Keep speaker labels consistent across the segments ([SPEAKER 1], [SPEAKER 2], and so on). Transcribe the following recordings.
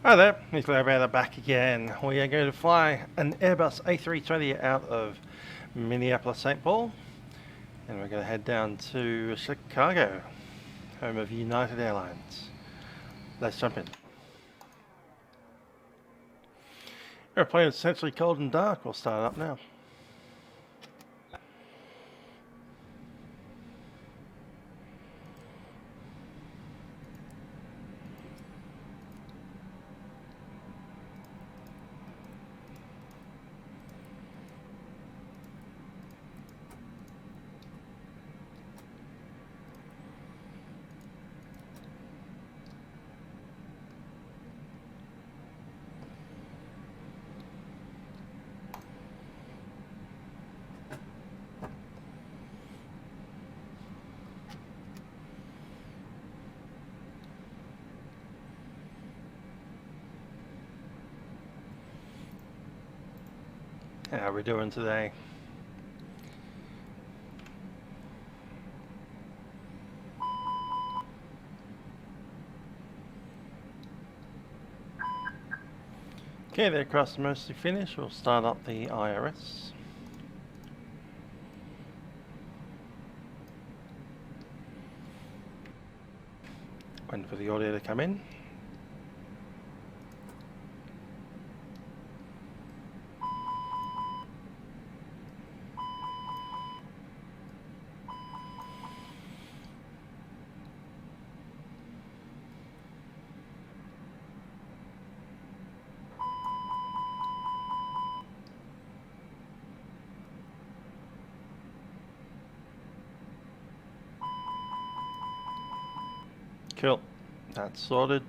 [SPEAKER 1] Hi there, it's Livery back again. We are going to fly an Airbus A320 out of Minneapolis, St. Paul, and we're going to head down to Chicago, home of United Airlines. Let's jump in. Airplane is essentially cold and dark. We'll start up now. How are we doing today? Okay, the aircraft's mostly finished. We'll start up the IRS. Waiting for the audio to come in. Cool, that's sorted.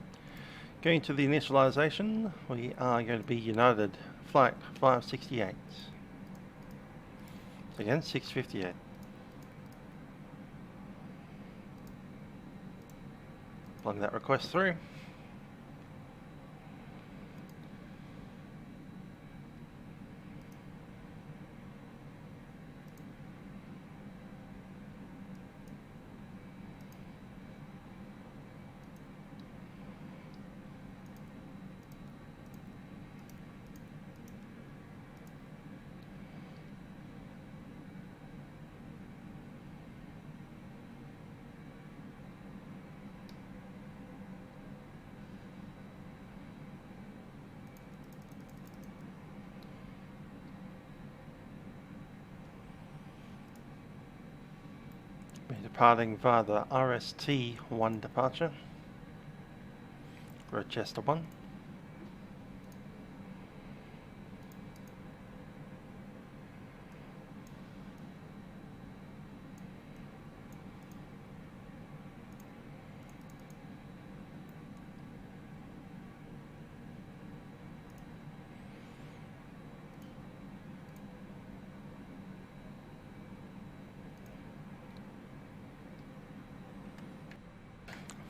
[SPEAKER 1] Going to the initialization, we are going to be United Flight 568. Again, 658. Plug that request through. Departing via the RST-1 departure, Rochester 1.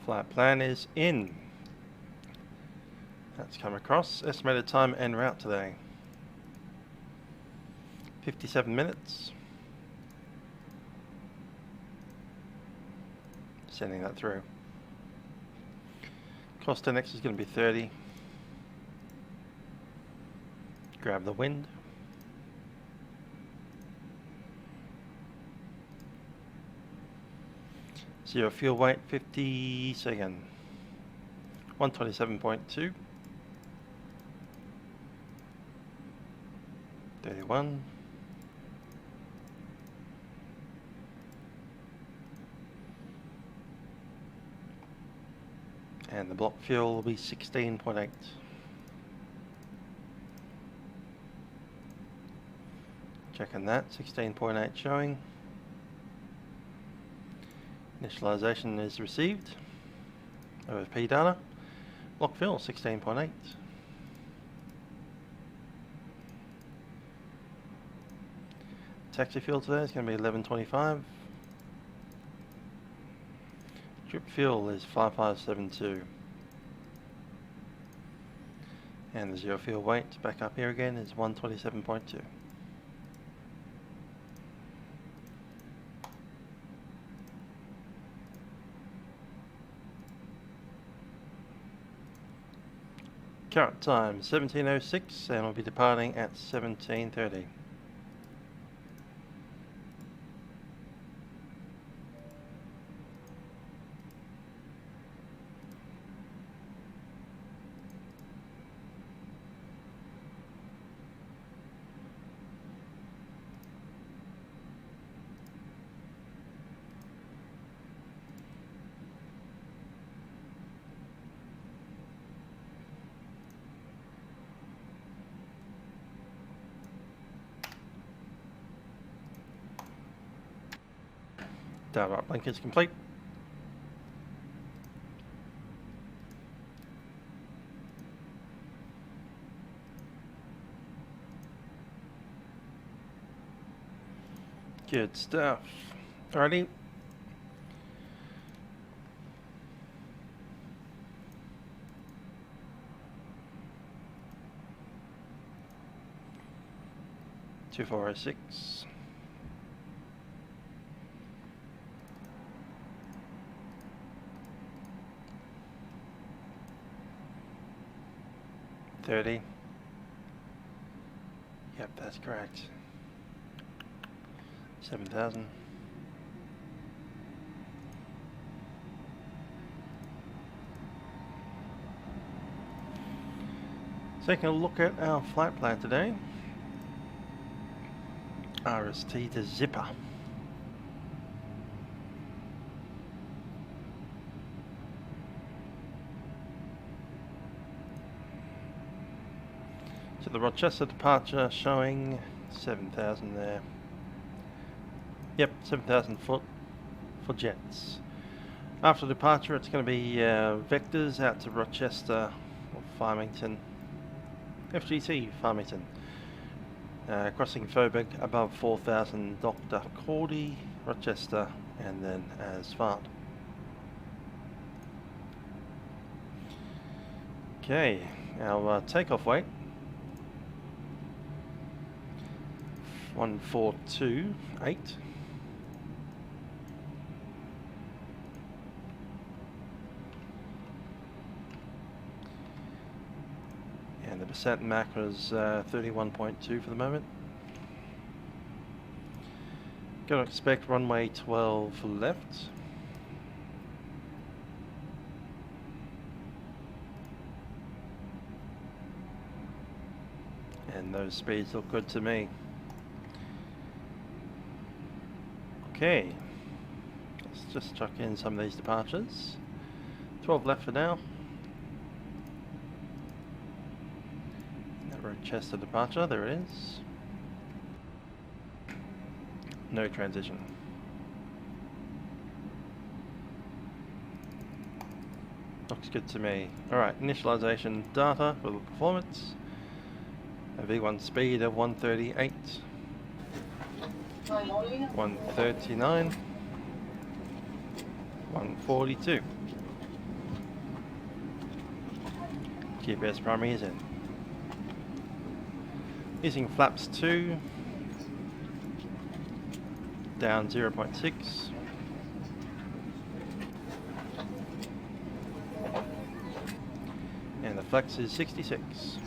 [SPEAKER 1] Flight plan is in. That's come across. Estimated time en route today. 57 minutes. Sending that through. Cost next is going to be 30. Grab the wind. Zero fuel weight, 50 second. 127.2. 31. And the block fuel will be 16.8. Checking that, 16.8 showing. Initialization is received. OFP data. Block fuel 16.8. Taxi fuel today is going to be 11.25. Trip fuel is 5572. And the zero fuel weight back up here again is 127.2. Current time 17:06 and we'll be departing at 17:30. Downright blink is complete. Good stuff. Alrighty. Two 406. $30. Yep, that's correct. 7,000. Taking a look at our flight plan today. RST to Zipper. So the Rochester departure showing 7,000 there. Yep, 7,000 foot for jets. After departure, it's going to be vectors out to Rochester or Farmington, FGT Farmington. Crossing Faubourg above 4,000 Dr. Cordy, Rochester, and then Asphalt. Okay, our takeoff weight 1428. And the percent Mach was 31.2 for the moment. Gonna expect runway 12 left. And those speeds look good to me. Okay, let's just chuck in some of these departures. 12 left for now. That Rochester departure, there it is. No transition. Looks good to me. Alright, initialization data for the performance. A V1 speed of 138. 139, 142. GPS primary is in. Using flaps 2, down 0.6. And the flex is 66.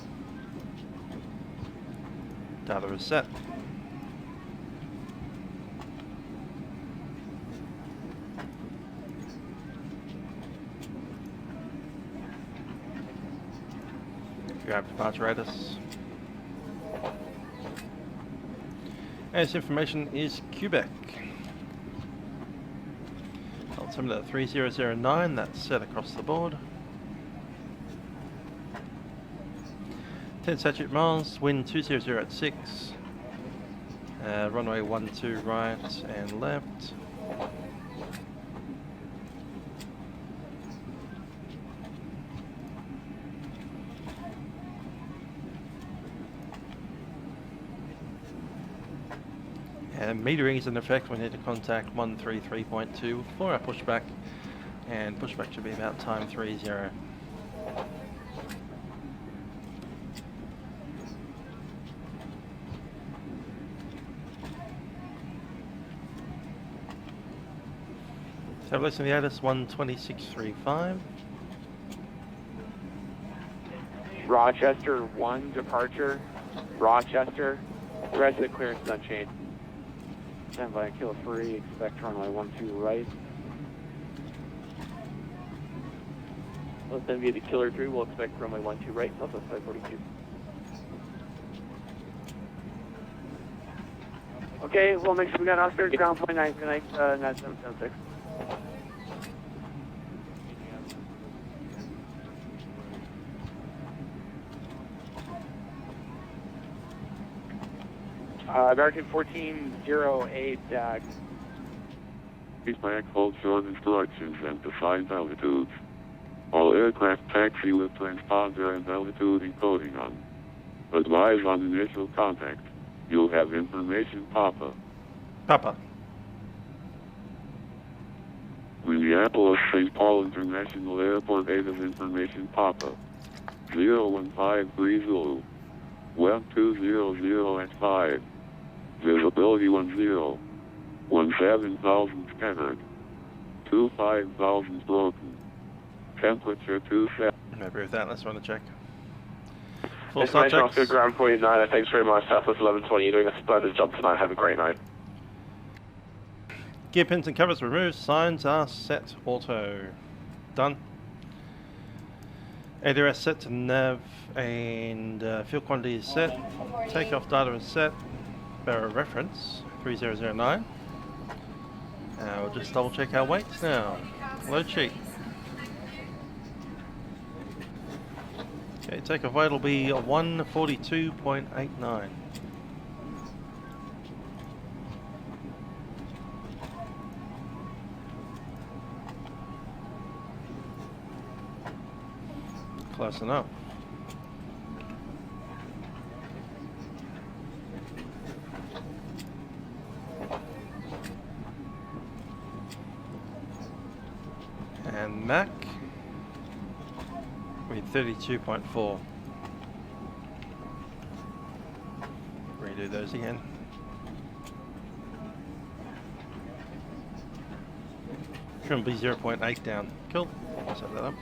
[SPEAKER 1] Data is set. Grab departure radius. And this information is Quebec. Altimeter 3009, that's set across the board. 10 statute miles, wind 200 at 6. Runway 12 right and left. And metering is in effect. We need to contact 133.2 for our pushback, and pushback should be about time 30. So releasing the ATIS 126.35.
[SPEAKER 2] Rochester 1 departure. Rochester. The rest of the clearance is unchanged. Stand by Kilo 3, expect runway 12 right. Let's then via the Killer 3, we'll expect runway 12 right, Southwest 542. Okay, we'll make sure we got Oscar ground point 9 tonight, 9776. American 1408,
[SPEAKER 3] Please back, hold short instructions and defined altitudes. All aircraft taxi with transponder and altitude encoding on. Advise on initial contact. You'll have information Papa.
[SPEAKER 1] Papa.
[SPEAKER 3] Minneapolis St. Paul International Airport 8 of information Papa. 01530. 1200 at 5. Visibility 10. 17,000 scattered. 25,000 broken. Temperature 27.
[SPEAKER 1] I'm happy with that. Let's run a check.
[SPEAKER 2] Full start checks. Oscar ground point 9, thanks very much. Southwest 1120, you're doing a splendid job tonight. Have a great night.
[SPEAKER 1] Gear pins and covers removed. Signs are set auto. Done. ADRS set to nav and fuel quantity is set. Takeoff data is set. Barrow reference 3009. We'll just double check our weights now. Load sheet. Okay, takeoff weight will be 142.89. Close enough. And Mac with 32.4. Redo those again. Trim will be 0.8 down. Cool. Set that up.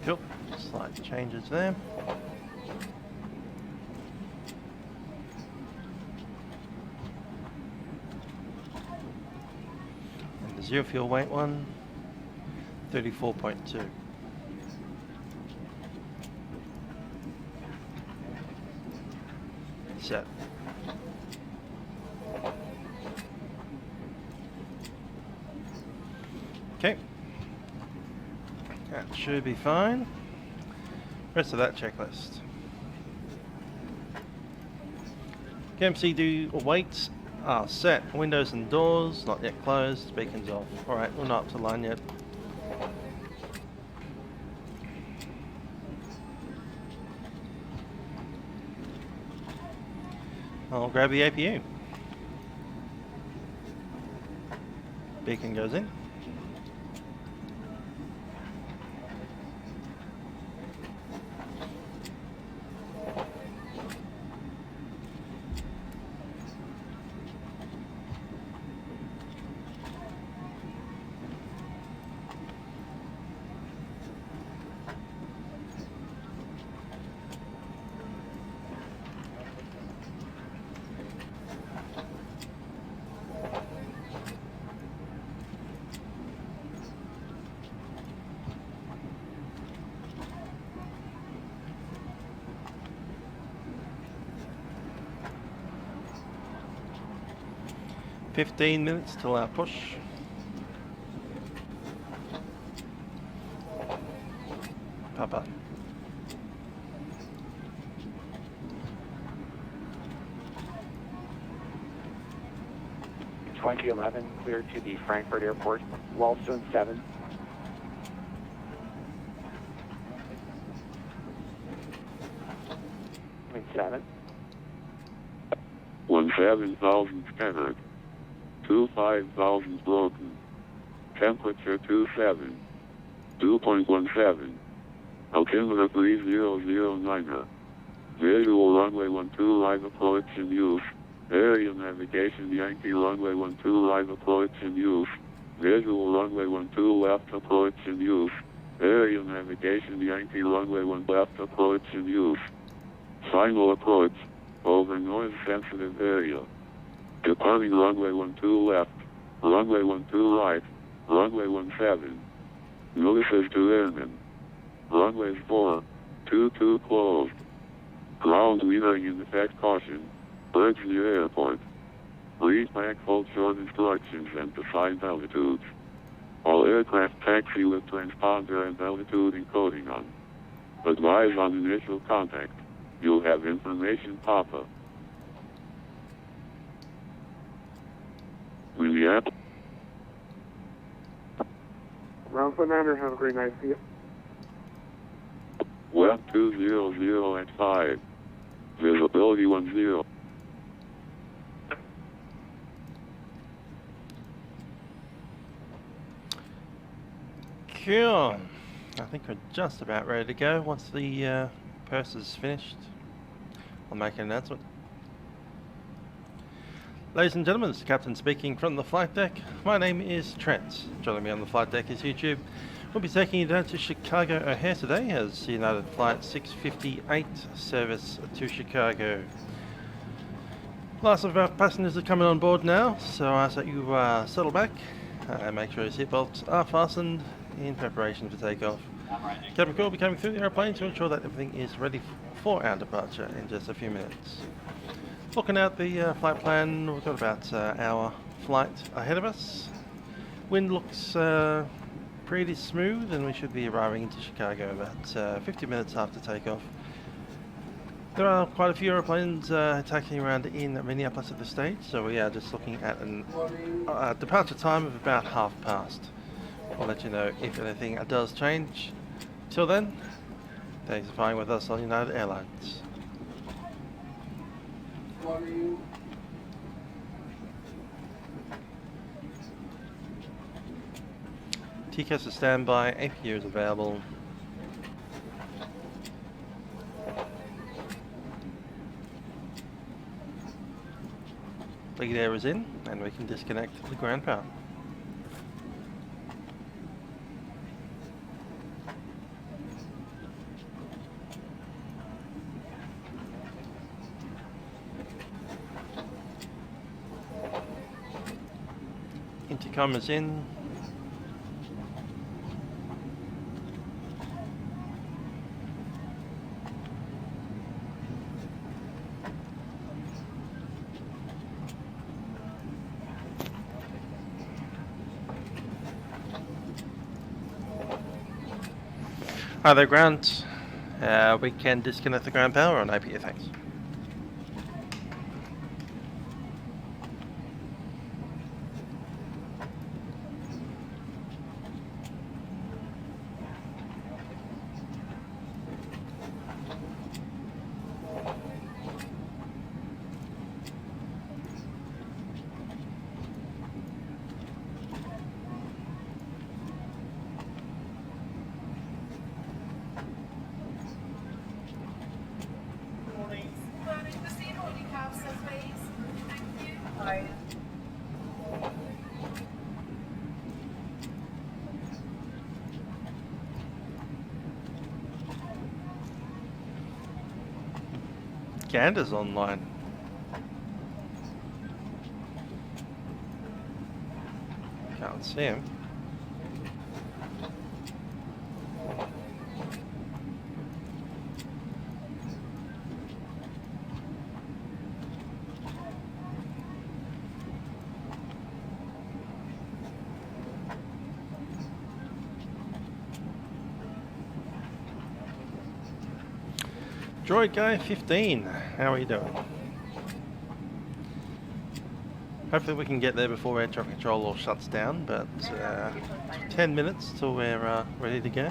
[SPEAKER 1] Cool. Slight changes there. And the zero fuel weight one, 34.2. Set. Okay. That should be fine. Rest of that checklist. KMC do weights are set. Windows and doors not yet closed. Beacons off. Alright, we're not up to line yet. I'll grab the APU. Beacon goes in. $15 minutes till our push. Papa.
[SPEAKER 2] $2011, clear to the Frankfurt Airport. Wallstone 7. Wing 7.
[SPEAKER 3] 17,000 scattered. 25,000 broken. Temperature 27. 2.17. Altimeter 3009. Visual runway 12 live approach in use. Area navigation Yankee runway 12 live approach in use. Visual runway 12 left approach in use. Area navigation Yankee runway 1 left approach in use. Final approach over noise sensitive area. Departing runway 12 left. Runway 12 right. Runway 17. Notices to airmen. Runways 4, 22 closed. Ground leading in effect caution. Bridge near airport. Please back hold short instructions and assigned altitudes. All aircraft taxi with transponder and altitude encoding on. Advise on initial contact. You'll have information pop up. Minneapolis.
[SPEAKER 2] Ground Commander, have a great night. See you.
[SPEAKER 3] Web 200 at 5. Visibility 10.
[SPEAKER 1] Cool. I think we're just about ready to go. Once the purse is finished, I'll make an announcement. Ladies and gentlemen, this is the Captain speaking from the flight deck. My name is Trent. Joining me on the flight deck is YouTube. We'll be taking you down to Chicago O'Hare today as United Flight 658 service to Chicago. Last of our passengers are coming on board now, so I ask that you settle back and make sure your seatbelts are fastened in preparation for takeoff. Cabin crew will be coming through the airplane to ensure that everything is ready for our departure in just a few minutes. Looking at the flight plan, we've got about an hour flight ahead of us. Wind looks pretty smooth and we should be arriving into Chicago about 50 minutes after takeoff. There are quite a few airplanes taxiing around in Minneapolis at this stage, so we are just looking at a departure time of about past. I'll let you know if anything does change. Till then, thanks for flying with us on United Airlines. TCAS is standby, APU is available. Lead air is in, and we can disconnect the ground power. Intercom is in. Hi there, ground. We can disconnect the ground power on APU, thanks. Gander's online. Can't see him. Droid Guy 15, how are you doing? Hopefully we can get there before air traffic control all shuts down, but 10 minutes till we're ready to go.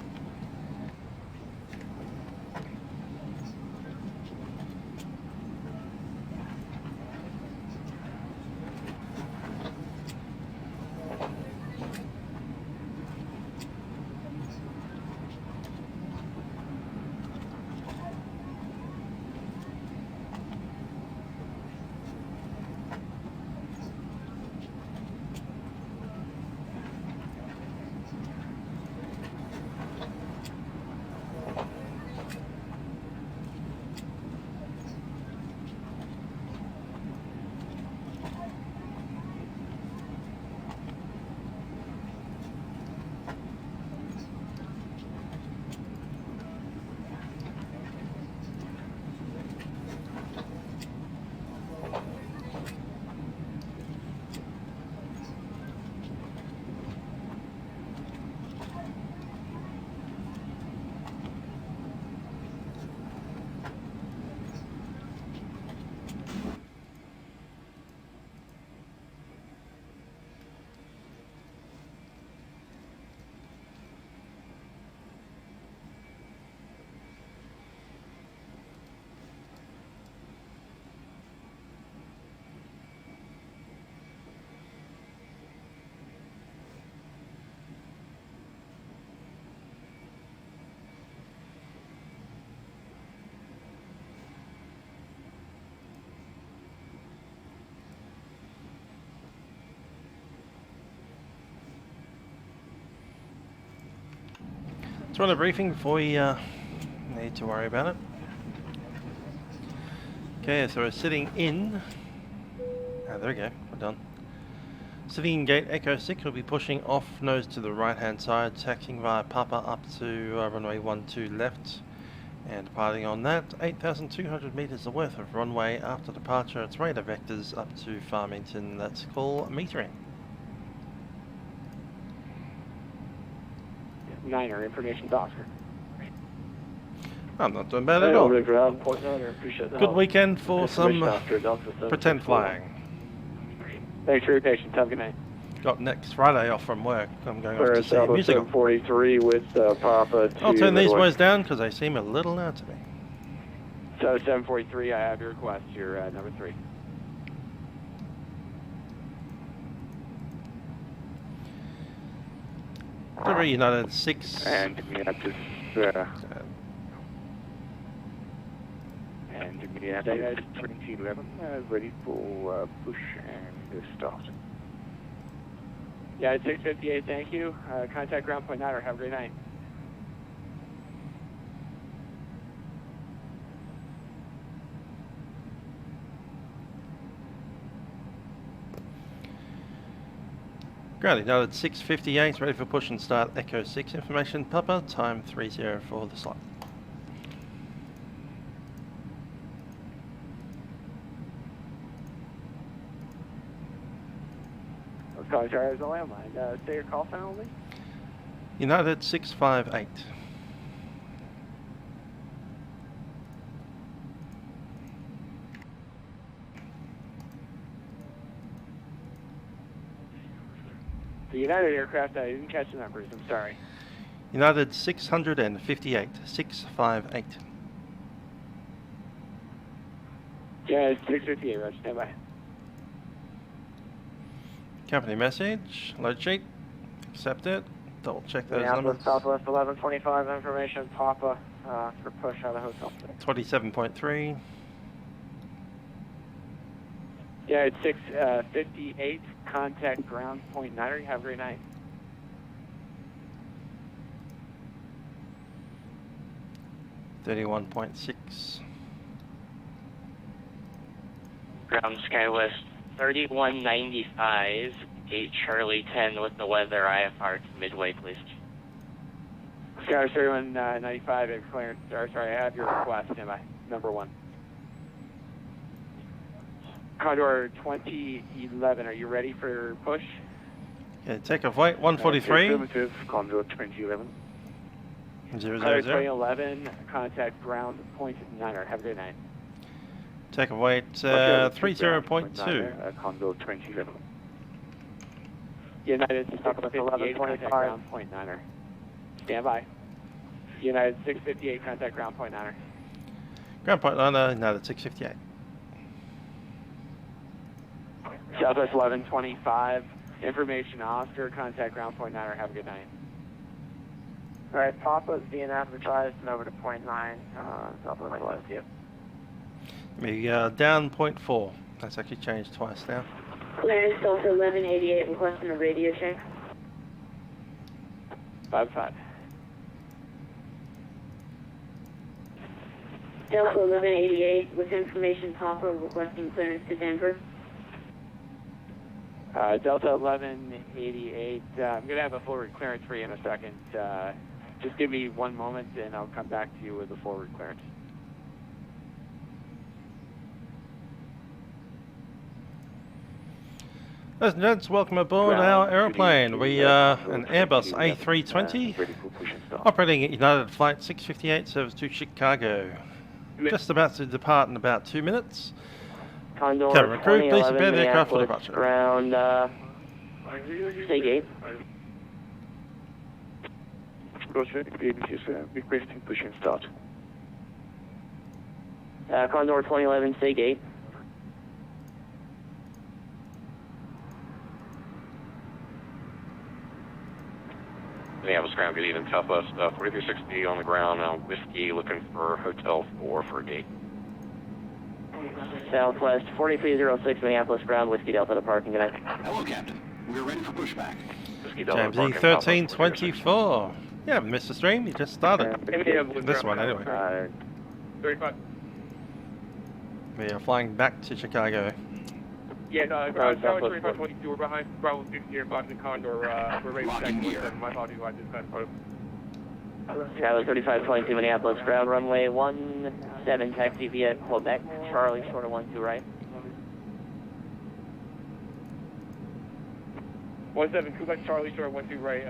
[SPEAKER 1] Do you want a briefing before we need to worry about it? Okay, so we're sitting in... there we go, we're done. Sitting in gate Echo 6, we'll be pushing off nose to the right hand side, taxiing via Papa up to runway 12 left, and departing on that. 8,200 metres worth of runway after departure. It's radar vectors up to Farmington. That's call metering.
[SPEAKER 2] Niner, information doctor.
[SPEAKER 1] I'm not doing bad at all.
[SPEAKER 2] Appreciate
[SPEAKER 1] Good weekend for some pretend flying.
[SPEAKER 2] Thanks for your patience. Have a good night.
[SPEAKER 1] Got next Friday off from work. I'm going off to see a musical.
[SPEAKER 2] 743 with Papa.
[SPEAKER 1] I'll turn these boys down because they seem a little loud to me.
[SPEAKER 2] So 743, I have your request. You're number 3.
[SPEAKER 1] Livery United 6.
[SPEAKER 2] And Minneapolis. And Minneapolis 2011, ready for push and start. Yeah, it's 658, thank you. Contact ground point 9, have a great night.
[SPEAKER 1] Ground United 658, ready for push and start Echo 6 information. Papa, time 30 for the slot.
[SPEAKER 2] Calling Charlie as a landline. Say your call sign only.
[SPEAKER 1] United 658.
[SPEAKER 2] The United aircraft, I didn't catch the numbers, I'm sorry.
[SPEAKER 1] United 658, 658.
[SPEAKER 2] Yeah, it's 658, Roger, stand by.
[SPEAKER 1] Company message, load sheet, accept it, double check those
[SPEAKER 2] Minneapolis,
[SPEAKER 1] numbers.
[SPEAKER 2] Southwest 1125, information, Papa, for push out of the hotel.
[SPEAKER 1] 27.3.
[SPEAKER 2] Yeah, it's 658, contact ground point 9. Have a great night.
[SPEAKER 1] .6.
[SPEAKER 4] Ground SkyWest 3195, 8 Charlie 10 with the weather IFR to Midway, please.
[SPEAKER 2] Sky 3195, clearance. Sorry, I have your request, stand by. Number 1. Condor 2011, are you ready for push?
[SPEAKER 1] Okay, take off weight, 143.
[SPEAKER 2] Affirmative, Condor 2011.
[SPEAKER 1] 000.
[SPEAKER 2] Condor 2011, contact ground point 9. Have a good night.
[SPEAKER 1] Take off weight, 30.2.
[SPEAKER 2] Condor 2011. United 658, contact ground point 9. Stand by. United 658, contact ground point 9.
[SPEAKER 1] Ground point 9, United 658.
[SPEAKER 2] Southwest 1125, information Oscar, contact ground point 9. Have a good night. All right, Papa's being advertised and over to point 9, Southwest 11.
[SPEAKER 1] We down 0.4. That's actually changed twice now.
[SPEAKER 5] Clearance Delta 1188, requesting a radio check.
[SPEAKER 2] 5-5.
[SPEAKER 5] Delta 1188, with information Papa, requesting clearance to Denver.
[SPEAKER 2] Delta 1188, I'm going to have a forward clearance for you in a second. Just give me 1 moment and I'll come back to you with a forward clearance.
[SPEAKER 1] Ladies and gents, welcome aboard our aeroplane. We are an Airbus A320 operating at United Flight 658, service to Chicago. Just about to depart in about 2 minutes.
[SPEAKER 5] Condor
[SPEAKER 1] Cabin and crew, please prepare the aircraft for departure.
[SPEAKER 5] Ground, stay gate.
[SPEAKER 2] Requesting push and start.
[SPEAKER 5] Condor 2011, stay gate.
[SPEAKER 4] Minneapolis ground, good evening, Southwest 4360 on the ground, Whiskey looking for Hotel 4 for a gate.
[SPEAKER 5] Southwest 4306, Minneapolis ground, Whiskey Delta departing, good night.
[SPEAKER 6] Hello, Captain. We're ready for pushback.
[SPEAKER 4] Whiskey Delta
[SPEAKER 1] James
[SPEAKER 4] departing,
[SPEAKER 1] E1324. You haven't missed the stream, you just started. This one anyway.
[SPEAKER 6] 35.
[SPEAKER 1] We are flying back to Chicago.
[SPEAKER 6] Yeah, no, Charlie 2522, we're behind Bravo 6 here, blocking the Condor, we're ready to check here. My apologies, I just got photo.
[SPEAKER 2] Chicago 3522 Minneapolis, ground runway 17, taxi via Quebec, Charlie, short of 12 right.
[SPEAKER 6] 17, Quebec, Charlie, short of 12 right,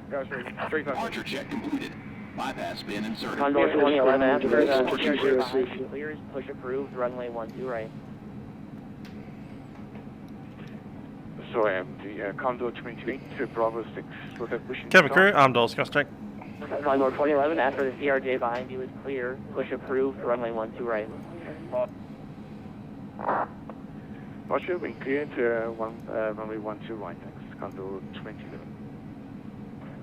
[SPEAKER 6] sorry, 35.
[SPEAKER 7] Departure check completed. Bypass bin inserted.
[SPEAKER 2] Condor 2011 after TRJ behind you clears, push approved, runway 12 right.
[SPEAKER 8] So the Condor 23 to Bravo 6 for the pushing.
[SPEAKER 1] Cabin crew, arm doors, cross check.
[SPEAKER 2] Condor 2011 after the CRJ behind you is clear, push approved, runway 12 right.
[SPEAKER 8] Roger, we clear to runway 12 right next, Condor 2011.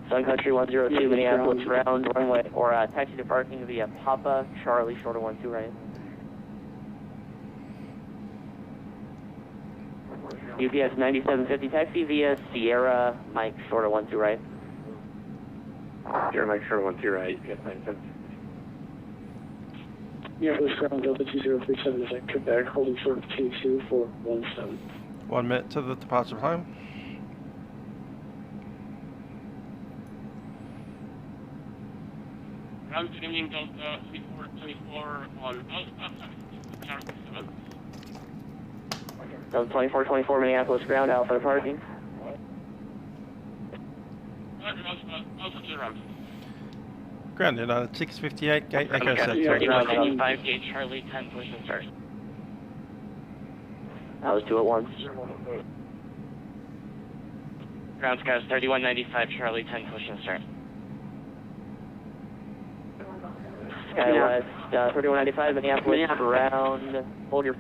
[SPEAKER 2] Sun Country 102 Minneapolis, ground runway, or taxi to parking via Papa, Charlie, short of 12 right. UPS 9750 taxi via Sierra Mike, short of 12 right.
[SPEAKER 8] Sierra Mike, short of 12 right, UPS 9750.
[SPEAKER 9] Minneapolis ground Delta 2037 is at Quebec, holding short of 22 for 17.
[SPEAKER 1] 1 minute to the departure of home.
[SPEAKER 6] Ground streaming Delta 3424 on Charlie 7.
[SPEAKER 2] Delta 2424 Minneapolis ground, Alpha to parking.
[SPEAKER 1] Grounded on 658, gate Echo Sector.
[SPEAKER 2] 3195, gate Charlie 10, push and start. That was 2 at once. Ground Scouts 3195, Charlie 10, push and start. Skywest 3195, Minneapolis ground, hold your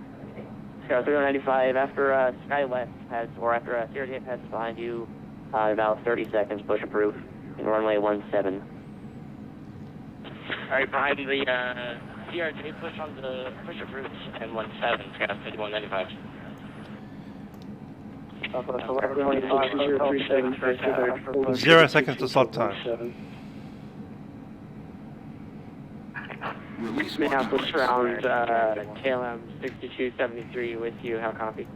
[SPEAKER 2] Scout 3195 after Skywest has, or after CRJ passes behind you, about 30 seconds, push approved, in runway 17. Alright, behind the CRJ, push on the push approved, and 17, Scout 3195.
[SPEAKER 1] 0 seconds to slot time.
[SPEAKER 7] Release
[SPEAKER 2] Minneapolis ground, KLM 6273 with you, how copy?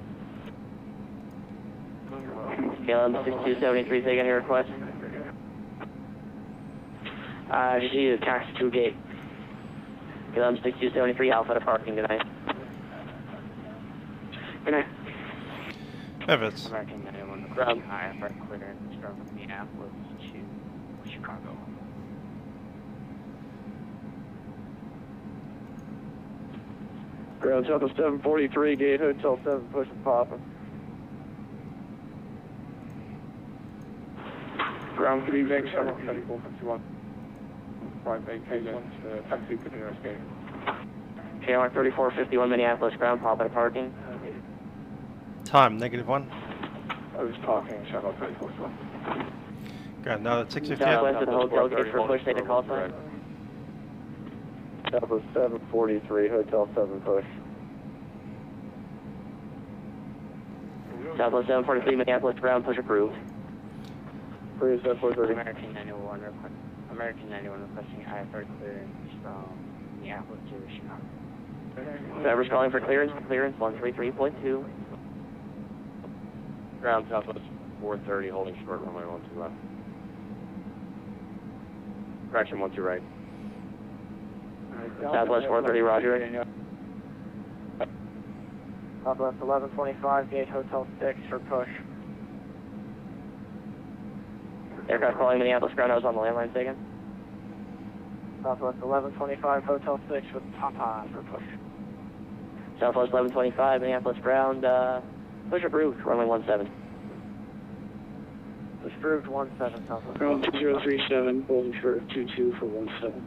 [SPEAKER 2] KLM 6273, take any request? Just need a taxi to gate. KLM 6273, Alpha to parking tonight. Good night.
[SPEAKER 1] Evans.
[SPEAKER 2] American 91, ground high, for clearance from Minneapolis to Chicago.
[SPEAKER 8] Ground Delta 743, gate Hotel 7, push and pop. Ground 3 Vic, 7451. Right, vacation, taxi, continue escape.
[SPEAKER 2] KMR 3451 Minneapolis ground, pop at parking.
[SPEAKER 1] Time, -1.
[SPEAKER 8] I was parking, shuttle 3451.
[SPEAKER 1] Ground now at 658.
[SPEAKER 2] Southwest of the hotel gate for push, take a call sign.
[SPEAKER 8] Delta 743, Hotel 7, push.
[SPEAKER 2] Southwest 743 Minneapolis ground, push approved.
[SPEAKER 8] Please, 743.
[SPEAKER 2] American 91 requesting IFR clearance from Minneapolis to Chicago. Driver's calling for clearance 133.2.
[SPEAKER 4] Ground Southwest 430, holding short runway 12 left. Correction 12 right.
[SPEAKER 2] Southwest 430, roger. Southwest 1125, gate Hotel 6 for push. Aircraft calling Minneapolis ground, I was on the landline second. Southwest 1125, Hotel 6 with Papa for push. Southwest 1125, Minneapolis ground, push approved, runway 17. Push approved, 17, Southwest.
[SPEAKER 9] Ground 2037, holding short of 22 for 17.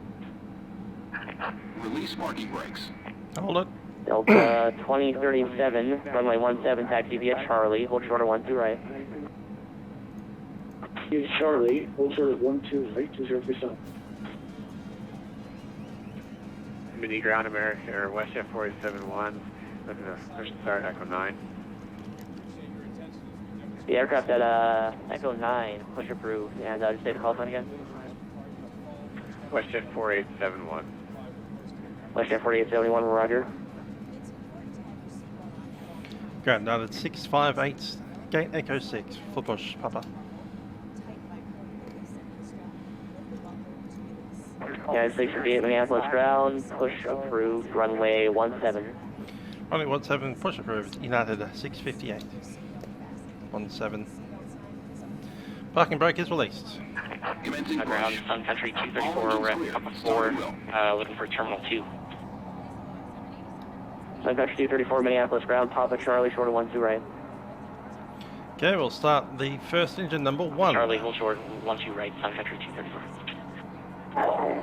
[SPEAKER 7] Release marking brakes.
[SPEAKER 1] Hold it.
[SPEAKER 2] Delta 2037, runway 17, taxi via Charlie, hold short of 12 right.
[SPEAKER 9] Here's Charlie, hold short of 12 right, 2037.
[SPEAKER 8] Mini Ground America, or West Jet 471, looking to push and start Echo 9.
[SPEAKER 2] The aircraft at Echo 9, push approved, and just say the call sign again.
[SPEAKER 6] Question 4871.
[SPEAKER 2] Question 4871, roger.
[SPEAKER 1] Ground noted 658, gate echo 6, full push, Papa.
[SPEAKER 2] Yeah, 638 Minneapolis ground, push approved, runway 17.
[SPEAKER 1] Runway 17, push approved, United 658. 17. Parking brake is released.
[SPEAKER 7] Commencing
[SPEAKER 4] Ground,
[SPEAKER 7] push.
[SPEAKER 4] Sun Country
[SPEAKER 7] All
[SPEAKER 4] 234,
[SPEAKER 7] engines
[SPEAKER 4] we're
[SPEAKER 7] clear.
[SPEAKER 4] at Papa
[SPEAKER 7] Start
[SPEAKER 4] 4,
[SPEAKER 7] wheel.
[SPEAKER 4] looking for Terminal 2.
[SPEAKER 2] Sun Country 234 Minneapolis ground, Papa Charlie, short of 12 right.
[SPEAKER 1] Okay, we'll start the first engine number 1.
[SPEAKER 4] Charlie, hold short, 12 right, Sun Country 234.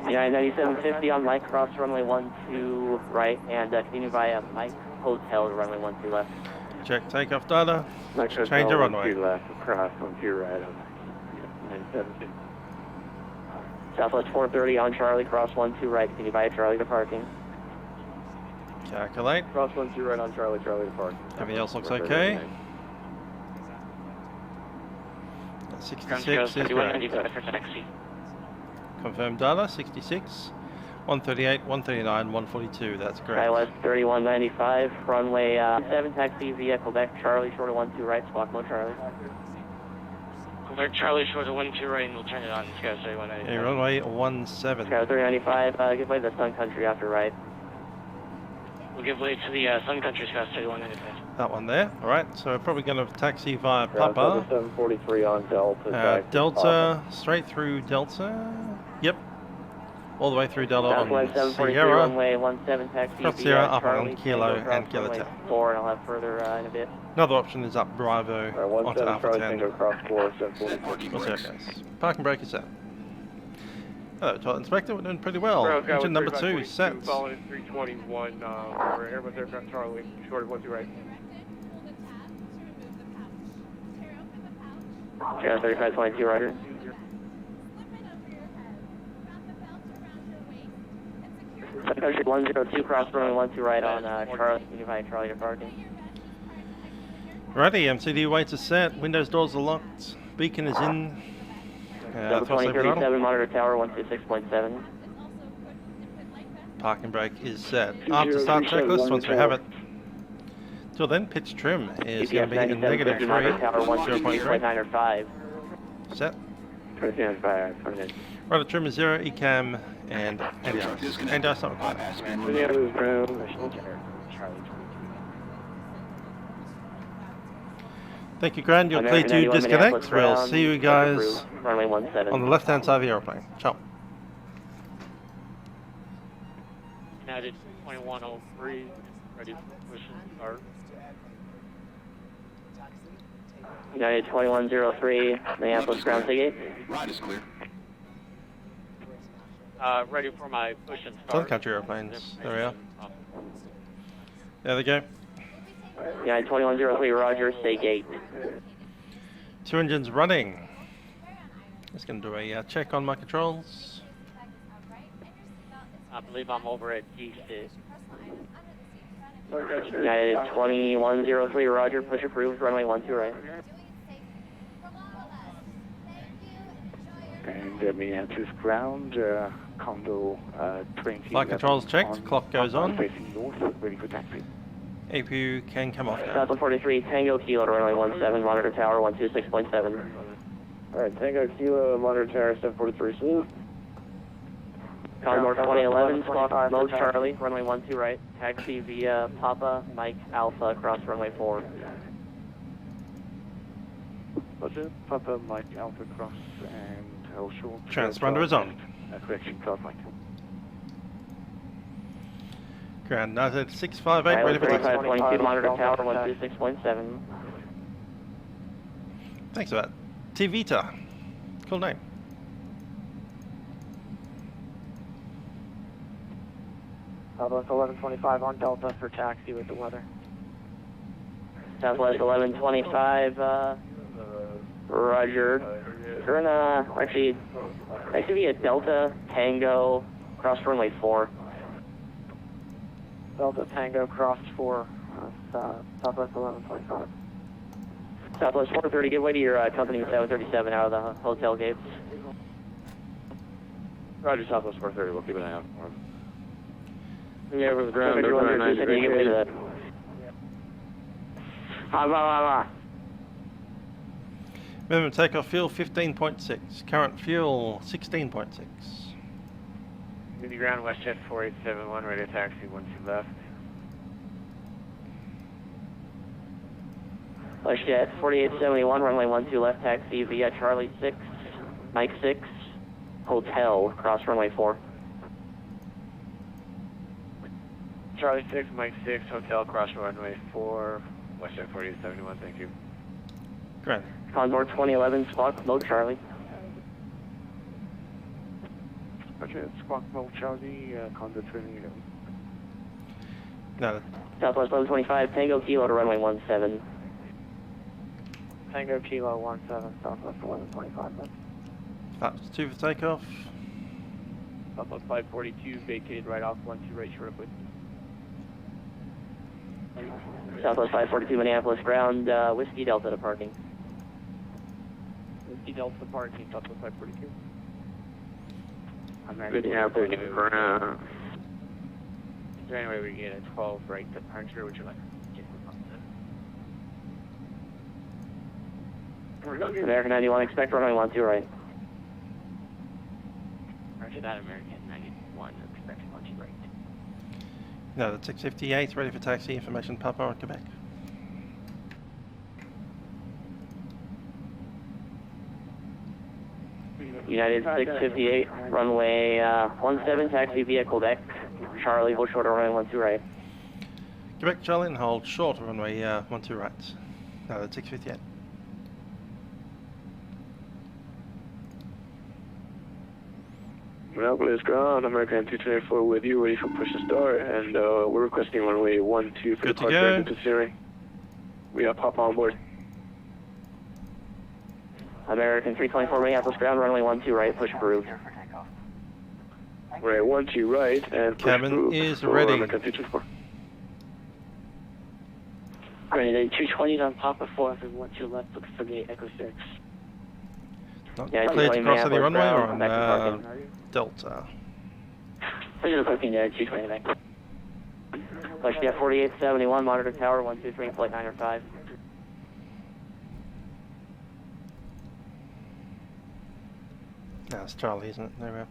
[SPEAKER 2] United 9750 on Mike, cross runway 12 right, and continue via Mike Hotel to runway 12 left.
[SPEAKER 1] Check takeoff data.
[SPEAKER 6] Mike
[SPEAKER 1] Change the runway.
[SPEAKER 6] 12 left, across 12 right on 970.
[SPEAKER 2] Southwest 430 on Charlie, cross 12 right, continue via Charlie to parking.
[SPEAKER 1] Calculate.
[SPEAKER 6] Cross 12 right on Charlie, Charlie to park.
[SPEAKER 1] Everything else looks okay. 66 is correct. Confirmed data, 66. 138, 139, 142, that's correct.
[SPEAKER 2] Skywest 3195, runway 7, taxi via Quebec, Charlie, short of 12 right, squawk mode Charlie.
[SPEAKER 4] Quebec Charlie, short of 12 right, and we'll turn it on. Sky 3195.
[SPEAKER 1] Okay, runway 17.
[SPEAKER 2] Skywest 395, give way to the Sun Country after right.
[SPEAKER 4] We'll give way to the Sun Country Sky 3195.
[SPEAKER 1] That one there. Alright, so we're probably going to taxi via Papa.
[SPEAKER 6] 743 on Delta.
[SPEAKER 1] Delta, straight through Delta. Yep. All the way through Delta
[SPEAKER 2] Southwest
[SPEAKER 1] on
[SPEAKER 2] 743,
[SPEAKER 1] Sierra.
[SPEAKER 2] runway 17, taxi
[SPEAKER 1] Cross
[SPEAKER 2] via
[SPEAKER 1] Sierra, up
[SPEAKER 2] Charlie,
[SPEAKER 1] on Kilo
[SPEAKER 2] Tango,
[SPEAKER 1] and
[SPEAKER 2] cross runway
[SPEAKER 1] Kilo
[SPEAKER 2] 4, and I'll have further in a bit.
[SPEAKER 1] Another option is up Bravo onto Alpha 10.
[SPEAKER 6] Cross 4, 744.
[SPEAKER 7] Parking
[SPEAKER 1] We'll see how it
[SPEAKER 7] brakes.
[SPEAKER 1] goes. Parking brake is set. Hello, Toilet Inspector, we're doing pretty well. Engine number 2 set.
[SPEAKER 6] Following 321, for Airbus aircraft Charlie, short of 12 right.
[SPEAKER 2] Sierra 3522, roger. Sun Country 102, cross runway 12 right on Charlie, continue via Charlie to parking.
[SPEAKER 1] Righty, MCD weights are set, windows, doors are locked, beacon is in.
[SPEAKER 2] Number
[SPEAKER 1] thrust lever
[SPEAKER 2] 2037, monitor tower 126.7.
[SPEAKER 1] Parking brake is set. After start checklist, once we have it. Till then, pitch trim is going to be in negative 3,
[SPEAKER 2] monitor tower
[SPEAKER 1] 0.3.
[SPEAKER 2] 123.9 or 5.
[SPEAKER 1] Set.
[SPEAKER 6] 29.5.
[SPEAKER 1] Rudder trim is 0, ECAM, and NDIS. NDIS not required.
[SPEAKER 7] Bypass been removed.
[SPEAKER 6] Minneapolis ground.
[SPEAKER 1] Thank you, Grand. You're clear
[SPEAKER 2] American
[SPEAKER 1] to
[SPEAKER 2] 91
[SPEAKER 1] disconnect.
[SPEAKER 2] Minneapolis
[SPEAKER 1] We'll
[SPEAKER 2] ground,
[SPEAKER 1] see you guys
[SPEAKER 2] approved, runway 17.
[SPEAKER 1] on the left-hand side of the aeroplane. Ciao.
[SPEAKER 4] United 2103, ready for push and start.
[SPEAKER 2] United 2103, Minneapolis ground ticket.
[SPEAKER 7] Ride is clear.
[SPEAKER 4] Ready for my push and start.
[SPEAKER 1] Southern Country airplanes. There we are. There they go.
[SPEAKER 2] United 2103, roger, stay gate.
[SPEAKER 1] 2 engines running. Just going to do a check on my controls.
[SPEAKER 4] I believe I'm over at G6.
[SPEAKER 2] United 2103, roger, push approved, runway 12 right.
[SPEAKER 6] And Minneapolis ground, condo 20.
[SPEAKER 1] Flight controls checked, clock goes on.
[SPEAKER 6] Facing north, ready for taxi.
[SPEAKER 1] APU can come off now.
[SPEAKER 2] South 143, Tango Kilo to runway 17, monitor tower 126.7.
[SPEAKER 8] Alright, Tango Kilo, monitor tower 743 smooth.
[SPEAKER 2] Condor 2011, squawk mode Charlie, runway 12 right. Taxi via Papa, Mike Alpha, across runway 4.
[SPEAKER 6] Roger, Papa, Mike, Alpha, cross, and short.
[SPEAKER 1] Transponder is on.
[SPEAKER 6] Correction, cloud light.
[SPEAKER 1] Ground United 658, ready for taxi.
[SPEAKER 2] 3522, monitor tower 126.7.
[SPEAKER 1] Thanks for that. Tivita. Cool name.
[SPEAKER 2] Southwest 1125 on Delta for taxi with the weather. Southwest 1125, roger. We're gonna actually be at Delta Tango cross runway 4. Delta Tango cross 4, Southwest 1125. Southwest 430, give way to your company 737 out of the hotel gates. Roger, Southwest 430, we'll keep an eye out for him.
[SPEAKER 8] Yeah, we're ground.
[SPEAKER 2] Can you get rid of that?
[SPEAKER 1] Minimum takeoff fuel 15.6. Current fuel 16.6.
[SPEAKER 2] Mini ground, WestJet 4871, radio taxi 12 left. WestJet 4871, runway 12 left, taxi via Charlie 6, Mike 6, Hotel, cross runway 4. Charlie 6, Mike 6, Hotel, cross runway 4, WestJet 4871, thank you.
[SPEAKER 1] Great.
[SPEAKER 2] Condor 2011, Squawk Mode Charlie.
[SPEAKER 8] Okay, Squawk Mode Charlie, Condor 2011.
[SPEAKER 1] No,
[SPEAKER 2] Southwest 1125, Tango Kilo to runway 17. Tango Kilo 17, Southwest 1125.
[SPEAKER 1] flaps 2 for takeoff.
[SPEAKER 2] Southwest 542, vacated right off 12 right short of Southwest 542, Minneapolis ground, Whiskey Delta to parking. Whiskey Delta to parking, Southwest 542.
[SPEAKER 8] Minneapolis ground.
[SPEAKER 2] Is there any way we can get a 12 right departure? Would you like to get American 91, expect runway 12 right. Roger that, American 91, expect 12 right.
[SPEAKER 1] No, the 658 ready for taxi. Information Papa on Quebec.
[SPEAKER 2] United 658, runway 17, taxi via Quebec. Charlie, hold short of runway 12 right.
[SPEAKER 1] Quebec Charlie and hold short of runway 12 right. No, the 658.
[SPEAKER 8] Minneapolis ground, American 224 with you, ready for push to start, and we're requesting runway 12 for
[SPEAKER 1] Good to
[SPEAKER 8] departure
[SPEAKER 1] go.
[SPEAKER 8] into Siri. We have Papa on board.
[SPEAKER 2] American 324, Minneapolis ground, runway 12 right, push approved.
[SPEAKER 8] Right, 12 right, and push
[SPEAKER 1] Cabin
[SPEAKER 8] approved
[SPEAKER 1] is
[SPEAKER 8] for
[SPEAKER 1] ready.
[SPEAKER 8] American 224.
[SPEAKER 9] Ready, the 220's on Papa 4, and 12 left, looking for the Echo 6.
[SPEAKER 1] Not
[SPEAKER 2] Yeah,
[SPEAKER 1] cleared to cross any
[SPEAKER 2] Minneapolis
[SPEAKER 1] runway or
[SPEAKER 2] ground,
[SPEAKER 1] on
[SPEAKER 2] back to parking.
[SPEAKER 1] Delta.
[SPEAKER 9] Visual parking there, 220 back.
[SPEAKER 2] WestJet 4871, monitor tower 123, flight 905.
[SPEAKER 1] No, it's Charlie, isn't it? No,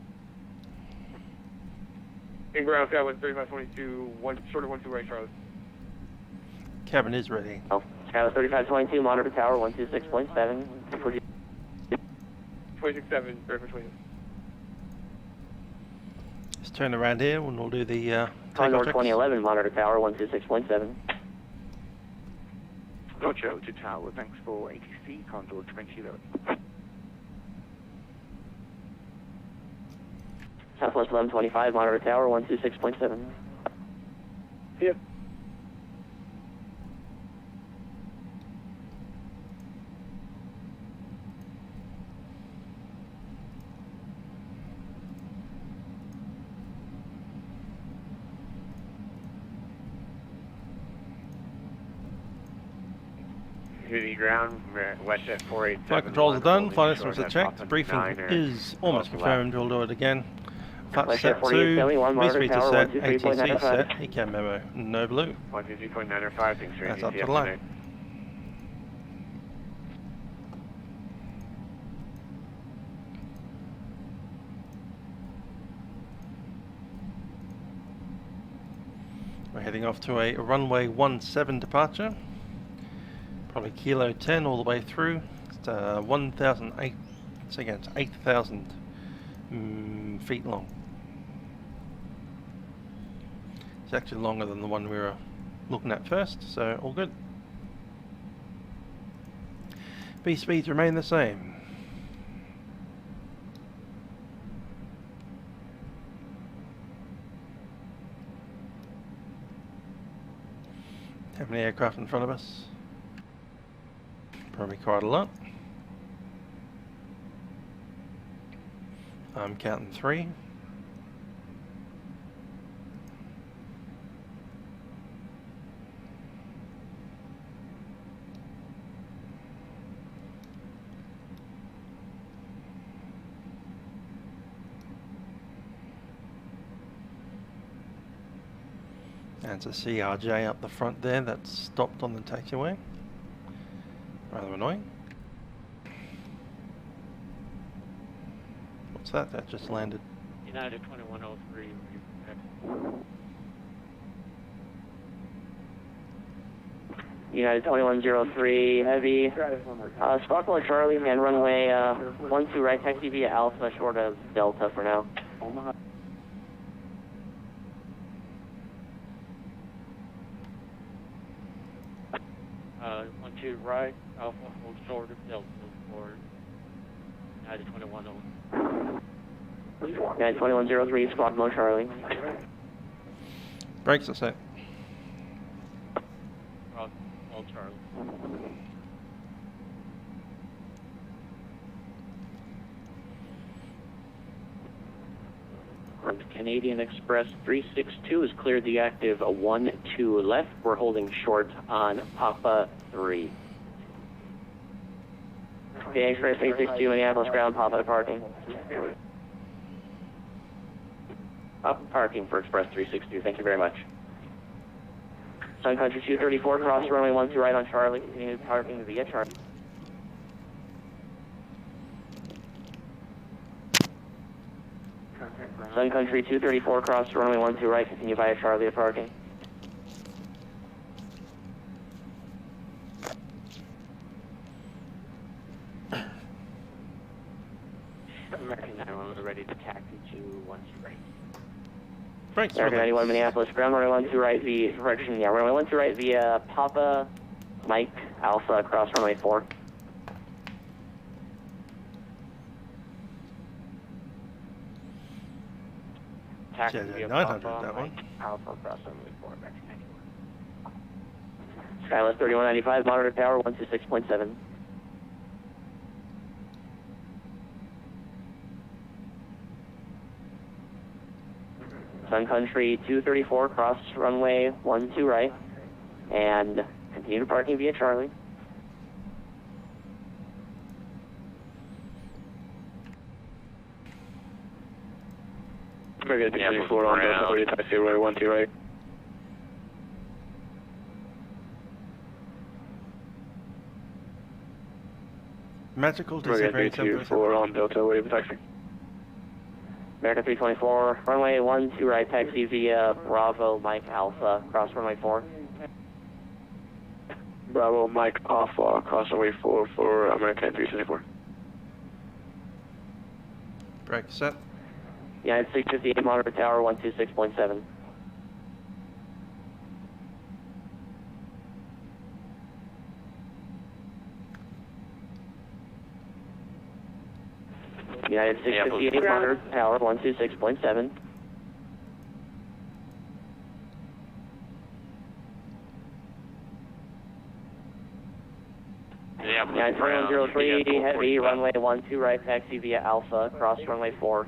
[SPEAKER 6] In ground, sky 3522, short of 12 right, Charlie.
[SPEAKER 1] cabin is ready.
[SPEAKER 2] Oh, Skyler 3522, monitor tower 126.7.
[SPEAKER 6] 267, 3522.
[SPEAKER 1] Let's turn around here and we'll do the
[SPEAKER 2] Condor
[SPEAKER 1] takeoff checks.
[SPEAKER 2] 2011, monitor tower 126.7.
[SPEAKER 8] Roger, to tower, thanks for ATC, Condor 2011.
[SPEAKER 2] Southwest 1125, monitor tower 126.7.
[SPEAKER 8] Yep.
[SPEAKER 2] Unity ground, WestJet 487.
[SPEAKER 1] Flight controls are done, flight estimates are
[SPEAKER 2] Short
[SPEAKER 1] checked,
[SPEAKER 2] at
[SPEAKER 1] briefing
[SPEAKER 2] Niner,
[SPEAKER 1] is almost
[SPEAKER 2] 12
[SPEAKER 1] confirmed, we'll do it again. Flight
[SPEAKER 2] WestJet
[SPEAKER 1] set 2,
[SPEAKER 2] 4871, monitor
[SPEAKER 1] V-speed
[SPEAKER 2] tower,
[SPEAKER 1] set,
[SPEAKER 2] 123.95.
[SPEAKER 1] ATC set, ECAM memo, no blue.
[SPEAKER 2] 123.95, thanks for
[SPEAKER 1] That's up to
[SPEAKER 2] ATC
[SPEAKER 1] the line. We're heading off to a runway 17 departure. Probably kilo 10 all the way through. It's 1,008. So again, it's 8,000 feet long. It's actually longer than the one we were looking at first, so all good. B speeds remain the same. How many aircraft in front of us? Probably quite a lot. I'm counting 3. And it's a CRJ up the front there that's stopped on the taxiway. Rather annoying. What's that? That just landed.
[SPEAKER 2] United 2103. United 2103 heavy. Sparkle Charlie and runway 12 right, taxi via Alpha short of Delta for now. 12 right, Alpha hold short of Delta for United 2103. United 2103, Sparkle Charlie.
[SPEAKER 1] Brakes are set.
[SPEAKER 2] All Charlie. Canadian Express 362 has cleared the active 1-2 left. We're holding short on Papa 3. The Express 362 Minneapolis ground, Papa parking. Up parking for Express 362, thank you very much. Sun Country 234, cross runway 12 right on Charlie, continue parking via Charlie. Sun Country 234, cross runway 12 right, continue via Charlie at parking. American 91 ready to taxi to 12 right.
[SPEAKER 1] Brakes
[SPEAKER 2] American 91 Minneapolis, ground runway 12 right via direction, runway 12 right via Papa Mike Alpha, cross runway 4. Taxi via
[SPEAKER 1] 900,
[SPEAKER 2] Papa
[SPEAKER 1] that one.
[SPEAKER 2] Mike Alpha, cross runway 4, American 91. Skyless 3195, monitor tower 126.7. Sun Country 234, cross runway 12 right, and continue parking via Charlie.
[SPEAKER 8] Very good, 24 on Delta, ready to taxi runway 12 right.
[SPEAKER 1] Magical
[SPEAKER 8] Very good, 324 on Delta, ready to taxi.
[SPEAKER 2] American 324, runway 12 right, taxi via Bravo Mike Alpha, cross runway 4.
[SPEAKER 8] Bravo Mike Alpha, cross runway 4 for American 324.
[SPEAKER 1] Brakes set.
[SPEAKER 2] United 658, monitor tower 126.7. United 658, monitor tower 126.7. United 2103, heavy, runway 12 right, taxi via Alpha, cross runway 4.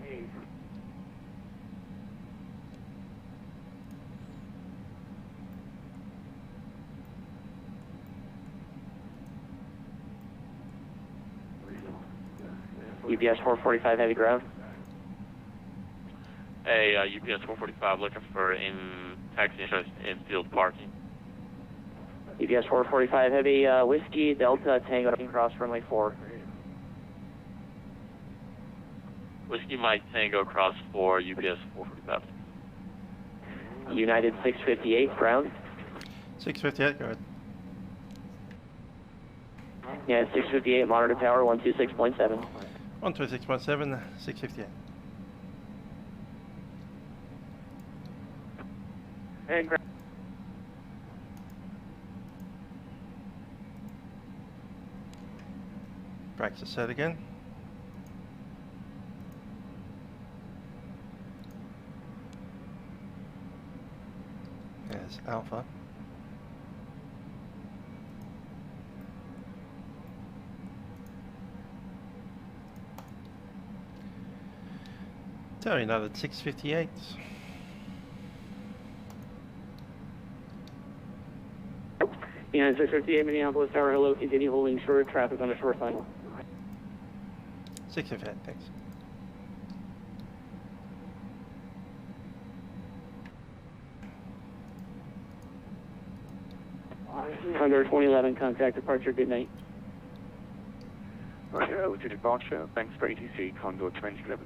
[SPEAKER 2] UPS 445 heavy ground.
[SPEAKER 10] Hey, UPS 445 looking for taxi interest in field parking.
[SPEAKER 2] UPS 445 heavy, Whiskey, Delta, Tango, cross runway 4.
[SPEAKER 10] Whiskey Mike Tango cross 4, UPS 445.
[SPEAKER 2] United 658 ground.
[SPEAKER 1] 658, go ahead.
[SPEAKER 2] United 658, monitor tower 126.7.
[SPEAKER 1] 126.7, 658.
[SPEAKER 2] And ground.
[SPEAKER 1] Brakes are set again. There's Alpha. Tell you another 658.
[SPEAKER 2] United 658, Minneapolis tower, hello, continue holding short traffic on the short line.
[SPEAKER 1] 658, thanks.
[SPEAKER 2] Condor 2011, contact departure, good night.
[SPEAKER 8] Roger, over to departure. Thanks for ATC, Condor 2011.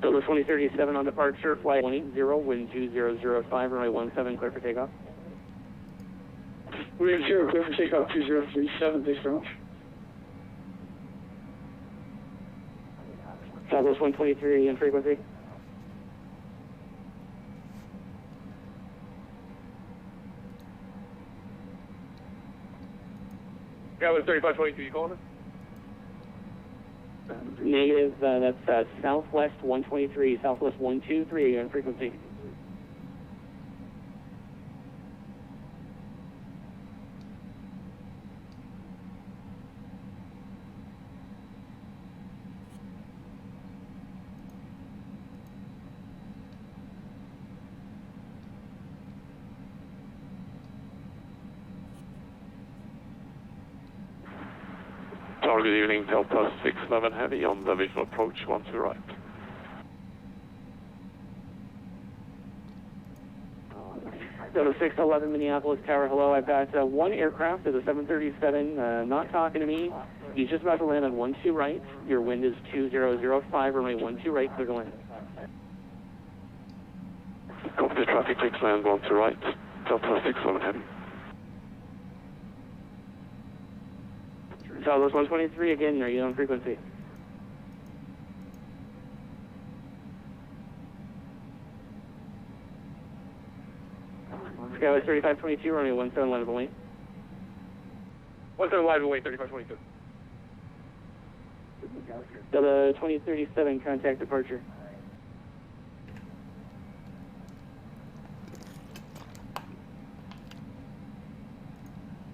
[SPEAKER 2] Delta 2037 on departure, flight 180, wind 2005, runway 17, clear for takeoff.
[SPEAKER 9] Wind 0, clear for takeoff 2037, thanks very much.
[SPEAKER 2] Southwest 123 in frequency.
[SPEAKER 6] Yeah, with 3522, you calling us?
[SPEAKER 2] Negative, that's Southwest 123, Southwest 123 in frequency.
[SPEAKER 10] Good evening, Delta 611 Heavy on the visual approach, 1 to right.
[SPEAKER 2] Delta 611 Minneapolis Tower, hello. I've got one aircraft, there's a 737, not talking to me. He's just about to land on 12 right. Your wind is 2005, runway 12 right, clear to land.
[SPEAKER 10] Copy the traffic, please land 1 to right. Delta 611 Heavy.
[SPEAKER 2] Southwest 123 again, are you on frequency? Skywest 3522, runway 17, line of await.
[SPEAKER 6] 17 live away, 3522.
[SPEAKER 2] Delta 2037, contact departure.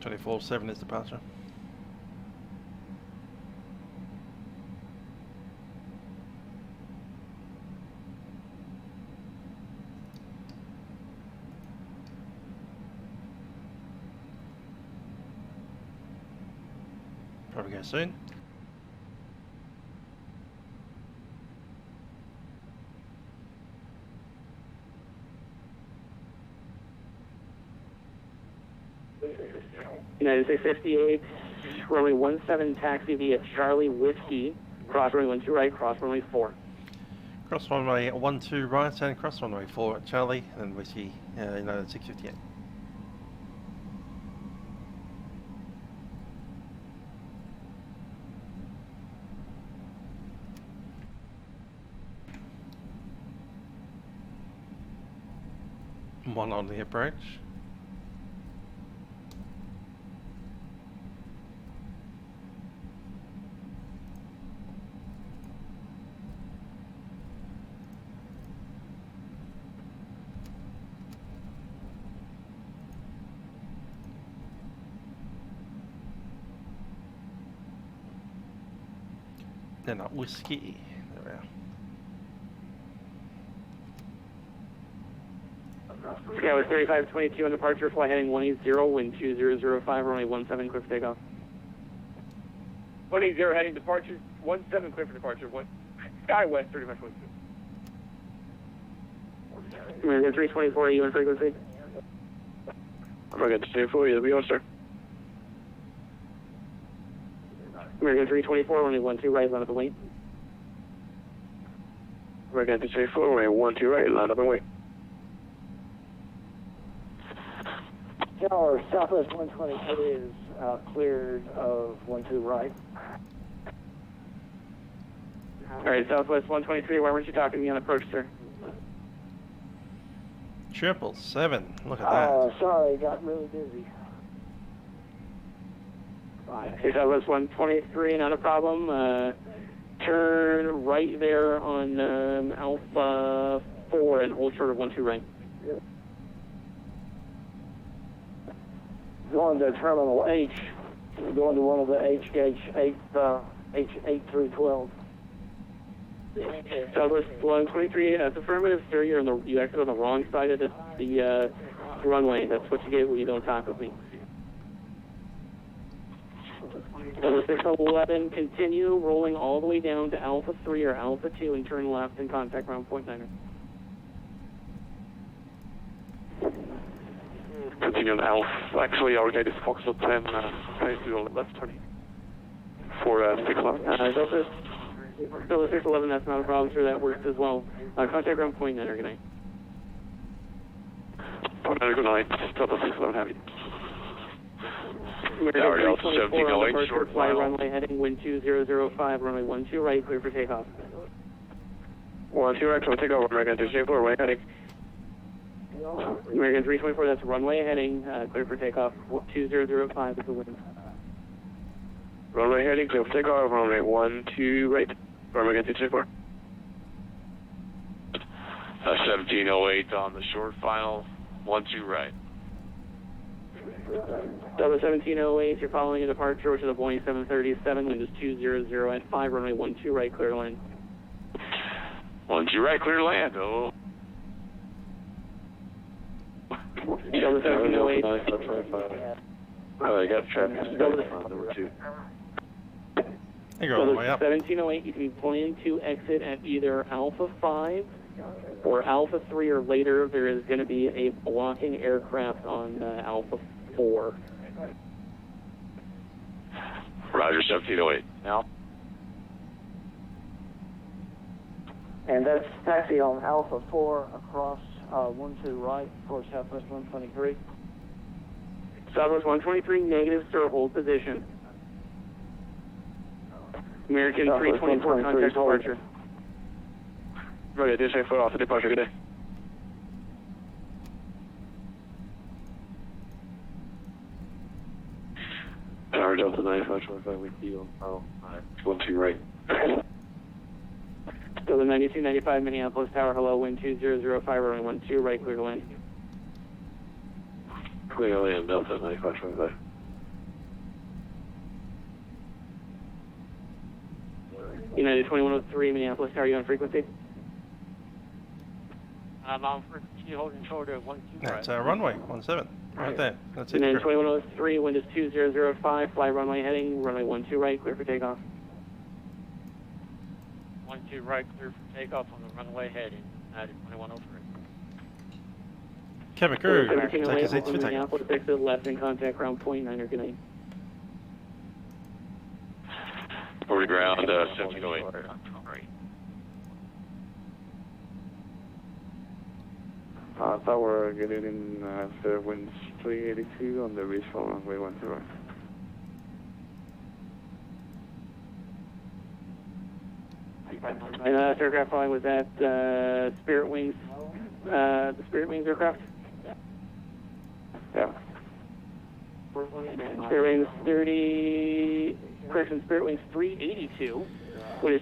[SPEAKER 1] (24/7) is departure. Probably go soon.
[SPEAKER 2] United States 58, runway 17, taxi via Charlie Whiskey, cross runway 12 right, cross runway 4.
[SPEAKER 1] Cross runway 12 right and cross runway 4 at Charlie, and Whiskey, United 658. One on the approach. Then up Whiskey. There we are.
[SPEAKER 2] Skywest 3522 on departure, fly heading 180, wind 2005, runway 17, clear for takeoff.
[SPEAKER 6] 180 heading departure, 17 clear for departure, Skywest 3522.
[SPEAKER 2] American 324, are you in frequency?
[SPEAKER 10] American 324, you'll be on, sir.
[SPEAKER 2] American 324, runway 12 right, line up and wait.
[SPEAKER 10] American 324, runway 12 right, line up and wait.
[SPEAKER 9] Tower, Southwest 122 is cleared of 12 right.
[SPEAKER 2] Alright, Southwest 123, why weren't you talking to me on approach, sir?
[SPEAKER 1] 777, look at that.
[SPEAKER 9] Sorry, got really busy.
[SPEAKER 2] Okay, Southwest 123, not a problem. Turn right there on Alpha 4 and hold short of 12 right.
[SPEAKER 9] Yep. Going to Terminal H, going to one of the H8 through 12.
[SPEAKER 2] Southwest 123, that's affirmative, sir. You acted on the wrong side of the runway. That's what you get when you don't talk with me. Delta 611, continue rolling all the way down to Alpha 3 or Alpha 2 and turn left and contact ground point 9. Continue on Alpha. Actually, our guide is Foxtrot 10. Try to do left turning. For 611.
[SPEAKER 11] Delta 611, that's not a problem, sure, that works as well. Contact ground point 9, good night.
[SPEAKER 2] Point 9, good night. Delta 611, heavy.
[SPEAKER 11] Tower Delta 1708, short fly runway heading, wind 2005, runway 12 right, clear for takeoff.
[SPEAKER 2] 12 right, so takeoff, American 324, runway heading.
[SPEAKER 11] American 324, that's runway heading, clear for takeoff, 2005 is the wind.
[SPEAKER 2] Runway heading, clear for takeoff, runway 12 right, American 324.
[SPEAKER 10] 1708 on the short final, 12 right.
[SPEAKER 11] Delta 1708, you're following a departure, which is a Boeing 737, wind is 200 at 5, runway 12 right, clear land.
[SPEAKER 10] 12 right, clear land, oh.
[SPEAKER 11] Delta 1708.
[SPEAKER 2] Oh, I got traffic.
[SPEAKER 11] Delta
[SPEAKER 2] number 2.
[SPEAKER 1] You go all the way up.
[SPEAKER 11] 1708, you can be planning to exit at either Alpha 5 or Alpha 3 or later. There is going to be a blocking aircraft on Alpha 4.
[SPEAKER 10] Roger, 1708. Now?
[SPEAKER 12] And that's taxi on Alpha 4 across 12 right towards Southwest 123.
[SPEAKER 11] Southwest 123, negative, sir, hold position. American 324, contact departure.
[SPEAKER 2] Roger, this is for off the departure, good day. Tower Delta 9525 with you on 12 right.
[SPEAKER 11] Delta 9295, Minneapolis Tower, hello, wind 2005, runway 12 right, clear to land.
[SPEAKER 2] Clear to land, Delta 9525.
[SPEAKER 11] United 2103, Minneapolis Tower, you on frequency?
[SPEAKER 10] I'm on frequency, holding short of 12 right.
[SPEAKER 1] That's our runway, 17. Right there. That's it.
[SPEAKER 11] United 2103, wind is 2005, fly runway heading, runway 12 right, clear for takeoff.
[SPEAKER 10] 12 right, clear for takeoff on the runway heading, United 2103.
[SPEAKER 1] Cabin crew, take
[SPEAKER 11] 1708,
[SPEAKER 1] your seats for takeoff.
[SPEAKER 11] Minneapolis, exit left and contact ground point 9, good night.
[SPEAKER 10] Over to ground, 1708. Right.
[SPEAKER 2] Tower getting in after wind 382 on the reach for runway 12 right.
[SPEAKER 11] And aircraft flying was that Spirit Wings, the Spirit Wings aircraft?
[SPEAKER 2] Yeah.
[SPEAKER 11] Spirit Wings 30, correction, Spirit Wings 382.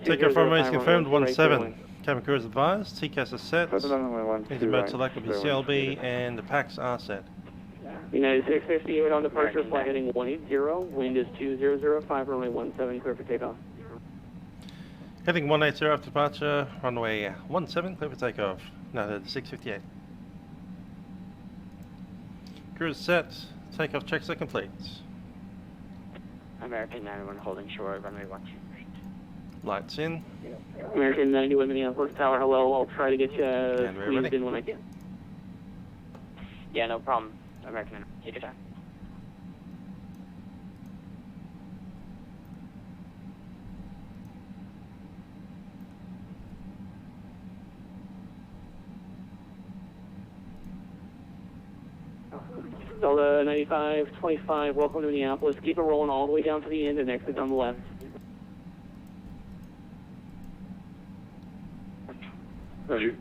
[SPEAKER 1] Takeoff runway is confirmed, 17. Cabin crew is advised, TCAS is set, engine mode select will be CLB, and the packs are set.
[SPEAKER 11] United 658 on departure, flight heading 180, wind is 2005, runway 17, clear for takeoff.
[SPEAKER 1] Heading 180 after departure, runway 17, clear for takeoff. No, that's 658. Crew is set, takeoff checks are complete.
[SPEAKER 5] American 91 holding short, runway 12.
[SPEAKER 1] Lights in.
[SPEAKER 11] American 91 Minneapolis Tower, hello. I'll try to get you squeezed in when I can.
[SPEAKER 5] Yeah, no problem. American 91, take your time.
[SPEAKER 11] Delta 9525, welcome to Minneapolis. Keep it rolling all the way down to the end and exit on the left.
[SPEAKER 2] Roger.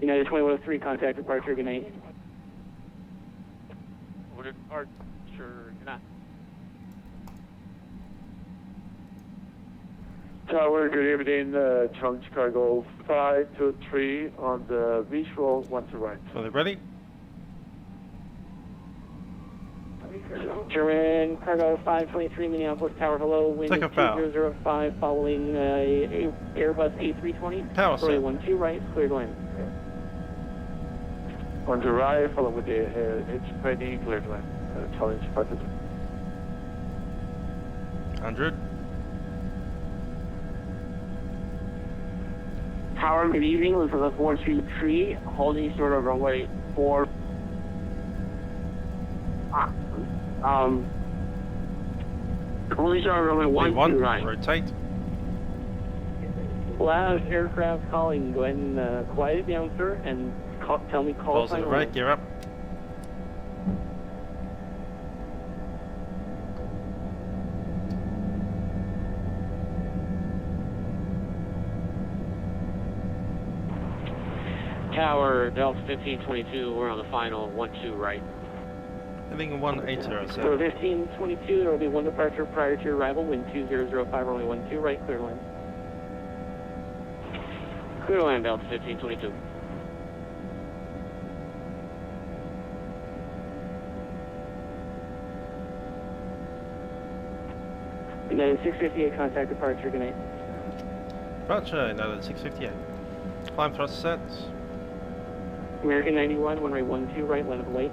[SPEAKER 11] United 2103, contact departure, good night.
[SPEAKER 10] Over to departure, good night.
[SPEAKER 2] Tower, good evening, Chong Chicago 523 on the visual 12 right.
[SPEAKER 1] Are they ready?
[SPEAKER 11] German Cargo 523 Minneapolis Tower, hello, wind
[SPEAKER 1] Take a bow.
[SPEAKER 11] 2005 following Airbus A320.
[SPEAKER 1] Power set.
[SPEAKER 11] Runway 12 right, cleared land.
[SPEAKER 2] On the right, follow with the H20, cleared land. Challenge participant.
[SPEAKER 1] 100.
[SPEAKER 2] Tower, good evening. This is a 423, holding short of runway 4. Holding short of runway 12 right.
[SPEAKER 1] Rotate.
[SPEAKER 11] Last aircraft calling. Go ahead and quiet it down, sir, and tell me call
[SPEAKER 1] Pulse at the right, gear up.
[SPEAKER 10] Tower, Delta 1522, we're on the final 12 right.
[SPEAKER 1] Heading 1807.
[SPEAKER 11] So 1522, there will be one departure prior to your arrival, wind 2005, only 12 right, clear line.
[SPEAKER 10] Clear land, Delta 1522.
[SPEAKER 11] United 658, contact departure, good night.
[SPEAKER 1] Departure, United 658. Climb thrust set.
[SPEAKER 11] American 91, runway 12 right, land of light.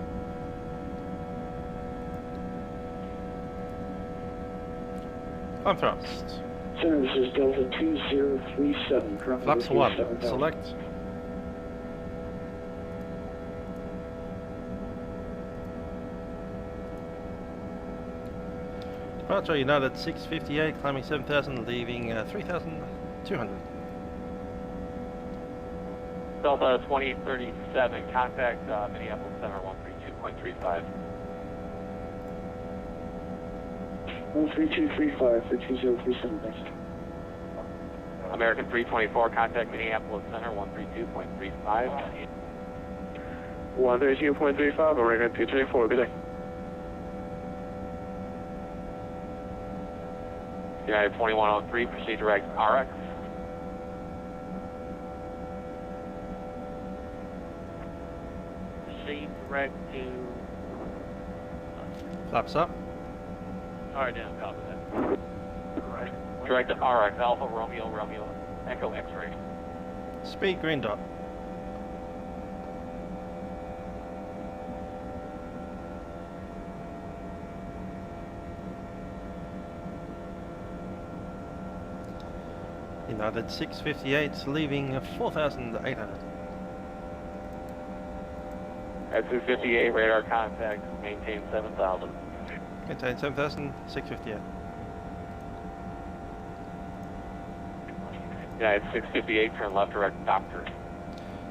[SPEAKER 1] Climb thrust.
[SPEAKER 9] Center, this is Delta 2037.
[SPEAKER 1] Flaps 1, select. Departure United 658, climbing 7,000, leaving 3,200.
[SPEAKER 10] Delta 2037, contact Minneapolis Center 132.35.
[SPEAKER 9] 13235 for 2037, thanks.
[SPEAKER 10] American 324, contact Minneapolis Center 132.35.
[SPEAKER 8] 132.35, American 224, good day.
[SPEAKER 10] United 2103, proceed direct RX. Proceed direct to...
[SPEAKER 1] Flaps up.
[SPEAKER 10] Alright, down, copy that. Direct to RX, Alpha Romeo, Romeo, Echo X-ray.
[SPEAKER 1] Speed green dot. United 658, leaving 4,800.
[SPEAKER 10] At 258, radar contact, maintain 7,000.
[SPEAKER 1] Maintain 7,000, 658.
[SPEAKER 10] United 658, turn left direct doctor.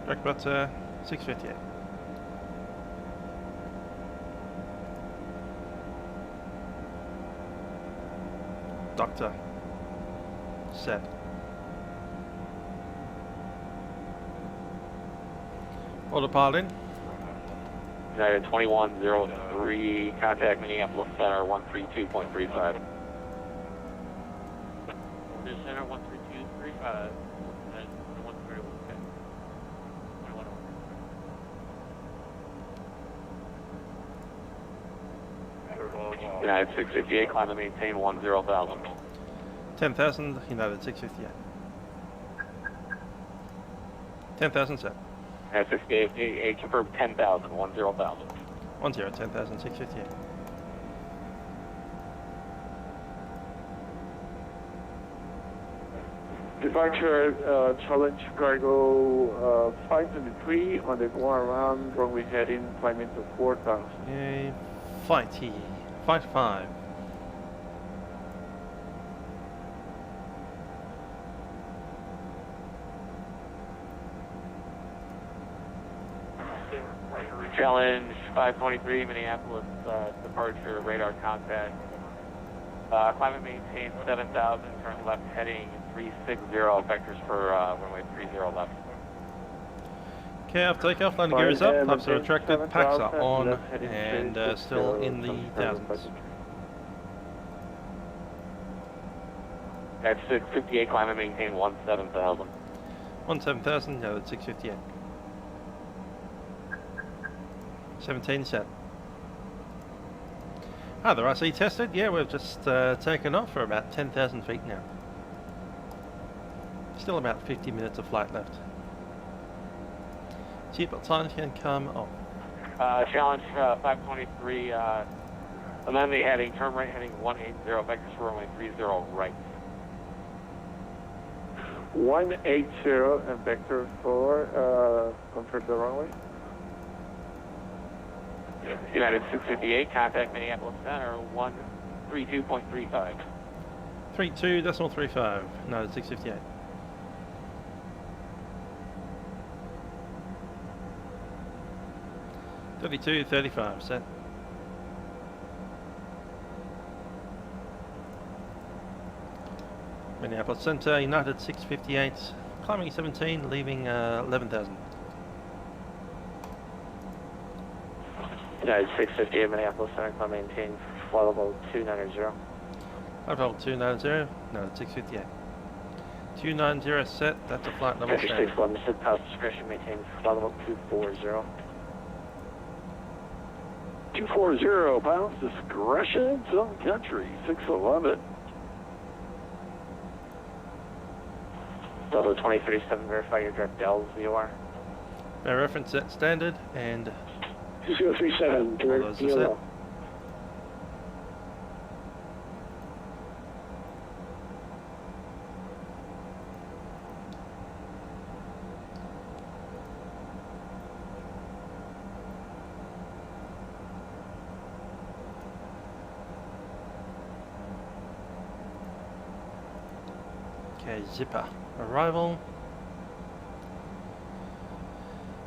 [SPEAKER 1] Direct but 658. Doctor. Set. Autopilot in.
[SPEAKER 10] United 2103, contact Minneapolis Center 132.35. Center 132.35. United 658, climb and maintain 10,000.
[SPEAKER 1] 10,000, United 658. 10,000 set.
[SPEAKER 10] United 658, confirm 10,000, 10,000.
[SPEAKER 1] 10, 10,000, 658.
[SPEAKER 8] Departure, challenge cargo 523 on the go around, runway heading, climbing to 4,000.
[SPEAKER 1] Yay, fighty. Fight 5.
[SPEAKER 10] Challenge 523, Minneapolis, departure, radar contact. Climb and maintain 7,000, turn left heading 360, vectors for runway 30 left.
[SPEAKER 1] Okay, after takeoff, landing gear is up, flaps are retracted, packs are on, and still in the thousands.
[SPEAKER 10] At 658, climb and maintain 17,000.
[SPEAKER 1] 17,000, yeah, that's 658. 17 set. Ah, the RC tested? Yeah, we've just taken off for about 10,000 feet now. Still about 50 minutes of flight left. Seatbelt signs can come off.
[SPEAKER 10] Challenge 523, Amend the heading, turn right heading 180, vectors for runway 30 right.
[SPEAKER 8] 180 and vector for, confirm the runway.
[SPEAKER 10] United 658, contact Minneapolis Center 132.35.
[SPEAKER 1] 32.35. No, 658. $32.35 set. Minneapolis Center, United 658, climbing 17, leaving 11,000.
[SPEAKER 2] United 658, Minneapolis Center, climb maintain, flight level 290.
[SPEAKER 1] Flight level 290, no, 658. 290 set, that's a flight level
[SPEAKER 2] Vector
[SPEAKER 1] standard.
[SPEAKER 2] 611, set pass discretion, maintain, flight level 240.
[SPEAKER 8] 240, bounce discretion, Sun Country, 611.
[SPEAKER 2] Level 2037, verify your direct Dells VOR.
[SPEAKER 1] Reference set standard and
[SPEAKER 9] 2037,
[SPEAKER 1] all those are set.
[SPEAKER 9] DLL.
[SPEAKER 1] Okay, zipper. Arrival.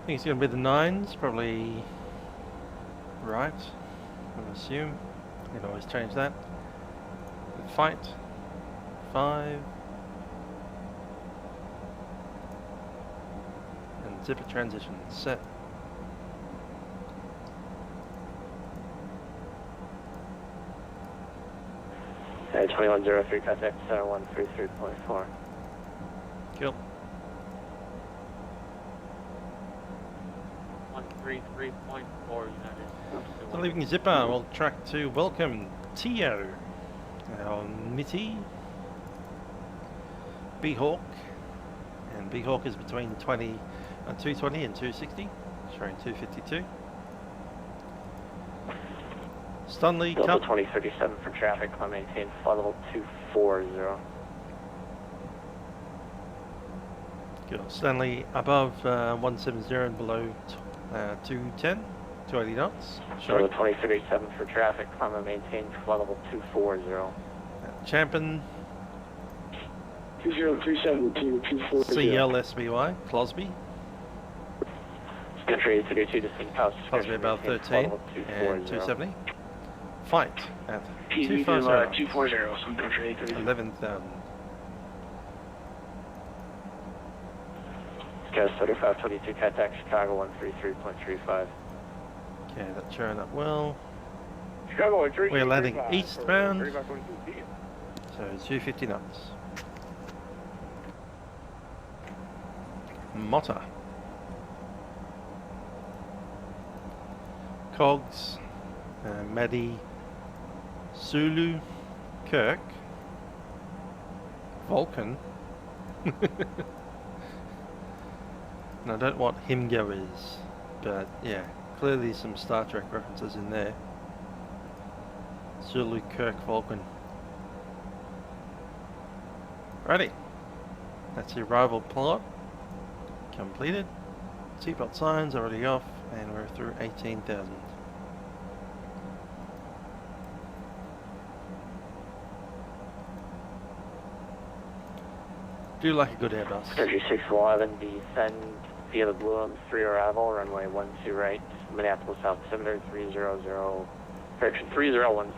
[SPEAKER 1] I think it's going to be the 9s, probably right, I assume. You can always change that. Fight. 5. And zipper transition set.
[SPEAKER 2] Okay, 2103, contact center 133.4.
[SPEAKER 1] Cool.
[SPEAKER 10] 133.4 United.
[SPEAKER 1] So leaving zipper, we'll track to welcome Tio, our Mitty, B-Hawk, and B-Hawk is between 220 and 260, showing 252. Stanley,
[SPEAKER 2] Delta 2037 for traffic, climb maintain, flight level 240.
[SPEAKER 1] Good. Stanley above 170 and below 210, 280 knots.
[SPEAKER 2] Delta 2037 for traffic, climb and maintain, flight level 240.
[SPEAKER 1] Champion
[SPEAKER 9] 2037 to 240.
[SPEAKER 1] CLSBY, Closby.
[SPEAKER 2] Country 32, distinct house.
[SPEAKER 1] Closby above 13 and 270. Fight at 250.
[SPEAKER 9] 240, some country 32.
[SPEAKER 1] 11,000.
[SPEAKER 2] Gas 3522, contact Chicago 133.35.
[SPEAKER 1] Okay, that's showing up well.
[SPEAKER 6] Chicago 133.35.
[SPEAKER 1] We're landing eastbound,
[SPEAKER 6] 3522 feet.
[SPEAKER 1] so 250 knots. Motta. Cogs, Maddie, Zulu, Kirk, Vulcan. And I don't know what Himgo is, but yeah, clearly some Star Trek references in there. Zulu, Kirk, Vulcan. Righty, that's the arrival plot completed. Seatbelt signs already off, and we're through 18,000. Do like a good Airbus.
[SPEAKER 2] Country 611, descend via the Blue Mountains 3 arrival, runway 12 right, Minneapolis South, altimeter 300, correction 301.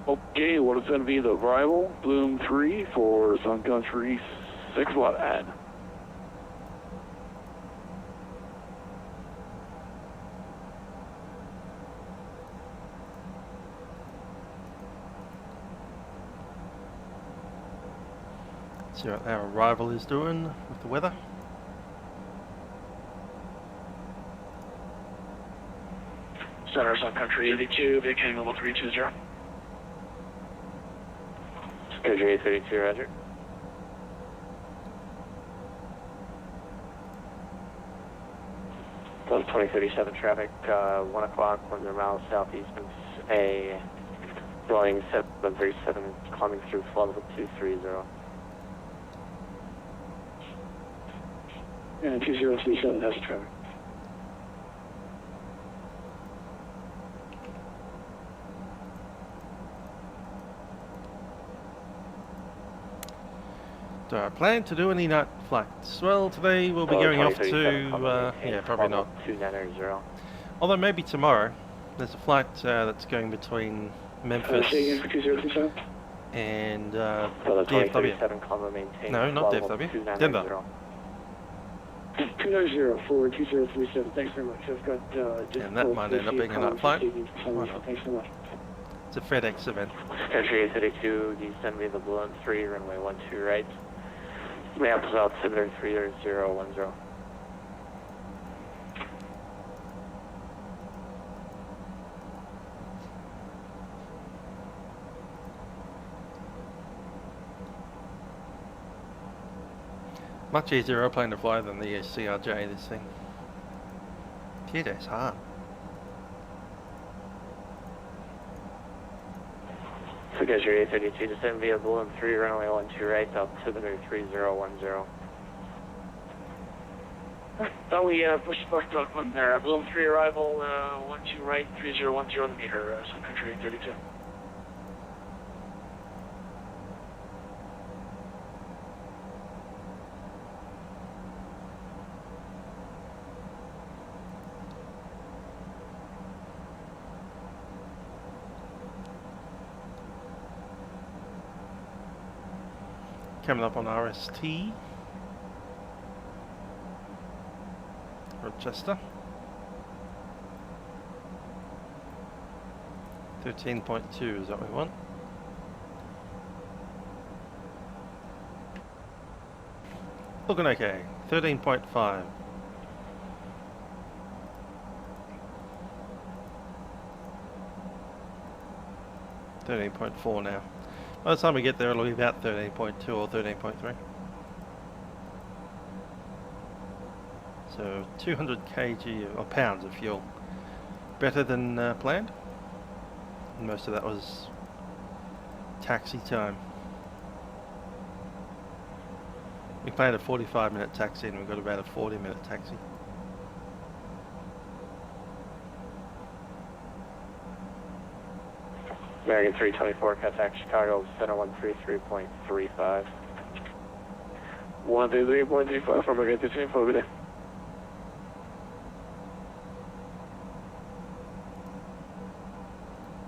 [SPEAKER 8] Okay, what is going to be the arrival? Bloom 3 for Sun Country 6, what add?
[SPEAKER 1] See what our arrival is doing with the weather.
[SPEAKER 9] Center Sun Country 82, vacating level 320.
[SPEAKER 2] Country 832, roger. Club 2037 traffic, 1 o'clock, 100 miles southeast of a Boeing 737 climbing through flight level 230.
[SPEAKER 9] And 2037 has traffic.
[SPEAKER 1] Do I plan to do any night flights? Well, today we'll be going off to, yeah, probably not.
[SPEAKER 2] 2990.
[SPEAKER 1] Although maybe tomorrow. There's a flight that's going between Memphis and DFW. No, not DFW. Denver.
[SPEAKER 9] 290 for 2037. Thanks very much. I've got
[SPEAKER 1] and that might end up being a night flight.
[SPEAKER 9] Thanks so much.
[SPEAKER 1] It's a FedEx event.
[SPEAKER 2] Entry 32, descend via the balloon 3, runway 12 right. Minneapolis altimeter 3010.
[SPEAKER 1] Much easier airplane to fly than the CRJ, this thing. Shit, it's hard.
[SPEAKER 2] So guys, your A32, descend via balloon 3, runway 12 right, altimeter 3010.
[SPEAKER 12] Thought we pushed Spark Dog 1 there. Balloon 3 arrival, 12 right, 3010 on the meter, Sun Country 32.
[SPEAKER 1] Coming up on RST. Rochester. 13.2 is what we want. Looking okay. 13.5. $13.4 now. By the time we get there, it'll be about 13.2 or 13.3. So 200 kg or pounds of fuel. Better than planned. And most of that was taxi time. We planned a 45-minute taxi and we got about a 40-minute taxi.
[SPEAKER 2] American 324, contact Chicago, center 133.35.
[SPEAKER 8] 133.35 from American 324, over there.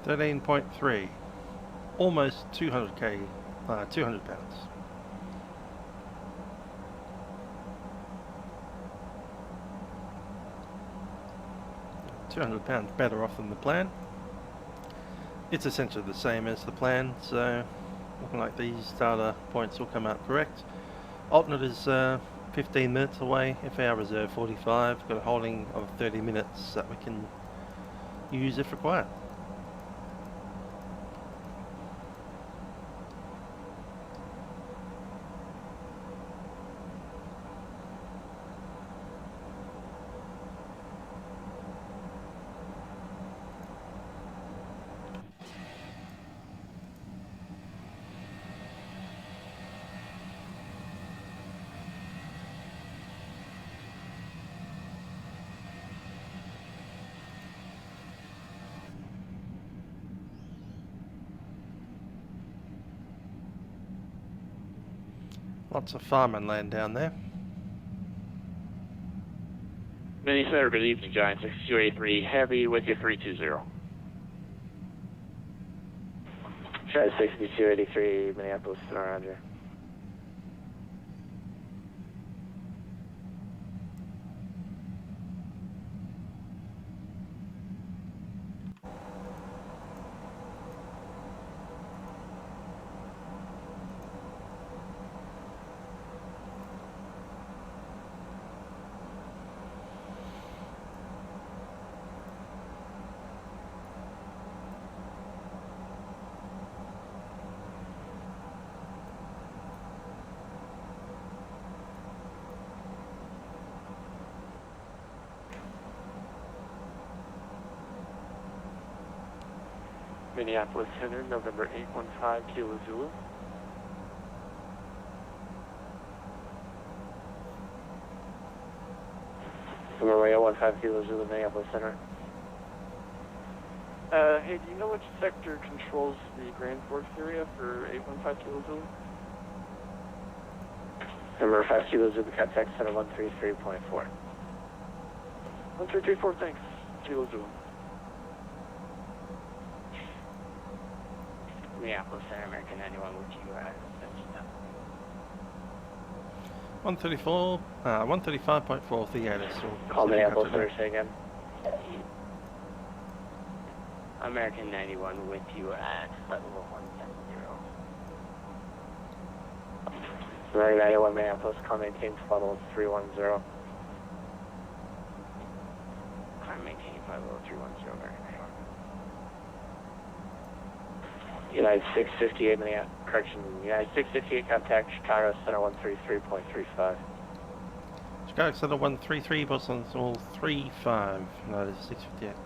[SPEAKER 1] $13.3, almost 200 pounds. £200 better off than the plan. It's essentially the same as the plan, so looking like these data points will come out correct. Alternate is 15 minutes away, FAR reserve 45, got a holding of 30 minutes that we can use if required. Lots of farming land down there.
[SPEAKER 2] Minnesota, good evening, Giant 6283, heavy with you 320. Giant 6283, Minneapolis, Roger. Minneapolis Center, November 815, Kilo Zulu. November 815, Kilo Zulu, Minneapolis Center. Hey, do you know which sector controls the Grand Forks area for 815 Kilo Zulu? Number 5 Kilo Zulu, contact center 133.4. 1334, thanks. Kilo Zulu. Minneapolis Center, American 91 with you at
[SPEAKER 1] 134, 135.4 theaters.
[SPEAKER 2] Call Minneapolis Center, say again. American 91 with you at level 170. American 91 Minneapolis, call maintain level 310. Call maintain level 310, American 91. United 658 Minneapolis, correction, United 658 contact Chicago Center 133.35.
[SPEAKER 1] Chicago Center 133, Boston 35, United 658.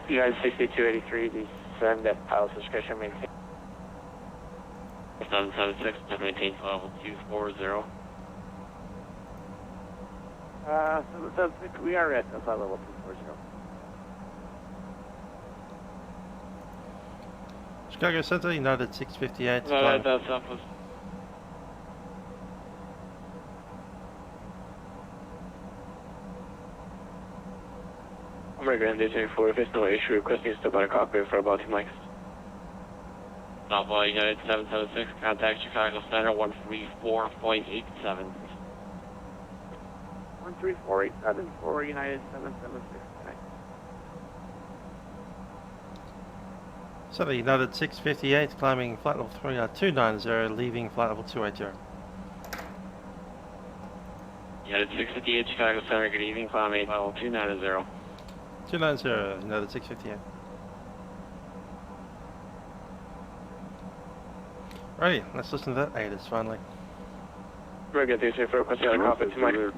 [SPEAKER 2] United 6283, descend at pilot's discretion, maintain. 776, maintain level 240. 776, we are at level 240.
[SPEAKER 1] Chicago Center, United 658.
[SPEAKER 2] No, that's up. American 824, if it's no issue, requesting step out of cockpit for about 2 mics. Alpha United 776, contact Chicago Center 134.87. 134.874, United 776.
[SPEAKER 1] Center United 658, climbing flight level 290, leaving flight level 280.
[SPEAKER 2] United 658, Chicago Center, good evening, climbing flight level 290.
[SPEAKER 1] 290, United 658. Righty, let's listen to that ATIS finally.
[SPEAKER 2] Very good, thanks for requesting out of cockpit 2 mics.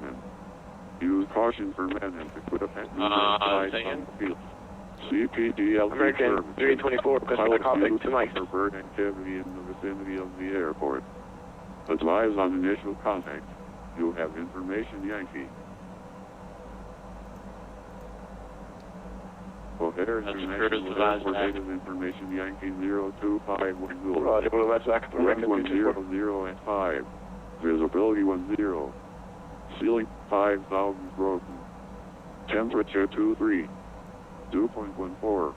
[SPEAKER 3] Use caution for men and equipment.
[SPEAKER 2] Second.
[SPEAKER 3] CPDL
[SPEAKER 2] American 324, requesting out of cockpit 2 mics.
[SPEAKER 3] For bird activity in the vicinity of the airport. Advise on initial contact. You have information Yankee. O'Hare International Airport native information Yankee 02510.
[SPEAKER 2] Roger, we'll let back to
[SPEAKER 3] 100 at 5. Visibility 10. Ceiling 5,000 broken. Temperature 23. 2.14.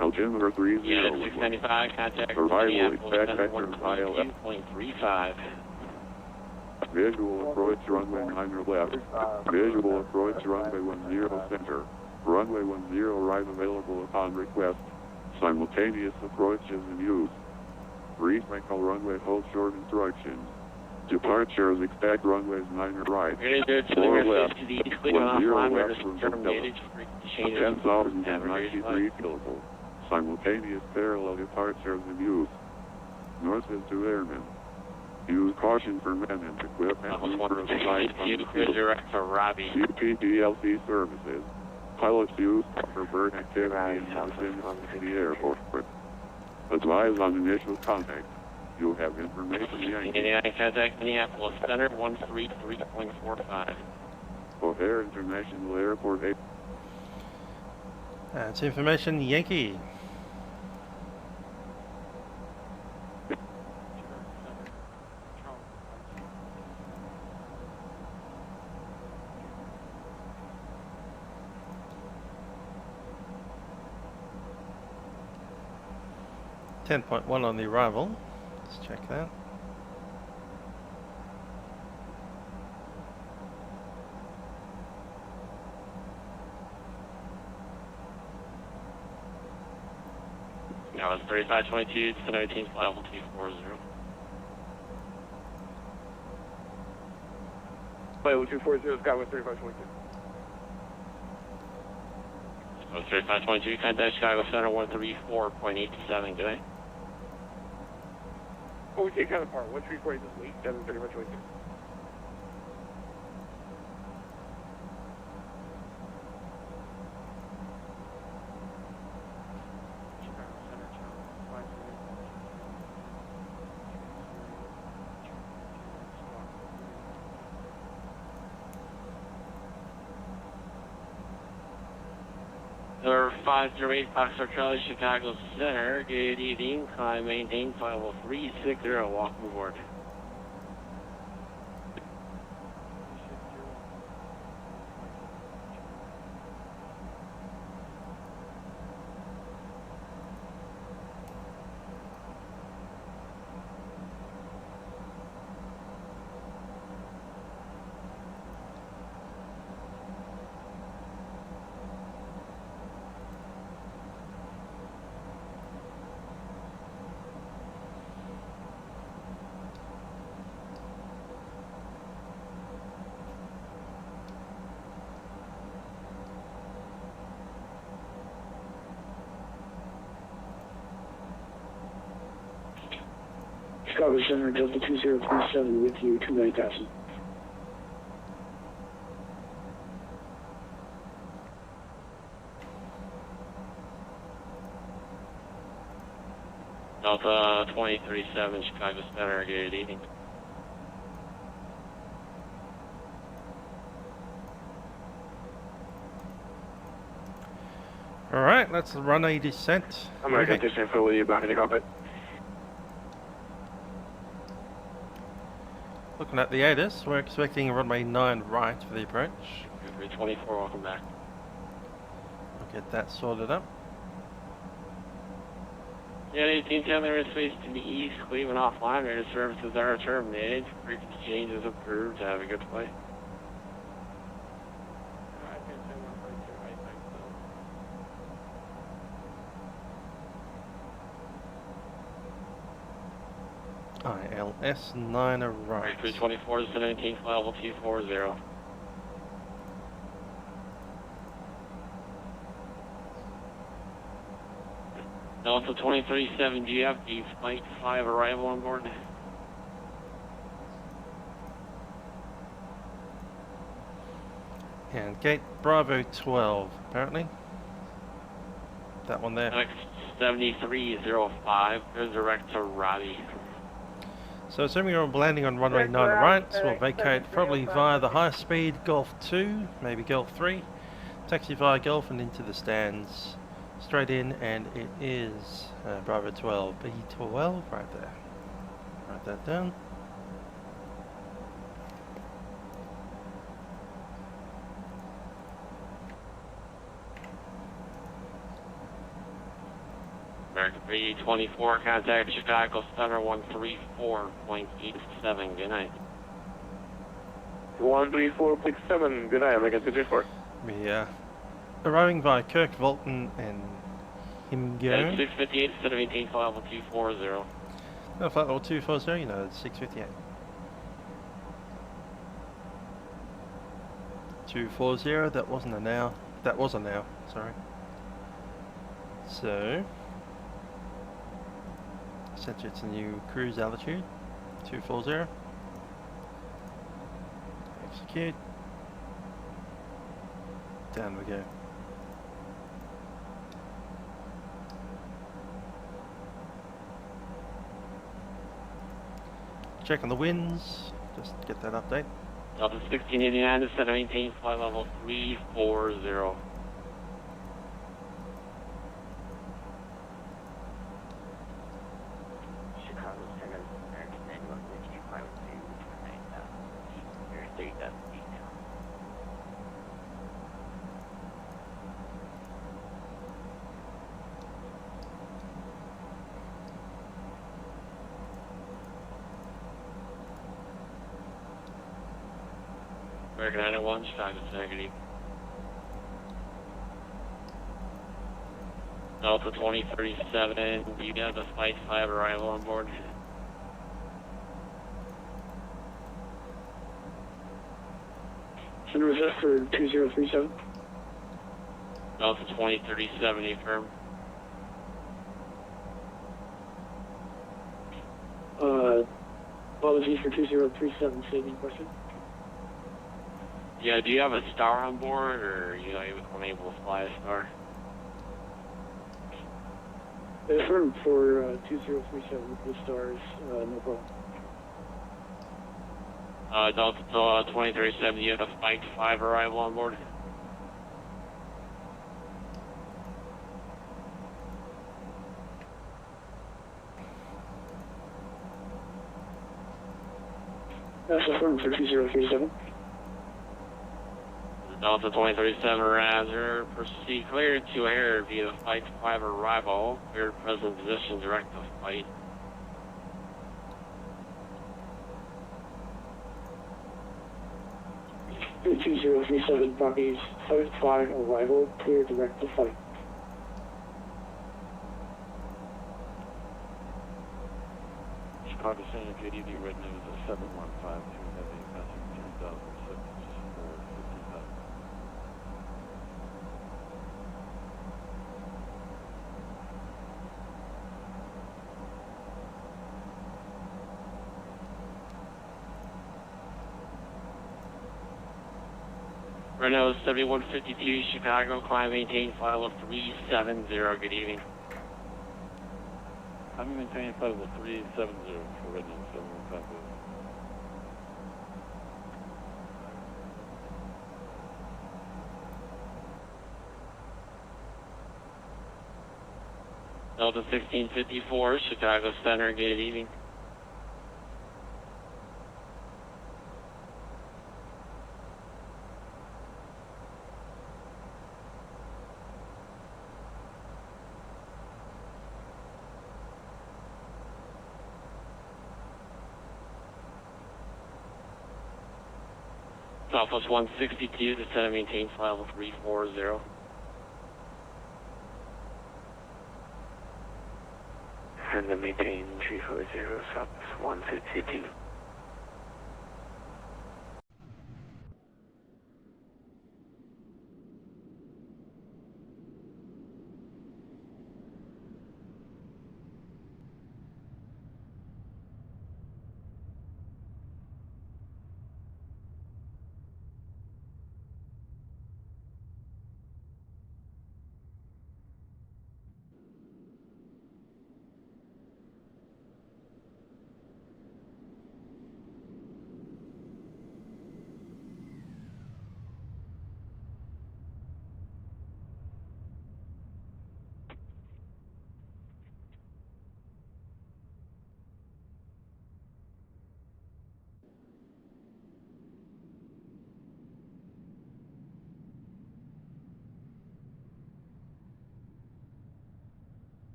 [SPEAKER 3] Altimeter 30.
[SPEAKER 2] Unit 695, contact Minneapolis Center 132.35.
[SPEAKER 3] Visual approach runway 9 left. Visual approach runway 10 center. Runway 10 right available upon request. Simultaneous approach is in use. Brief Michael runway hold short instructions. Departures expect runways 9 right. 4 left. 10 left from terminated. 10,093 killable. Simultaneous parallel departures in use. North is to airmen. Use caution for men and equipment. CPDLC services. Pilots use for bird activity in the airport. Advise on initial contact. You have information Yankee.
[SPEAKER 2] Contact Minneapolis Center 133.45.
[SPEAKER 3] O'Hare International Airport 8.
[SPEAKER 1] That's information Yankee. .1 on the arrival. Let's check that.
[SPEAKER 2] Now it's 3522 to 19 flight level 240.
[SPEAKER 6] Flight level 240, Scott with 3522.
[SPEAKER 2] So 3522, contact Chicago Center 134.87, good day.
[SPEAKER 6] Oh, we take kind of part. 134 is this week, 7:30, 122.
[SPEAKER 10] Number 508 Foxtrot Charlie, Chicago Center. Good evening. Climb maintain flight level 360. Welcome aboard.
[SPEAKER 9] Chicago Center, Delta 2037 with you, 29,000.
[SPEAKER 10] Delta 2037, Chicago Center, good evening.
[SPEAKER 1] Alright, let's run a descent.
[SPEAKER 6] American descent for with you back in the cockpit.
[SPEAKER 1] Looking at the ATIS, we're expecting runway 9 right for the approach.
[SPEAKER 10] 324, welcome back.
[SPEAKER 1] We'll get that sorted up.
[SPEAKER 10] Yeah, 1810 airspace to the east, Cleveland offline, radar services are terminated. Frequency changes approved. Have a good flight.
[SPEAKER 1] ILS 9 right.
[SPEAKER 10] 324 to 17, flight level 240. Delta 237 GFD, flight 5 arrival on board.
[SPEAKER 1] And gate Bravo 12, apparently. That one there.
[SPEAKER 10] Next 7305, goes direct to Robbie.
[SPEAKER 1] So assuming you're landing on runway 9 right, we'll vacate probably via the high speed Gulf 2, maybe Gulf 3, taxi via Gulf and into the stands, straight in, and it is Bravo 12, B12 right there. Write that down.
[SPEAKER 10] American 324, contact Chicago Center 134.87. Good night.
[SPEAKER 6] 134.7. Good night, American 234.
[SPEAKER 1] Yeah. Arriving by Kirk, Volton, and Himgo.
[SPEAKER 10] 658 instead of 18, flight level 240.
[SPEAKER 1] No, flight level 240, you know, it's 658. 240, that wasn't a now. That was a now, sorry. So, essentially it's a new cruise altitude, 240. Execute. Down we go. Check on the winds, just get that update.
[SPEAKER 10] Delta 1689 instead of 18, flight level 340. American 901, Chicago Center. Delta 2037, you got the Flight 5 arrival on board.
[SPEAKER 9] Center was that for 2037?
[SPEAKER 10] Delta 2037, you firm.
[SPEAKER 9] Apologies for 2037, saving question.
[SPEAKER 10] Yeah, do you have a star on board, or are you unable to fly a star?
[SPEAKER 9] Affirmed for 2037 with the stars, no problem.
[SPEAKER 10] Delta 2037, you have a Flight 5 arrival on board.
[SPEAKER 9] That's affirmed for 2037.
[SPEAKER 10] Delta 2037 Razor, proceed clear to air via the flight 5 arrival. Clear present position, direct to flight.
[SPEAKER 9] Clear 2037 Bucky's flight 5 arrival, clear direct to flight.
[SPEAKER 13] Chicago Center, good evening, red news at 7152, heavy passing 2006 for 15,000.
[SPEAKER 10] Renault 7152, Chicago, climb maintain flight level 370, good evening.
[SPEAKER 13] I'm maintaining flight level 370 for red news 7152.
[SPEAKER 10] Delta 1654, Chicago Center, good evening. Southwest 162, descend and maintain flight level 340.
[SPEAKER 2] And then maintain 340, Southwest 162.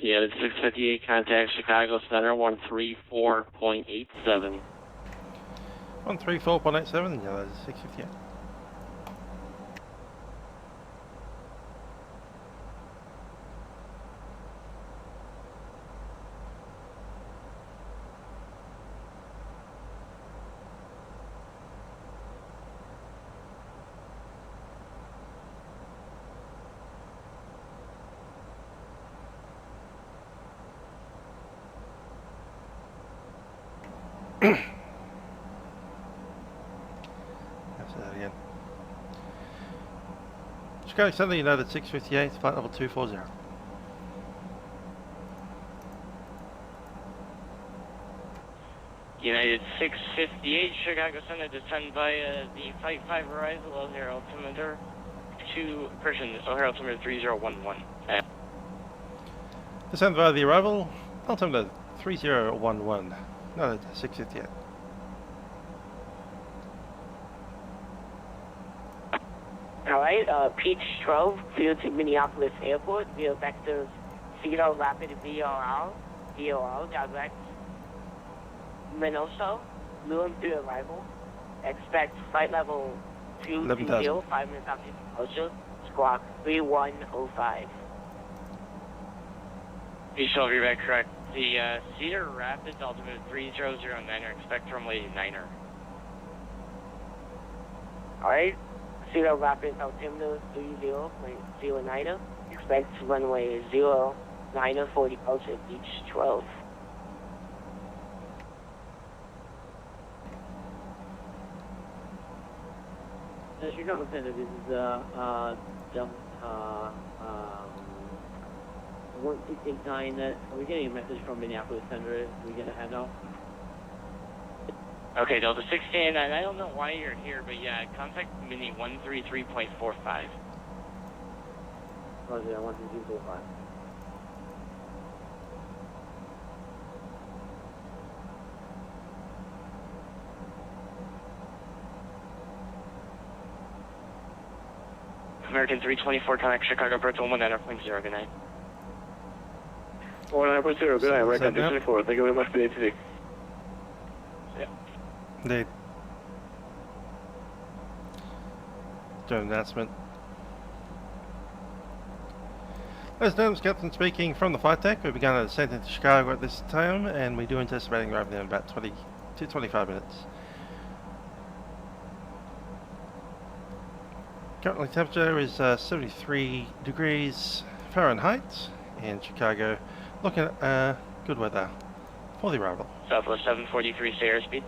[SPEAKER 10] Yeah, it's 658, contact Chicago Center, 134.87.
[SPEAKER 1] 134.87, yeah, that's 658. Let's say that again. Chicago Center, United 658, flight level 240.
[SPEAKER 10] United 658, Chicago Center, descend via the Flight 5 arrival, O'Hare altimeter 2, correction, O'Hare altimeter 3011.
[SPEAKER 1] Descend via the arrival, altimeter 3011. No, that's 658.
[SPEAKER 5] Alright, Peach 12, field to Minneapolis Airport, via vectors Zero Rapid VRL, direct Minoso, Lewin 3 arrival, expect flight level 220, 5 minutes after departure, squawk 3105.
[SPEAKER 10] Peach 12, you're back correct. The Cedar Rapids altimeter 3009er, expect runway 9er.
[SPEAKER 5] Alright, Cedar Rapids altimeter 30.09er, expect runway 09er for departure, Beach 12.
[SPEAKER 11] Chicago Center, this is 1689. We're getting a message from Minneapolis Center. We get a handoff.
[SPEAKER 10] Okay, Delta 689, I don't know why you're here, but yeah, contact Mini 133.45.
[SPEAKER 11] Roger, 133.45.
[SPEAKER 10] American 324, contact Chicago approach 119.0, good night.
[SPEAKER 8] 19.0, good night, American 324. Thank you very much for the ATC.
[SPEAKER 10] Yeah.
[SPEAKER 1] Indeed. Do an announcement. Ladies and gentlemen, Captain speaking from the flight deck. We've begun a descent into Chicago at this time, and we do anticipating arriving there in about 20 to 25 minutes. Currently temperature is 73 degrees Fahrenheit in Chicago. Looking at good weather for the arrival.
[SPEAKER 10] Southwest 743, stay airspeed.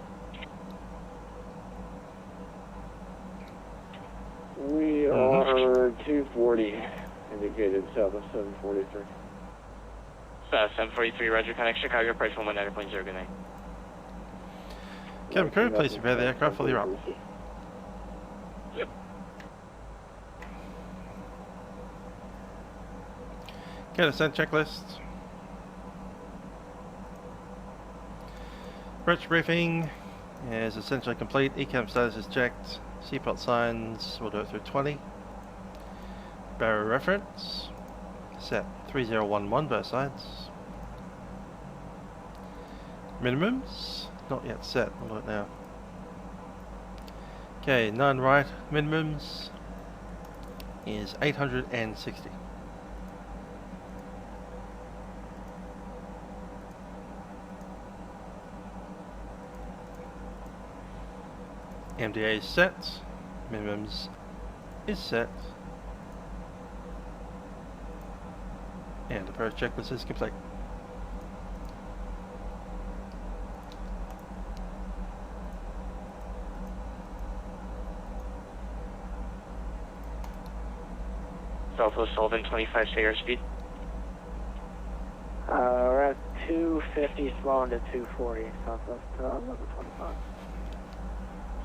[SPEAKER 8] We are 240, indicated Southwest 743.
[SPEAKER 10] 743, roger, contact Chicago approach 119.0, good night.
[SPEAKER 1] Cabin crew, please prepare the aircraft for the arrival.
[SPEAKER 10] Yep.
[SPEAKER 1] Okay, descent checklist. Approach briefing is essentially complete. ECAM status is checked. Seatbelt signs, we'll do it through 20. Barrier reference, set 3011 both sides. Minimums, not yet set, we'll do it now. Okay, 9 right, minimums is 860. MDA is set, minimums is set, and the approach checklist is complete.
[SPEAKER 10] Southwest Sullivan 25, stay airspeed.
[SPEAKER 12] We're at 250, slowing to 240, Southwest 1125.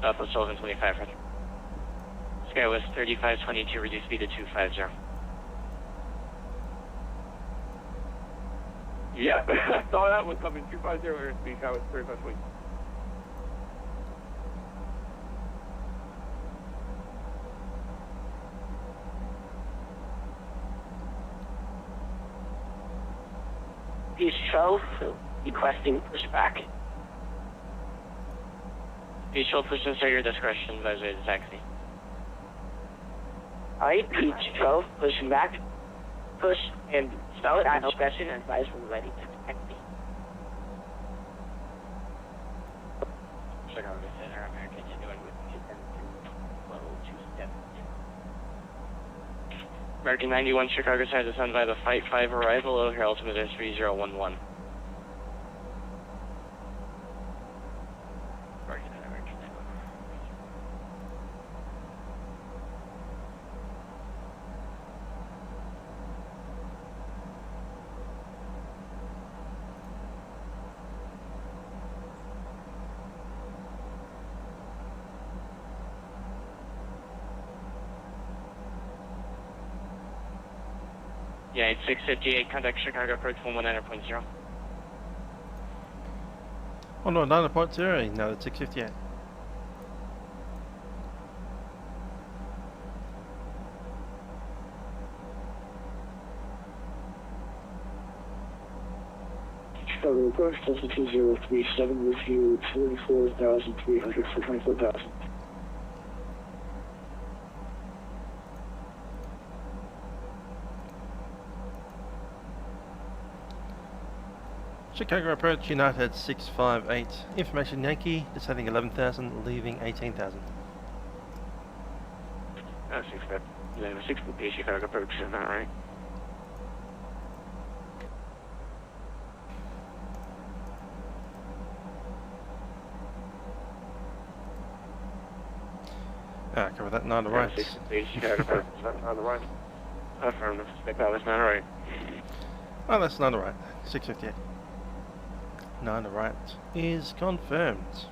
[SPEAKER 10] Southwest Sullivan 25, roger. Skywest 3522, reduce speed to 250.
[SPEAKER 6] Yeah, I saw that one coming. 250 airspeed, Skywest 3520.
[SPEAKER 5] East 12, requesting pushback.
[SPEAKER 10] Beach 12, push and start your discretion, advisory to taxi.
[SPEAKER 5] Alright, Beach 12, pushing back. Push and spell it at discretion and advise when ready to taxi.
[SPEAKER 10] Chicago Center, American, continuing with 210 American 91, Chicago Center, descend by the Fight 5 arrival, over here, altimeter is 3011. Yeah, it's 658, contact Chicago approach 119.0.
[SPEAKER 1] 119.0, no, it's 658.
[SPEAKER 9] Chicago approach, Delta 2037 with you 44,300 for 24,000.
[SPEAKER 1] Chicago approach, United 658. Information Yankee, descending 11,000, leaving 18,000.
[SPEAKER 10] 650, Chicago approach, is that right?
[SPEAKER 1] Cover that 9 to right.
[SPEAKER 10] 650, Chicago approach, is that on the right? Affirmative, spec out, that's not right.
[SPEAKER 1] Oh, that's 9 to right, 658. 9 to right is confirmed.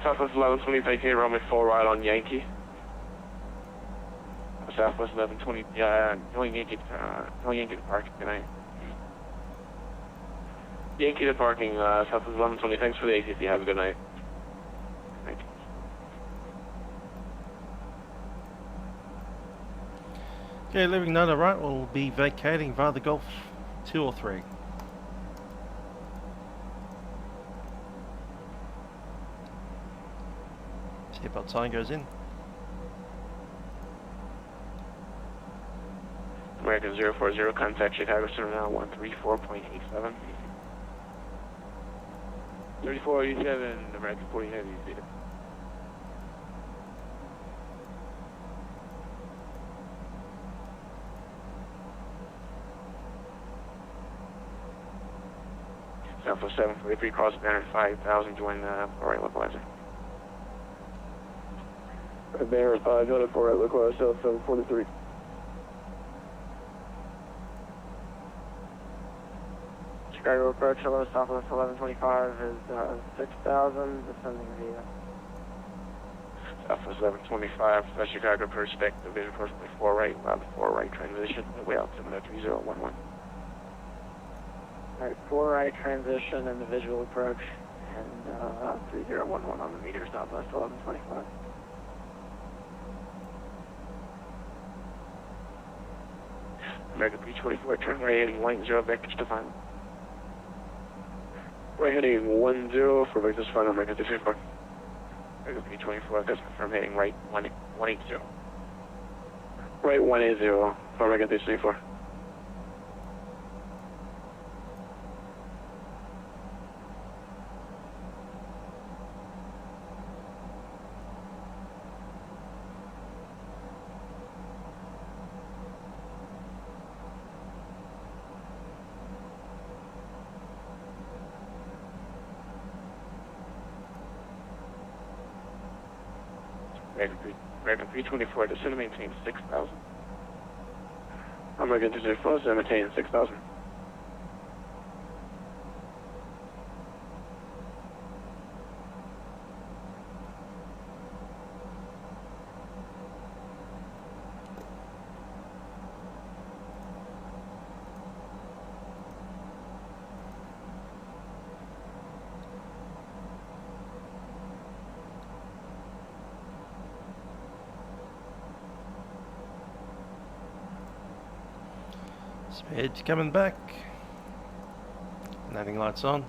[SPEAKER 6] Southwest 1120, taking runway 4 right on Yankee. Southwest 1120, going Yankee to parking tonight. Yankee to parking, Southwest 1120, thanks for the ACC, have a good night. Good night.
[SPEAKER 1] Okay, leaving none right, we'll be vacating via the Gulf 2 or 3. Seatbelt sign goes in.
[SPEAKER 10] American 040, contact Chicago Center now 134.87. 3487, American 40 Heavy, Zeta. Southwest 743, cross banner 5000, join right localizer.
[SPEAKER 8] Banner 5, join for right localizer, South 743.
[SPEAKER 2] Chicago approach, hello, Southwest 1125 is 6,000, descending via.
[SPEAKER 10] Southwest 1125, Chicago approach, expect the vision approximately 4 right, loud 4 right transition, way out to 3011.
[SPEAKER 2] Alright, 4 right transition and the visual approach, and 3011 on the meter, Southwest 1125.
[SPEAKER 10] American 324, turn right heading 10, vectors to final.
[SPEAKER 8] Right heading 10 for vectors final, American 324.
[SPEAKER 10] American 324, that's confirm heading right 180.
[SPEAKER 8] Right 180 for American 324.
[SPEAKER 10] American 324, descend and maintain 6,000.
[SPEAKER 8] American 324, descend and maintain 6,000.
[SPEAKER 1] Speed coming back. Landing lights on.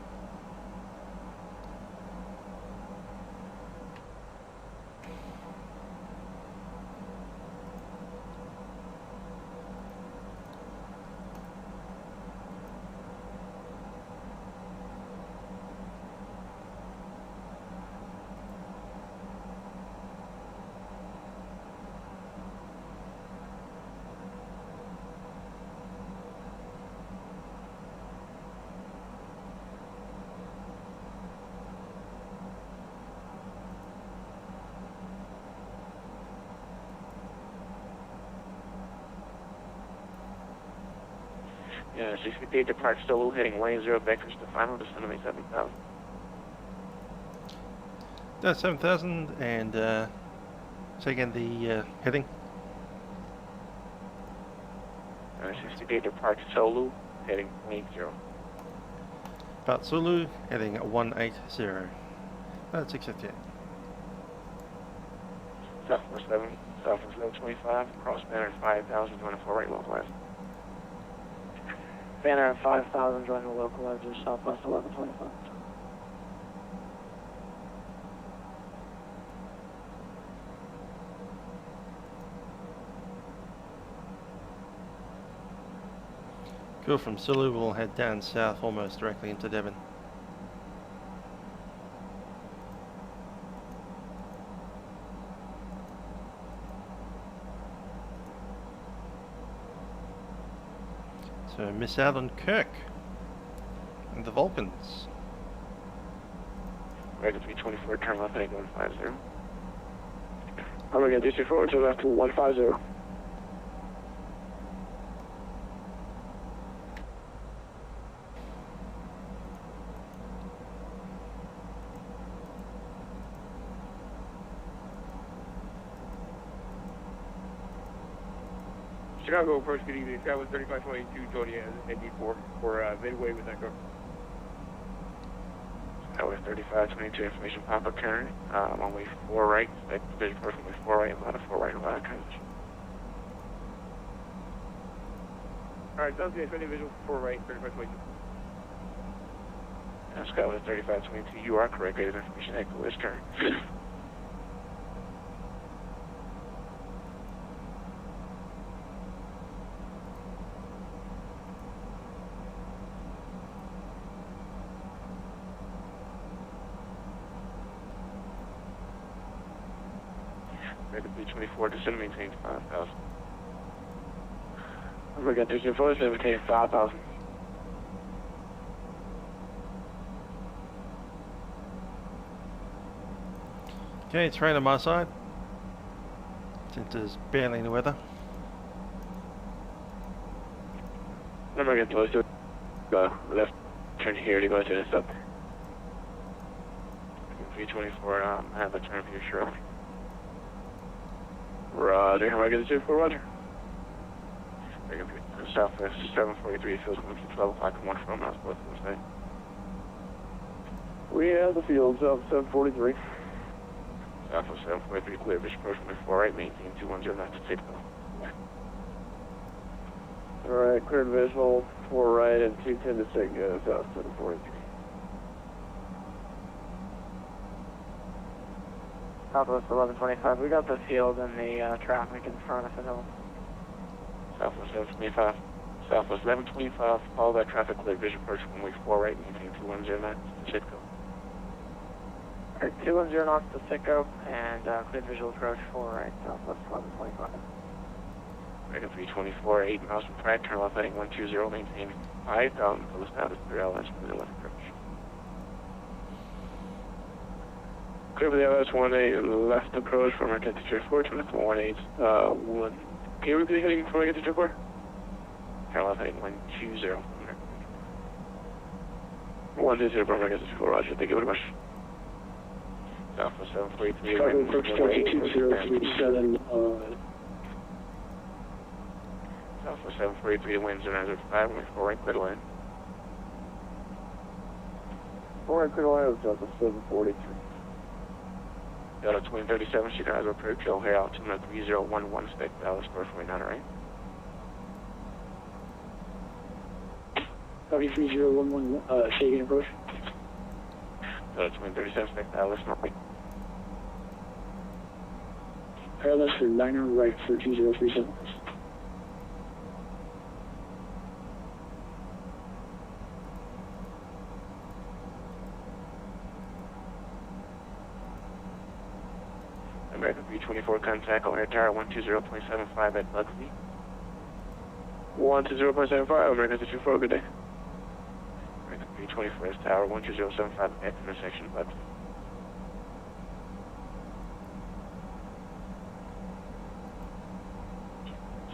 [SPEAKER 10] Yeah, 68 depart solo, heading 10, vectors to final, descend and maintain 7,000.
[SPEAKER 1] That's 7,000 and say again the heading.
[SPEAKER 10] 68 depart solo, heading 10.
[SPEAKER 1] Part Zulu heading 180. That's 658.
[SPEAKER 10] Southwest 1125, cross banner 5000, join 4 right localizer.
[SPEAKER 2] Banner at 5,000, join the localizer, Southwest 1125.
[SPEAKER 1] Cool, from Sulu we'll head down south almost directly into Devon. So miss out on Kirk and the Vulcans.
[SPEAKER 10] American 324, turn left heading 150.
[SPEAKER 8] American 324, turn left to 150.
[SPEAKER 6] Chicago approach, good evening. Sky 3522, Tony ND4 for midway with Echo.
[SPEAKER 10] Tower 3522, information pop-up current, one way 4 right, expect vision approximately 4 right, and about a 4 right and transition.
[SPEAKER 6] Alright, sounds good. Any visual for right, 3522.
[SPEAKER 2] Scott with 3522, you are correct. Rated information echo is current. Rated B24, descend maintains 5,000. We got 324, descend maintains 5,000.
[SPEAKER 1] Okay, it's rain on my side, since there's barely any weather.
[SPEAKER 2] Number get close to it. Go left, turn here to go to this up. 324, I have a turn for you, sure. Roger, how am I get the 24, Roger? Southwest 743, fields 12, 5.1 from us, both of them.
[SPEAKER 8] We have the fields of 743.
[SPEAKER 2] Southwest 743, clear, vision approach from 4 right, maintain 210, not to take
[SPEAKER 8] Alright, cleared visual, 4 right and 210 to take south 743.
[SPEAKER 2] Southwest 1125, we got the field and the traffic in front of it. Southwest 1125, Southwest 1125, follow that traffic, clear, vision approach from 4 right, maintain 210, not to take Alright, 210 knots to Sitco, and clear visual approach 4 right, Southwest 1125. Reagan 324, 8 miles from track, turn left heading 120, maintain 5,000, close down to 3 Airlines from the left approach. Clear for the Airbus 18 left approach from our 4, to 18, 1. Can you repeat the heading before I get to 4? Turn left heading 120 from there. 120 from I get to 4, Roger, thank you very much. Southwest 743.
[SPEAKER 9] Chicago approach 2037.
[SPEAKER 2] Southwest 743, the winds are 905, we're 4 right, clear to land.
[SPEAKER 8] 4 right, clear to land, Southwest 743.
[SPEAKER 2] Delta 2037, Chicago approach, O'Hare altimeter 3011, spec Dallas, first way 9 right.
[SPEAKER 9] Copy 3011, shaking approach.
[SPEAKER 2] Delta 2037, spec Dallas, north right.
[SPEAKER 9] Parallel for liner right for 2037.
[SPEAKER 2] American 324, contact on air tower 120.75 at Bugsy. 120.75, American 324, good day. American 324 is tower 120.75 at intersection Bugsy.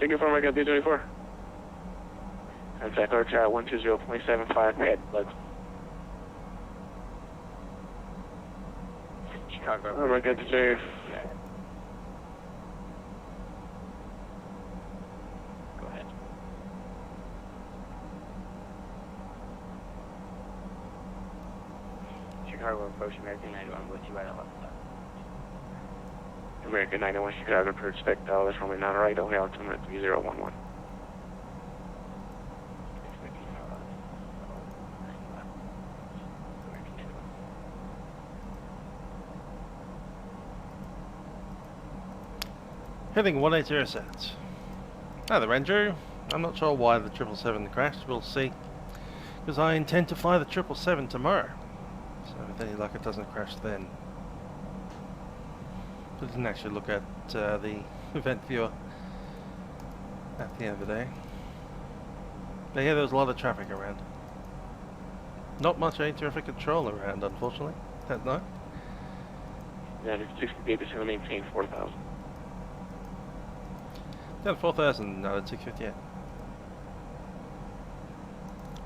[SPEAKER 2] Signal from American 324. Contact air tower 120.75 at Bugsy. Chicago. American 324. Chicago approach American 91 with you right at left side. American 91 Chicago approach spec Dallas runway 9 right, O'Hare altimeter 3011.
[SPEAKER 1] Heading 180 sets. Hi there, Andrew. I'm not sure why the 777 crashed. We'll see. Because I intend to fly the 777 tomorrow. So with any luck it doesn't crash then. I didn't actually look at the event viewer at the end of the day. But yeah, there was a lot of traffic around. Not much air traffic control around, unfortunately. That night.
[SPEAKER 2] Yeah, 60% maintain 4,000.
[SPEAKER 1] Down 4,000, no, it's 658.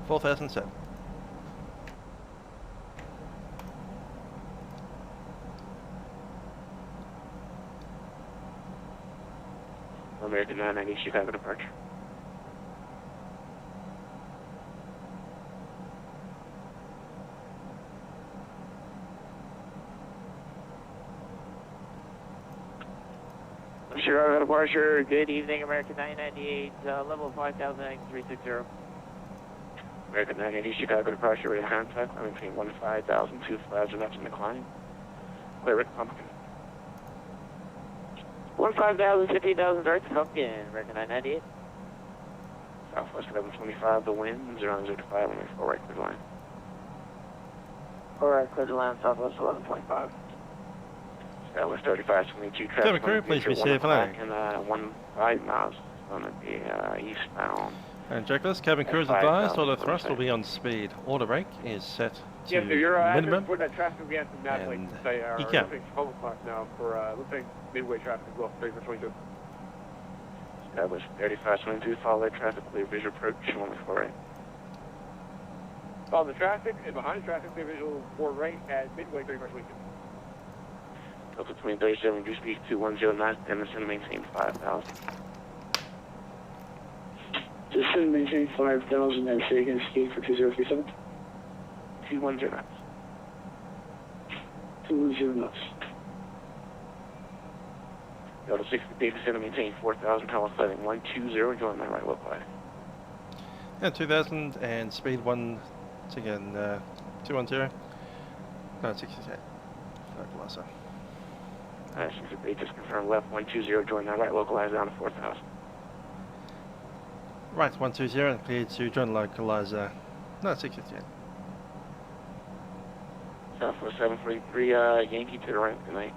[SPEAKER 1] 4,000 set.
[SPEAKER 2] American 990 Chicago departure. Chicago departure, good evening, American 998, level 5,360. American 980, Chicago departure, radar contact, I'm between 15,000, 2 flags, and that's in decline. Clear, Rick Pumpkin. 15,000, 50,000, direct to Pumpkin, American 998. Southwest 1125, the wind, 005, and 4 right, clear line. 4 right, clear line, Southwest 1125. Southwest 3522, traffic.
[SPEAKER 1] Cabin crew, please be safe,
[SPEAKER 2] and 15 miles on the eastbound.
[SPEAKER 1] And checklist, cabin crew is advised, auto thrust will be on speed. Auto brake is set to
[SPEAKER 6] Yeah, so you're
[SPEAKER 1] minimum.
[SPEAKER 6] for that traffic we have to navigate,
[SPEAKER 1] And
[SPEAKER 6] say,
[SPEAKER 1] you can.
[SPEAKER 6] looking 12 o'clock now for, looks like midway traffic as well, 3422.
[SPEAKER 2] Southwest 3522, follow that traffic, clear visual approach, 1 right.
[SPEAKER 6] Follow the traffic, and behind the traffic, clear visual 4 right at midway 3122.
[SPEAKER 2] Delta 2037, reduce speed to 109 knots, and descend maintain 5,000.
[SPEAKER 9] Descend maintain 5,000 and say again speed for 2037.
[SPEAKER 2] 210 knots.
[SPEAKER 9] 210 knots.
[SPEAKER 2] Delta 60, descend maintain 4,000, tower setting 120, join my right local.
[SPEAKER 1] Yeah, 2000 and speed 1, again, 210. No, 68. Localizer.
[SPEAKER 2] 68, just confirm left 120, join my right localizer down to 4,000.
[SPEAKER 1] Right, 120 and cleared to join localizer. No, 68.
[SPEAKER 2] Southwest 743, Yankee to the right, good night.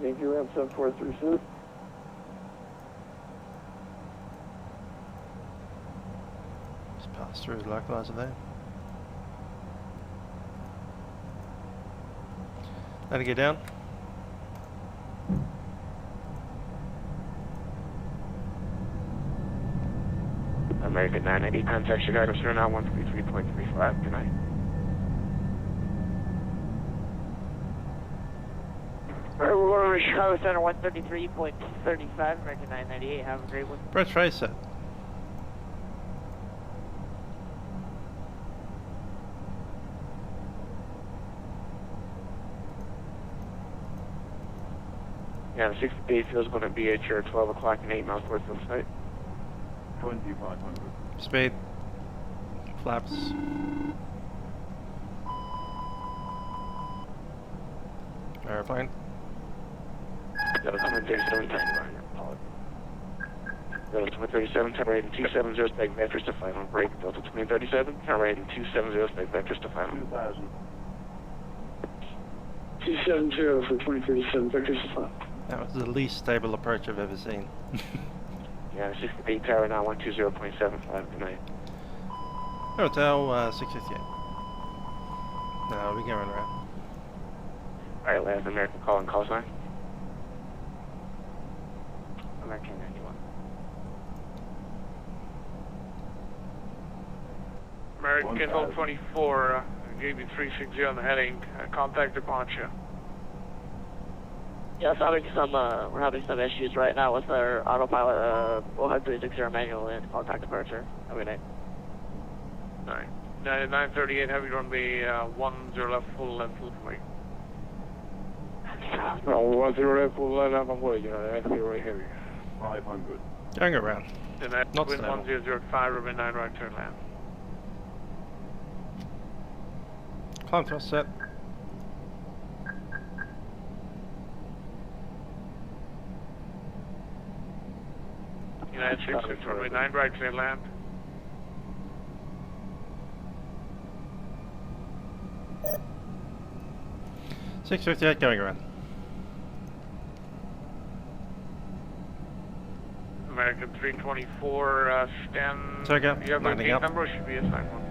[SPEAKER 8] Yankee ramp 7437.
[SPEAKER 1] Just pass through the localizer there. Let it get down.
[SPEAKER 2] American 980, contact Chicago Center now 133.35, good night. Alright, we're going to Chicago Center 133.35, American 998, have a great one.
[SPEAKER 1] Brett Tracer.
[SPEAKER 2] Yeah, the 68 field is going to be at your 12 o'clock and 8 miles north of the site.
[SPEAKER 13] 2500.
[SPEAKER 1] Speed. Flaps. Airplane.
[SPEAKER 2] That was 137, time Delta 2037, turn right and 270, spec vectors to final break. Delta 2037, turn right and 270, spec vectors to final.
[SPEAKER 13] 2000.
[SPEAKER 9] 270 for 2037, vectors to final.
[SPEAKER 1] That was the least stable approach I've ever seen.
[SPEAKER 2] Yeah, 68 tower now 120.75, good night.
[SPEAKER 1] Hotel 658. No, we're going around.
[SPEAKER 2] Alright, last American call and call sign. American 91.
[SPEAKER 6] American Hold 24, gave you 360 on the heading, contact departure.
[SPEAKER 5] Yes, we're having some issues right now with our autopilot. We'll have 360 manual and contact departure. Have a good night.
[SPEAKER 6] Alright. 938, heavy runway 10 left, full left, full for me.
[SPEAKER 8] 10 left, full line up on way, that's right heavy.
[SPEAKER 13] 500.
[SPEAKER 1] Going around.
[SPEAKER 6] Then that's
[SPEAKER 1] Not
[SPEAKER 6] wind
[SPEAKER 1] stable.
[SPEAKER 6] 1005, runway 9 right, turn left.
[SPEAKER 1] Climb thrust set.
[SPEAKER 6] United 66, runway 9 right, clear land.
[SPEAKER 1] $658 going around.
[SPEAKER 6] American 324, stand.
[SPEAKER 1] Toga,
[SPEAKER 6] You have my
[SPEAKER 1] landing
[SPEAKER 6] gate
[SPEAKER 1] up.
[SPEAKER 6] number, or should be assigned one.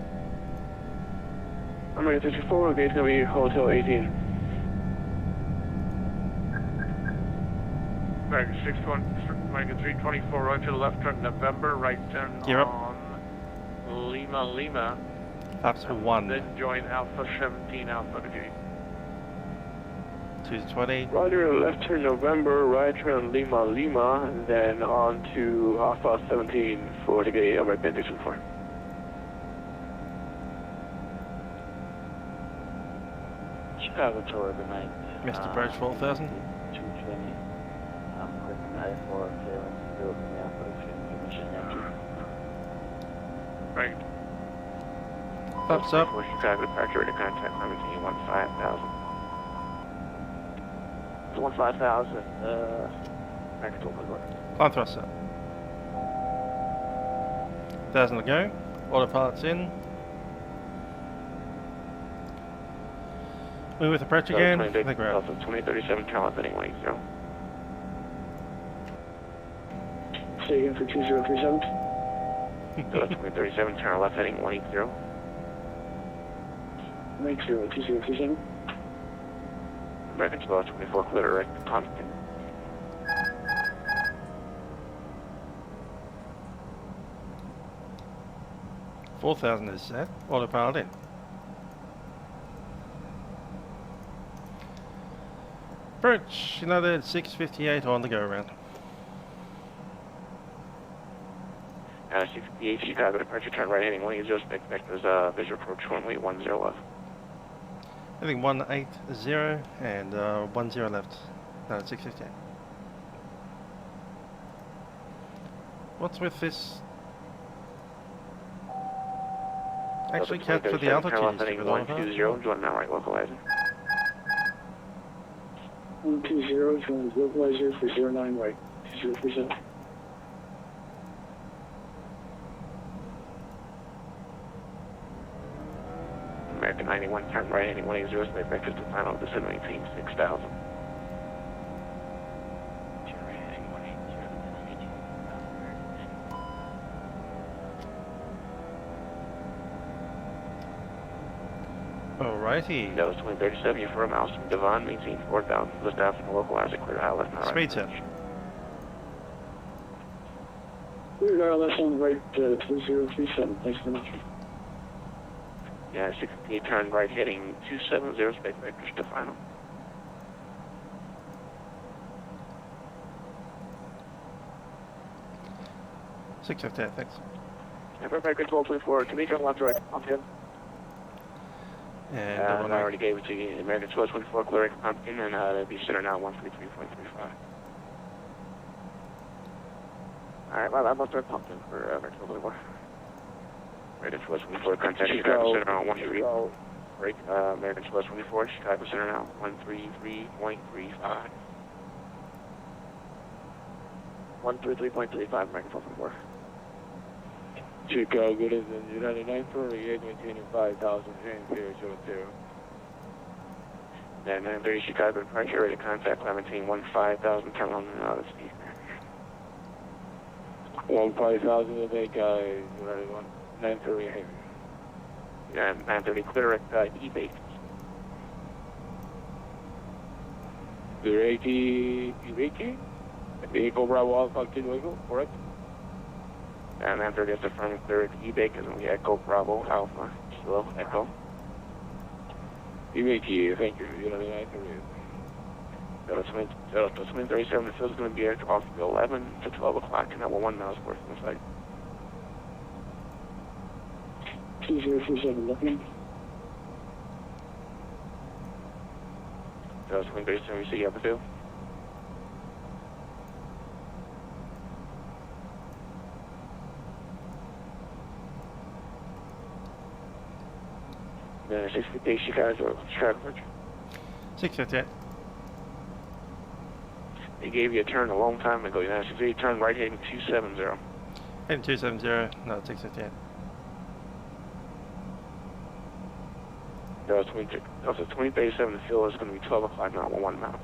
[SPEAKER 8] American 34, gate's going to be Hotel 18.
[SPEAKER 6] American 324, right to the left turn November, right turn
[SPEAKER 1] Gear up.
[SPEAKER 6] on Lima,
[SPEAKER 1] Flaps for 1.
[SPEAKER 6] then join Alpha 17 Alpha to gate.
[SPEAKER 1] 220.
[SPEAKER 8] Roger, left turn November, right turn Lima, and then on to Alpha 17 for the gate, American 614.
[SPEAKER 2] Chicago Tower, good night.
[SPEAKER 1] Missed approach 4000.
[SPEAKER 2] 220.
[SPEAKER 12] runway for sailing through Minneapolis in Mission Yankee.
[SPEAKER 6] Right.
[SPEAKER 1] Thumbs up.
[SPEAKER 10] Chicago departure to contact Clementine 15,000.
[SPEAKER 2] 15,000, next over.
[SPEAKER 1] Climb thruster. 1,000 to go. Autopilot's in. Move with approach again. The ground.
[SPEAKER 10] 2037 Charlotte heading 10.
[SPEAKER 9] Say again for 2037.
[SPEAKER 10] 2037 Charlotte heading 180.
[SPEAKER 9] Make 2037.
[SPEAKER 10] American 1224 clear direct constant.
[SPEAKER 1] $4,000 is set. Autopilot in. Approach United 658 on the go around.
[SPEAKER 10] 68 Chicago departure turn right heading 180. Expect as visual approach runway 10 left.
[SPEAKER 1] I think 180 and 10 left. No, 658. What's with this? Actually, cat for the altitude.
[SPEAKER 10] Heading 120, join now right localizer.
[SPEAKER 9] 120, join localizer for 09 right, 2037.
[SPEAKER 10] American 91 turn right heading 180, expect as the final descent maintain 6,000.
[SPEAKER 1] Alrighty.
[SPEAKER 10] That was 2037, you're for a mouse from Devon, maintain 4,000, lift out from the localizer, clear ILS now right.
[SPEAKER 1] Speed set.
[SPEAKER 9] Clear ILS on right 2037, thanks very much.
[SPEAKER 10] Yeah, 68 turn right heading 270, space vectors to final.
[SPEAKER 1] $658, thanks.
[SPEAKER 2] American 1224, can we turn left right? I'm in.
[SPEAKER 1] And
[SPEAKER 10] I already gave it to you. American 1224, clear right pumpkin, and it'll be center now 133.35.
[SPEAKER 2] Alright, well, that must have pumpkin for American 1224.
[SPEAKER 10] American 1224, contact Chicago Center on 13. Break, American 1224, Chicago Center now 133.35.
[SPEAKER 2] 133.35, American 1224.
[SPEAKER 13] Chicago, good as in United 948, maintaining 5,000, James here, 02.
[SPEAKER 10] 930 Chicago departure, ready to contact Clementine 15,000, turn on the speed.
[SPEAKER 13] 15,000 to make United 930 heavy.
[SPEAKER 10] Yeah, 930 clear at E-base.
[SPEAKER 13] Clear 80 E-base? Vehicle Bravo Alpha Kilo, correct?
[SPEAKER 10] And 930 is affirming clear at E-base, and we Echo Bravo Alpha Kilo Echo.
[SPEAKER 13] E-base, thank you, United 930.
[SPEAKER 10] Delta 2037, the field's going to be off 11 to 12 o'clock, and that will 1 miles worth from the site.
[SPEAKER 9] 2037, looking.
[SPEAKER 10] Delta 2037, we see you up the field. Then 658 Chicago, Chicago.
[SPEAKER 1] 658.
[SPEAKER 10] They gave you a turn a long time ago. United 68 turn right heading 270.
[SPEAKER 1] Heading 270, no, 658.
[SPEAKER 10] Delta 2037, the field is going to be 12 o'clock now, 1 miles.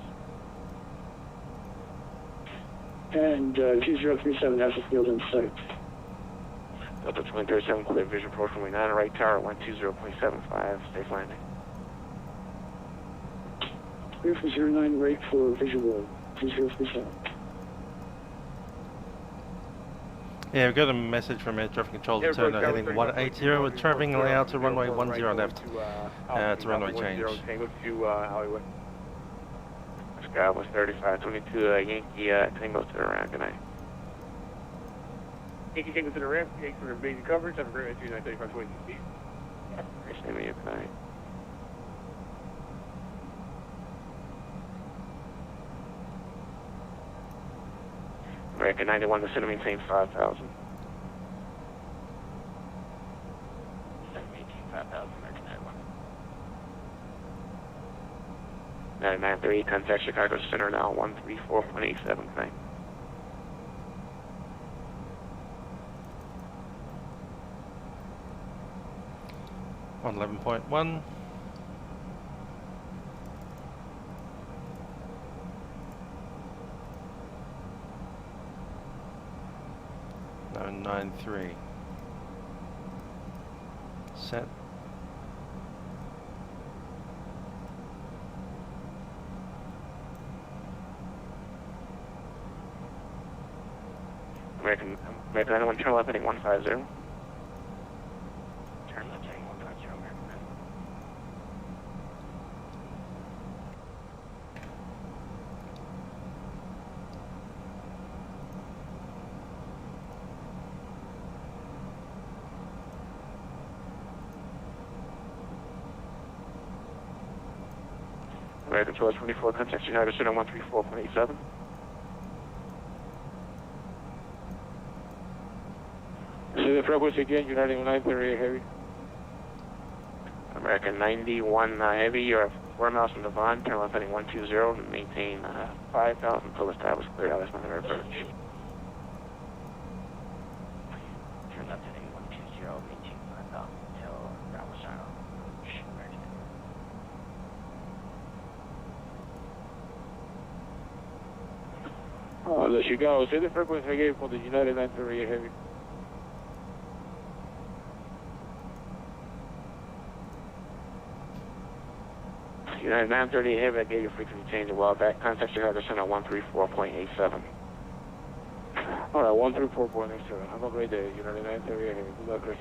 [SPEAKER 9] And 2037 has the field in sight.
[SPEAKER 10] Delta 2037, clear vision approach from 9 right tower, 120.75, safe landing.
[SPEAKER 9] Clear for 09 right for visual, 2037.
[SPEAKER 1] Yeah, we've got a message from air traffic control to turn heading 180 with traveling allowed to runway 10 left. It's a runway change.
[SPEAKER 6] Tango to Hollywood.
[SPEAKER 10] Sky was 3522 Yankee Tango to the round. Good night.
[SPEAKER 6] Yankee Tango to the ramp. Thanks for amazing coverage. Have a great night. 3522.
[SPEAKER 10] Appreciate me. Good night.
[SPEAKER 2] American 91, the center maintain 5,000.
[SPEAKER 10] Maintain 5,000, American 91.
[SPEAKER 2] 9938, contact Chicago Center now, 134.87, thanks.
[SPEAKER 1] 111.1. No, 93. Set.
[SPEAKER 2] American 91, turn left heading 150.
[SPEAKER 10] Turn left heading 150, American 91.
[SPEAKER 2] American 1224, contact Chicago Center 134.87.
[SPEAKER 6] Say the frequency again, United 938 heavy.
[SPEAKER 2] American 91 heavy, you're 4 miles from Devon, turn left heading 120 and maintain 5,000 until this time was cleared out. That's my approach.
[SPEAKER 10] Turn left heading 120, maintain 5,000 until Bravo Silent. American 91.
[SPEAKER 6] The Chicago, say the frequency again for the United 938 heavy.
[SPEAKER 2] United 938 heavy, I gave you a frequency change a while back. Contact Chicago Center 134.87.
[SPEAKER 6] Alright, 134.87. Have a great day, United 938 heavy. Good luck, Chris.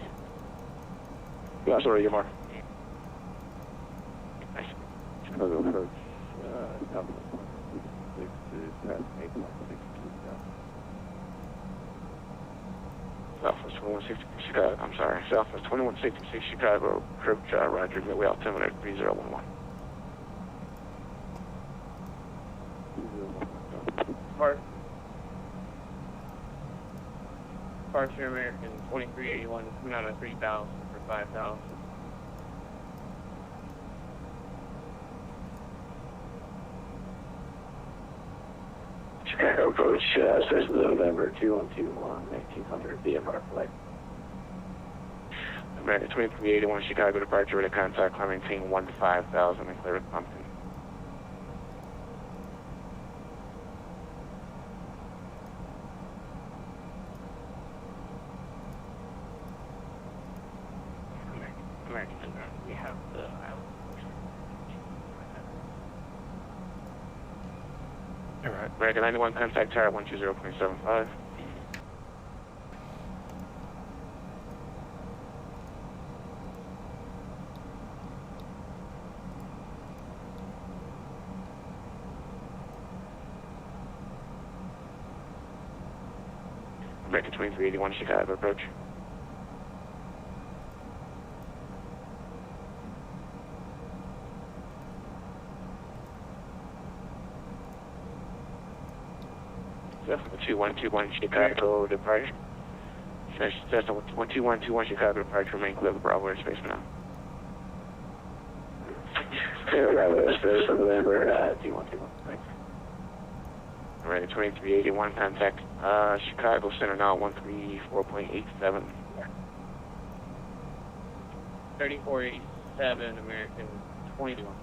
[SPEAKER 6] Yeah, sorry, Yamar.
[SPEAKER 2] Nice.
[SPEAKER 13] Chicago approach, southwest 166 is past 8.62 south.
[SPEAKER 2] Southwest 2166 Chicago, I'm sorry, Southwest 2166 Chicago, approach Roger, midway altimeter 3011.
[SPEAKER 10] Departure American 2381, coming out of 3,000 for 5,000.
[SPEAKER 12] Chicago approach, 6th of November, 2121, 1800 VFR flight.
[SPEAKER 2] American 2381 Chicago departure, ready to contact, climb maintain 15,000 and clear with Pumpkin.
[SPEAKER 10] American, we have the island.
[SPEAKER 1] Alright.
[SPEAKER 2] American 91, contact tower 120.75. American 2381 Chicago approach. Cessna 2121 Chicago departure. Cessna 1221 Chicago departure, remain clear of the Bravo airspace for now.
[SPEAKER 12] Bravo airspace, November, 2121. Thanks.
[SPEAKER 2] American 2381, contact Chicago Center now 134.87.
[SPEAKER 10] 3487, American 21.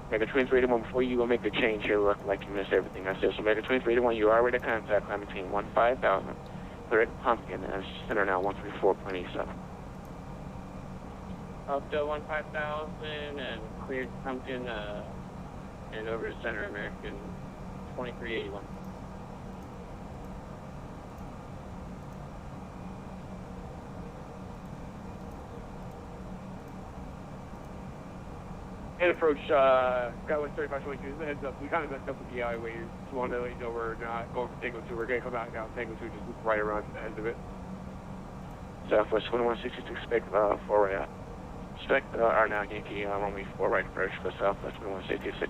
[SPEAKER 2] American 2381, before you go make the change here, look like you missed everything I said. So American 2381, you are ready to contact, climb between 15,000, clear at Pumpkin, and Center now 134.87.
[SPEAKER 10] Up to 15,000 and cleared Pumpkin and over to Center American 2381.
[SPEAKER 6] And approach, Skyway 3522, heads up. We kind of messed up with the AI way. Just wanted to let you know we're not going for Tango 2. We're going to come out now. Tango 2 just right around the end of it.
[SPEAKER 2] Southwest 2166, expect 4 right out. Expect R now Yankee runway 4 right approach for Southwest 2166.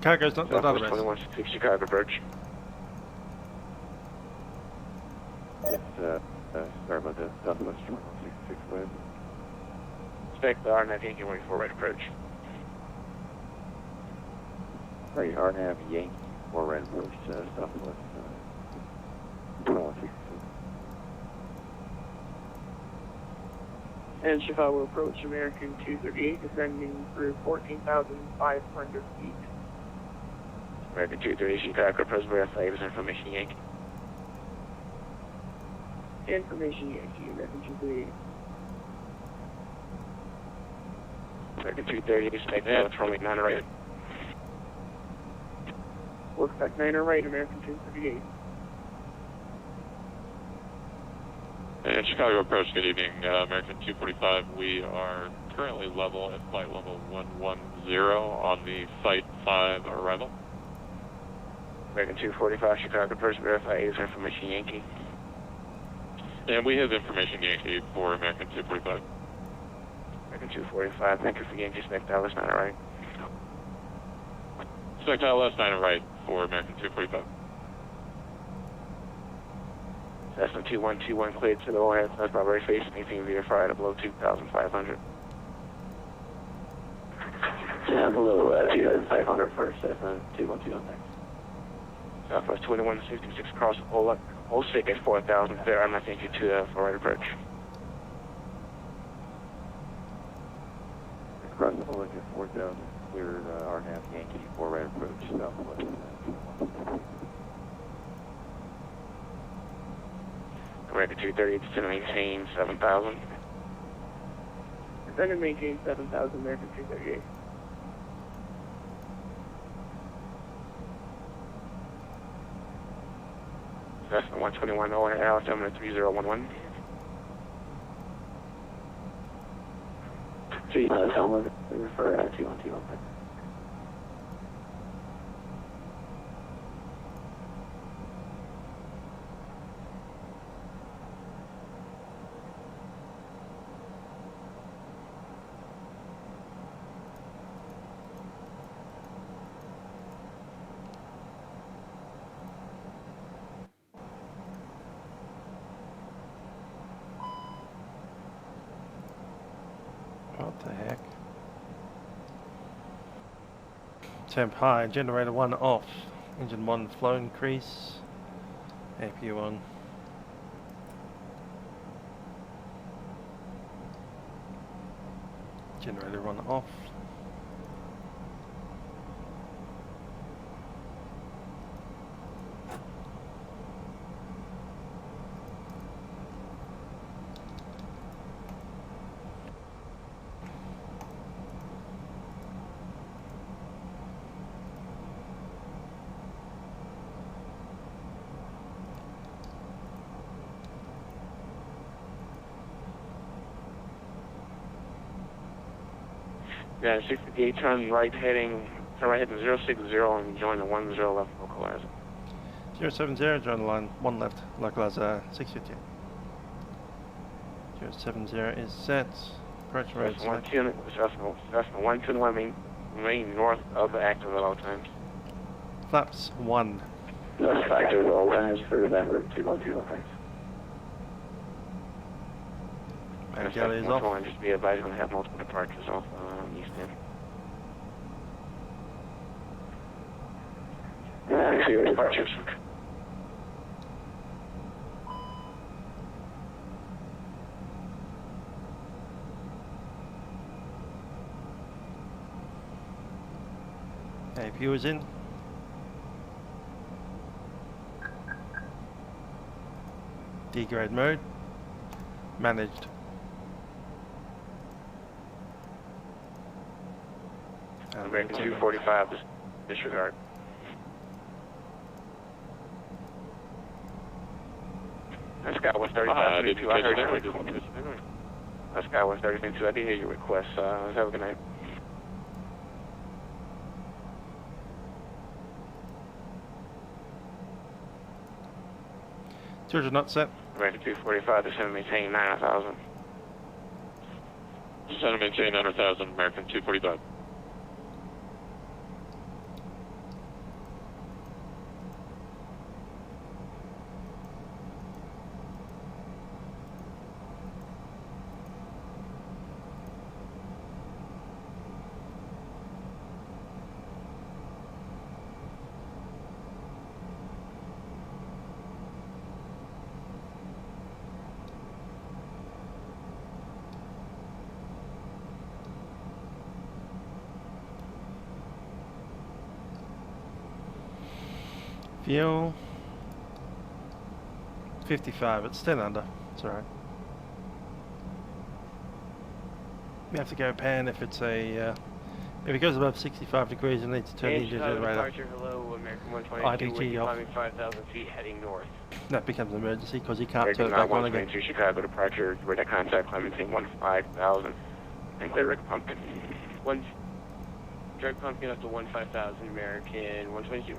[SPEAKER 1] Chicago's not the database.
[SPEAKER 2] 2166 Chicago approach.
[SPEAKER 13] Yes, sorry about that. Southwest 2166 wind.
[SPEAKER 2] Expect the RNAV Yankee 184 right approach.
[SPEAKER 13] Sorry, RNAV Yankee 4 right approach, Southwest 2166.
[SPEAKER 6] And Chicago approach, American 238, descending through 14,500 feet.
[SPEAKER 2] American 238 Chicago approach, verify Avis information Yankee.
[SPEAKER 6] Information Yankee, American 238.
[SPEAKER 2] American 230, expect from 9 right.
[SPEAKER 6] Looks back 9 right, American 238.
[SPEAKER 10] And Chicago approach, good evening, American 245. We are currently level at flight level 110 on the Flight 5 arrival.
[SPEAKER 2] American 245 Chicago approach, verify Avis information Yankee.
[SPEAKER 10] And we have information Yankee for American 245.
[SPEAKER 2] American 245, thank you for Yankee, expect Dallas 9 right.
[SPEAKER 10] Expect LS 9 right for American 245.
[SPEAKER 2] Cessna 2121 cleared to the overhead, that's probably face, anything verified at below 2,500.
[SPEAKER 12] Yeah, below 2,500 first, Cessna 2121, thanks.
[SPEAKER 2] Southwest 2166 across Olsic at 4,000 there, I'm not thinking to for right approach.
[SPEAKER 13] Across the whole at 4,000, cleared RNAV Yankee 4 right approach, Southwest.
[SPEAKER 2] American 230, descend and maintain 7,000.
[SPEAKER 6] Descend and maintain 7,000, American 238.
[SPEAKER 2] Cessna 121 overhead, altimeter 3011.
[SPEAKER 12] 3 altimeter for 2121, thanks.
[SPEAKER 1] What the heck? Temp high, generator 1 off, engine 1 flow increase, APU on. Generator 1 off.
[SPEAKER 2] Yeah, 658, turn right heading 060 and join the 10 left localizer.
[SPEAKER 1] 070, join the line 1 left, localizer 658. 070 is set, approach road select.
[SPEAKER 2] Cessna 121 remain north of the active at all times.
[SPEAKER 1] Flaps 1.
[SPEAKER 12] North active at all times for November 2121, thanks.
[SPEAKER 1] And galley is off.
[SPEAKER 2] Just be advised when have multiple departures off east end.
[SPEAKER 12] I see your departures.
[SPEAKER 1] APU is in. Degrade mode. Managed.
[SPEAKER 2] American 245, disregard. That's Sky 135, I heard your request. That's Sky 132, I did hear your request. Have a good night.
[SPEAKER 1] Georgia not set.
[SPEAKER 2] American 245, descend and maintain 9,000.
[SPEAKER 10] Descend and maintain 9,000, American 245.
[SPEAKER 1] Fuel 55, it's 10 under, it's alright. We have to go pan if it's a, if it goes above 65 degrees, you need to turn the engine generator.
[SPEAKER 10] Departure, hello, American 122,
[SPEAKER 1] IDG off.
[SPEAKER 10] climbing 5,000 feet, heading north.
[SPEAKER 1] That becomes an emergency because you can't
[SPEAKER 10] American
[SPEAKER 1] turn it back on again.
[SPEAKER 10] 122, Chicago departure, radar contact, climbing 15,000. And clear direct pumping. Direct pumping up to 15,000, American 122.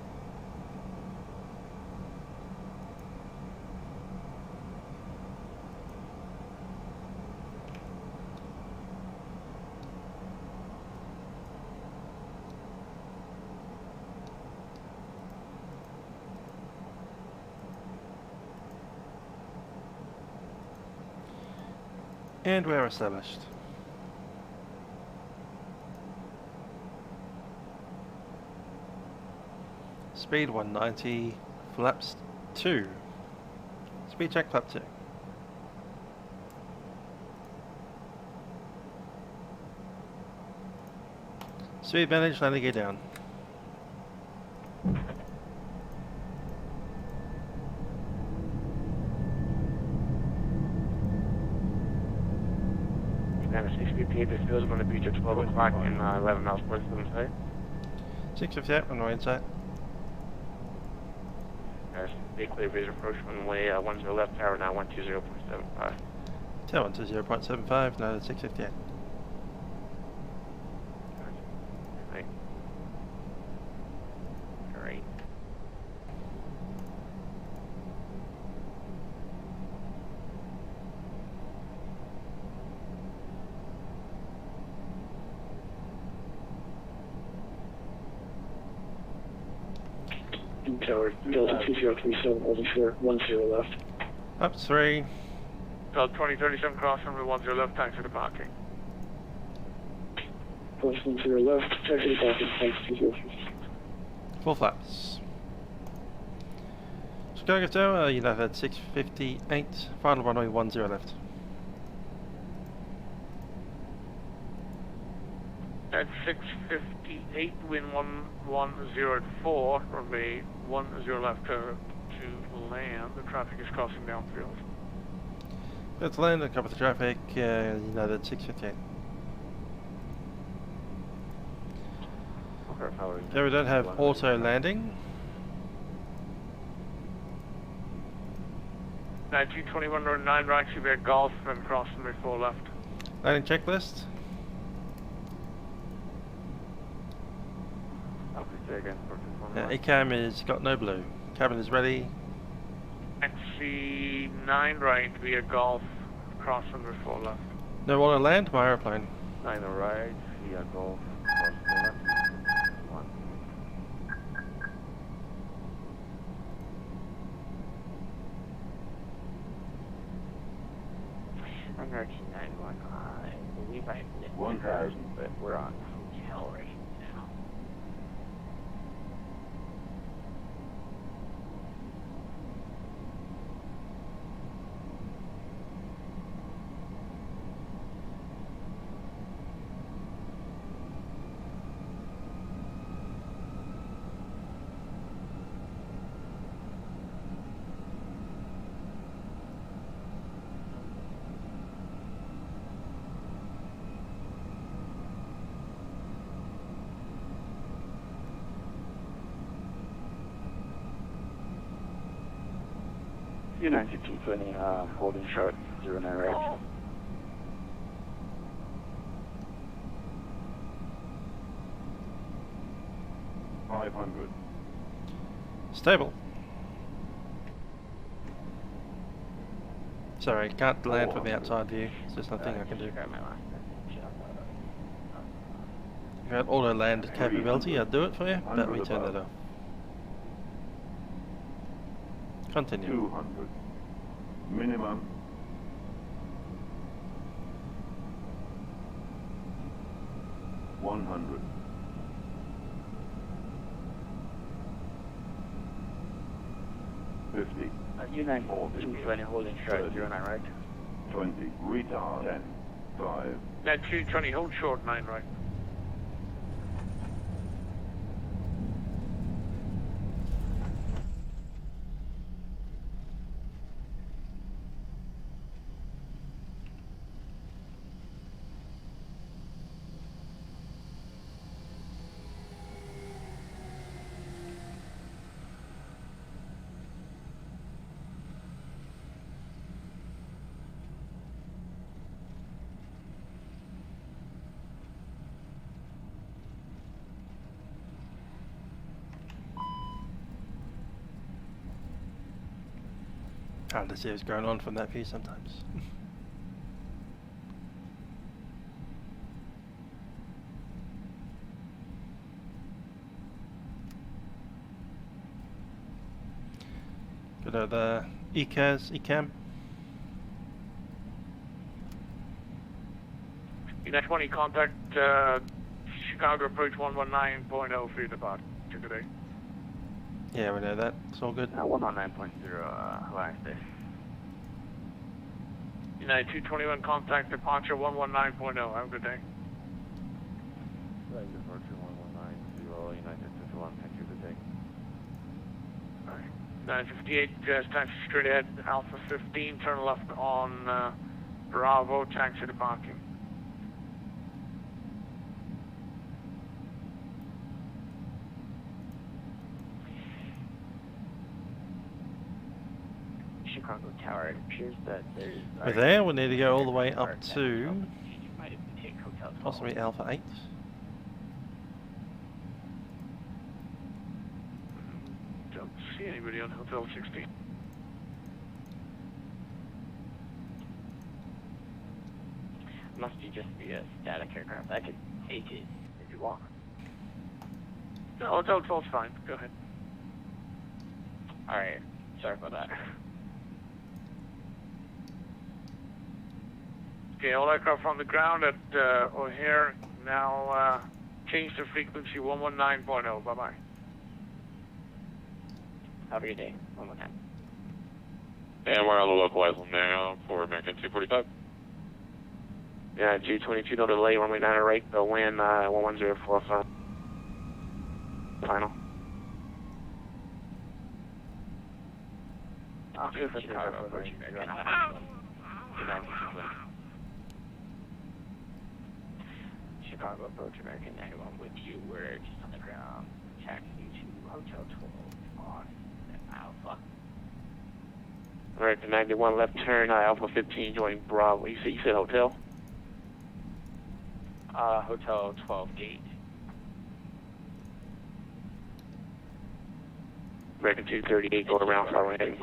[SPEAKER 1] And we're established. Speed 190, flaps 2. Speed check, flap 2. Speed advantage, landing gear down.
[SPEAKER 10] This field is going to be just 12 o'clock and 11 miles per hour.
[SPEAKER 1] 658, runway inside.
[SPEAKER 10] Stay clear, base approach runway 10 left, tower now 120.75.
[SPEAKER 1] Tower 120.75, no, that's 658.
[SPEAKER 10] Right. Alright.
[SPEAKER 9] Tower, Delta 2037, holding short, 10 left.
[SPEAKER 1] Up 3.
[SPEAKER 6] Delta 2037, cross runway 10 left, taxi to parking.
[SPEAKER 9] Plus 10 left, taxi to parking, thanks 2037.
[SPEAKER 1] Full flaps. Chicago Tower, United 658, final runway 10 left.
[SPEAKER 6] At 6:58, wind 1104, runway 10 left to land. The traffic is crossing downfield.
[SPEAKER 1] Let's land and cover the traffic, United 658. Okay, we don't have auto landing.
[SPEAKER 6] 1921 or 9 right, Quebec Golf, and cross runway 4 left.
[SPEAKER 1] Landing checklist. ACAM is got no blue. Cabin is ready.
[SPEAKER 6] Taxi 9 right via Golf, cross runway 4 left.
[SPEAKER 1] No auto land, my aeroplane.
[SPEAKER 13] 9 right via Golf, cross left. 1.
[SPEAKER 5] American 911, I believe I missed
[SPEAKER 13] 1000,
[SPEAKER 5] but we're on hotel right now.
[SPEAKER 13] United 220, holding short, 09 right.
[SPEAKER 1] Stable. Sorry, can't land from the outside view. It's just nothing I can do. If you had auto land capability, I'd do it for you, but we turned that off. Continue.
[SPEAKER 14] 200. Minimum. $100. 50.
[SPEAKER 13] U9 220, holding short, 09 right.
[SPEAKER 14] 20. Retard. 10. 5.
[SPEAKER 6] Net 220, hold short 9 right.
[SPEAKER 1] Hard to see what's going on from that view sometimes. Go to the ECAM.
[SPEAKER 6] United 20, contact Chicago approach 119.0 for your departure today.
[SPEAKER 1] Yeah, we know that. It's all good.
[SPEAKER 10] 119.0, Hawaii Station.
[SPEAKER 6] United 221, contact departure 119.0. Have a good day.
[SPEAKER 13] Flight departure 119.0, United 221, thank you, good day.
[SPEAKER 6] 958, taxi straight ahead, Alpha 15, turn left on Bravo, taxi to parking.
[SPEAKER 10] Chicago Tower, it appears that there's...
[SPEAKER 1] We're there, we need to go all the way up to possibly Alpha 8.
[SPEAKER 6] Don't see anybody on Hotel 16.
[SPEAKER 10] Must just be a static aircraft. I could take it if you want.
[SPEAKER 6] No, Hotel 12's fine. Go ahead.
[SPEAKER 10] Alright, sorry about that.
[SPEAKER 6] Okay, all aircraft from the ground at O'Hare now change to frequency 119.0. Bye-bye.
[SPEAKER 10] Have a good day. One more time.
[SPEAKER 4] And we're on the localize one now for American 245.
[SPEAKER 2] Yeah, G22, no delay, runway 9 right, the wind 1104 final.
[SPEAKER 10] Chicago approaching American. Chicago approach American 91 with you. We're just on the ground. Taxi to Hotel 12 on Alpha.
[SPEAKER 2] American 91, left turn, Alpha 15, join Bravo. You said hotel?
[SPEAKER 10] Hotel 12 gate.
[SPEAKER 2] American 238, go around, runway heading.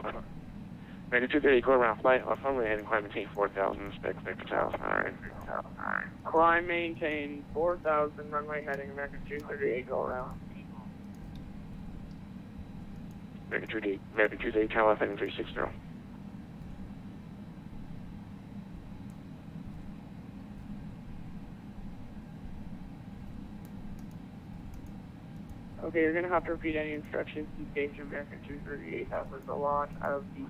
[SPEAKER 2] American 238, go around, flight, runway heading, climb maintain 4,000, respect, vector south. Alright.
[SPEAKER 6] Climb maintain 4,000, runway heading, American 238, go around.
[SPEAKER 2] American 238, turn left heading 360.
[SPEAKER 6] Okay, you're going to have to repeat any instructions to stage American 238. That was the launch out of the...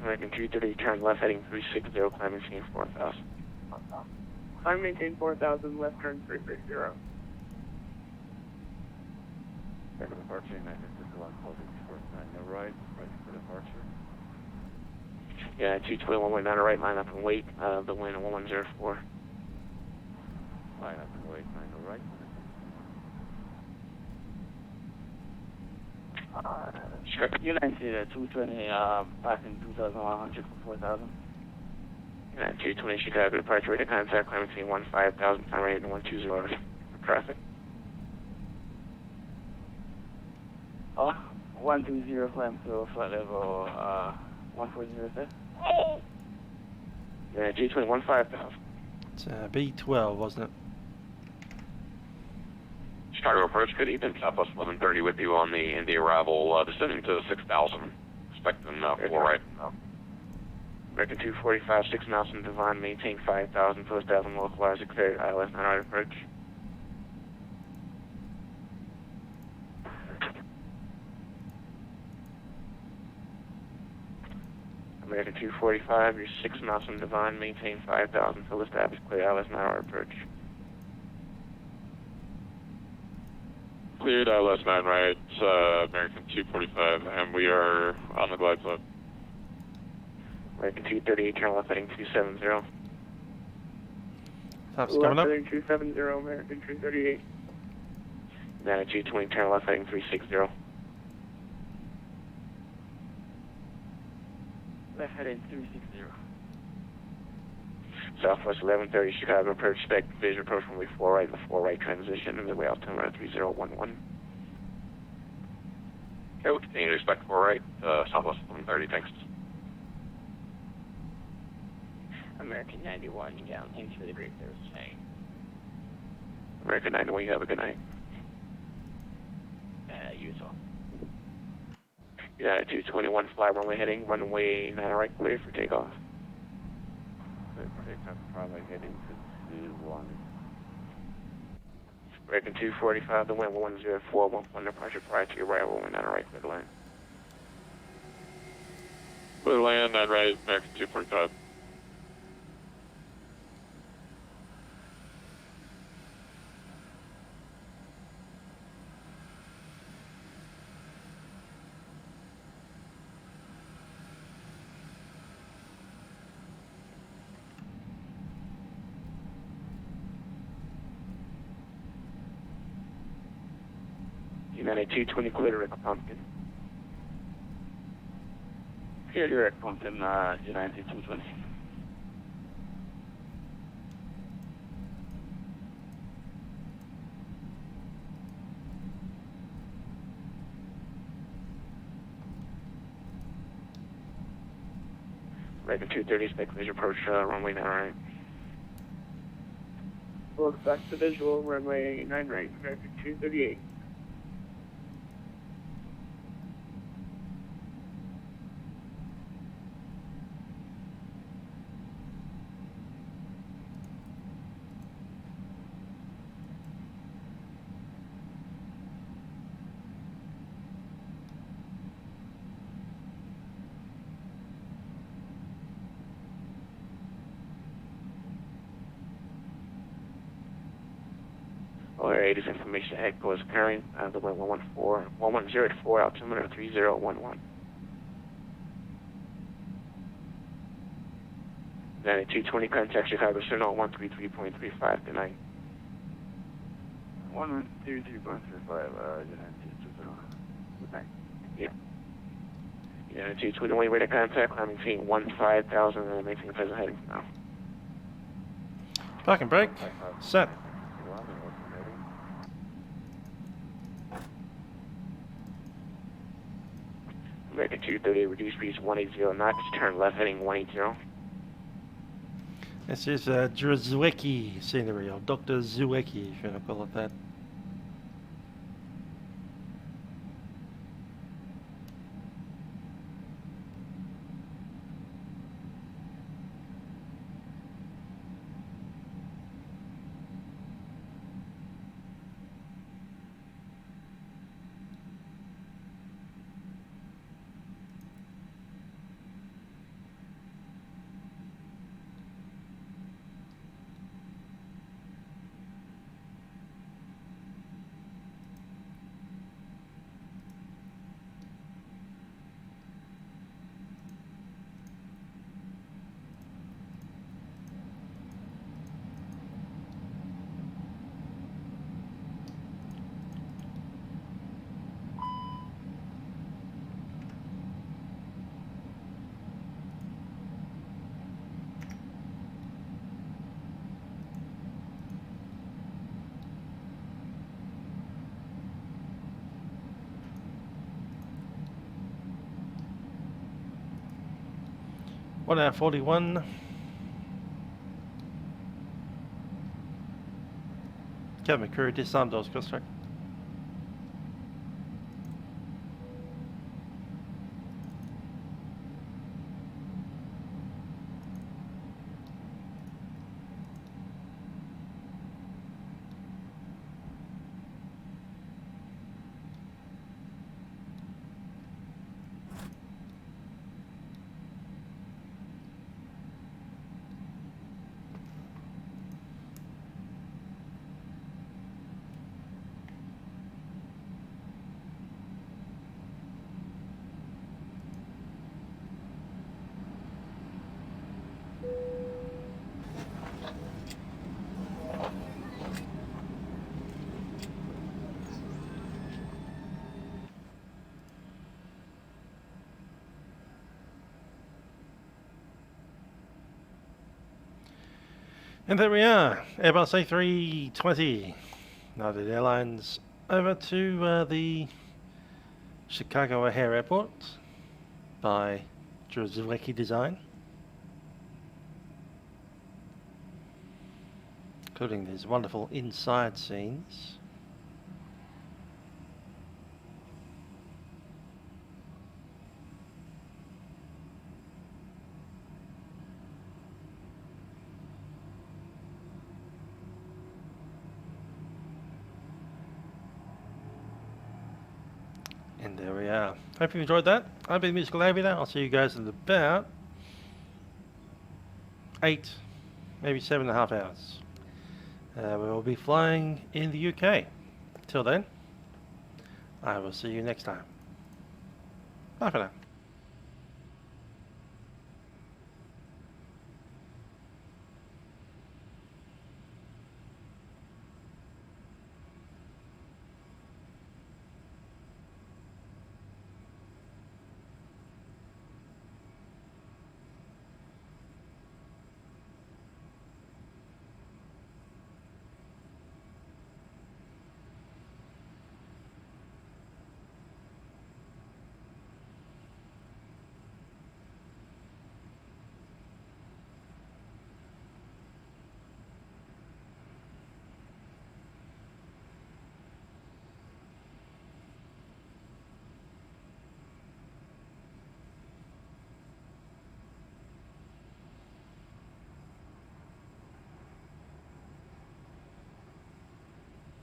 [SPEAKER 2] American 238, turn left heading 360, climb maintain 4,000.
[SPEAKER 6] Climb maintain 4,000, left turn 360.
[SPEAKER 13] Second departure, United 221, holding short 9, no right, ready for departure.
[SPEAKER 2] Yeah, 221, wait, 9 right, line up and wait, the wind 1104.
[SPEAKER 13] Line up and wait, 9 no right.
[SPEAKER 10] United 220, passing 2,100 for 4,000.
[SPEAKER 2] United 220, Chicago departure, rate of contact, climb between 15,000, time rate and 120 for traffic.
[SPEAKER 10] 120 climb to flight level 140, sir.
[SPEAKER 2] Yeah, G20, 15,000.
[SPEAKER 1] It's B12, wasn't it?
[SPEAKER 4] Chicago approach, good evening. Southwest 1130 with you on the Indy arrival, descending to 6,000. Expecting 4 right.
[SPEAKER 2] American 245, 6 miles from Devon, maintain 5,000, post 1,000, localized, declared ILS 9 right approach. American 245, you're 6 miles from Devon, maintain 5,000, full established, clear ILS 9 right approach.
[SPEAKER 4] Cleared ILS 9 right, American 245, and we are on the glide slope.
[SPEAKER 2] American 238, turn left heading 270.
[SPEAKER 1] Top's coming up.
[SPEAKER 6] Heading 270, American 238.
[SPEAKER 2] United 220, turn left heading 360.
[SPEAKER 10] Left heading 360.
[SPEAKER 2] Southwest 1130, Chicago approach, spec, visual approach from 4 right, the 4 right transition, and the way out to 3011.
[SPEAKER 4] Okay, we'll continue to expect 4 right, Southwest 130, thanks.
[SPEAKER 2] American 91, down, thanks for the great service tonight.
[SPEAKER 6] American 91, you have a good night.
[SPEAKER 2] You as well.
[SPEAKER 6] Yeah, 221 fly runway heading, runway 9 right, clear for takeoff.
[SPEAKER 13] Takeoff runway heading to 21.
[SPEAKER 6] American 245, the wind 104, 1 departure prior to your arrival, runway 9 right, clear to land.
[SPEAKER 3] Clear to land, 9 right, American 245.
[SPEAKER 6] United 220, clear to Rick Pumpkin.
[SPEAKER 13] Here, direct Pumpkin, United 220.
[SPEAKER 6] American 230, expect visual approach, runway 9 right.
[SPEAKER 8] Look back to visual, runway 9 right, American 238.
[SPEAKER 6] Alright, this information echo is occurring, the wind 110 at 4, altimeter 3011. United 220, contact Chicago Signal 133.35, good night.
[SPEAKER 13] 133.35, United 220. Good night.
[SPEAKER 6] Yeah. United 220, way to contact, climbing team 15,000 and maintaining present heading for now.
[SPEAKER 1] Park and brake. Set.
[SPEAKER 6] American 230, reduce speeds 180 knots, turn left heading 180.
[SPEAKER 1] This is Drzewiecki scenery, or Dr. Zwiecki, if you want to call it that. One hour 41. Cabin crew, disarm doors, cross-track. And there we are, Airbus A320, United Airlines, over to the Chicago O'Hare Airport by Drozwiecki Design, including these wonderful inside scenes. And there we are. Hope you enjoyed that. I've been Musical Aviator. I'll see you guys in about 8, maybe 7.5 hours. We will be flying in the UK. Till then, I will see you next time. Bye for now.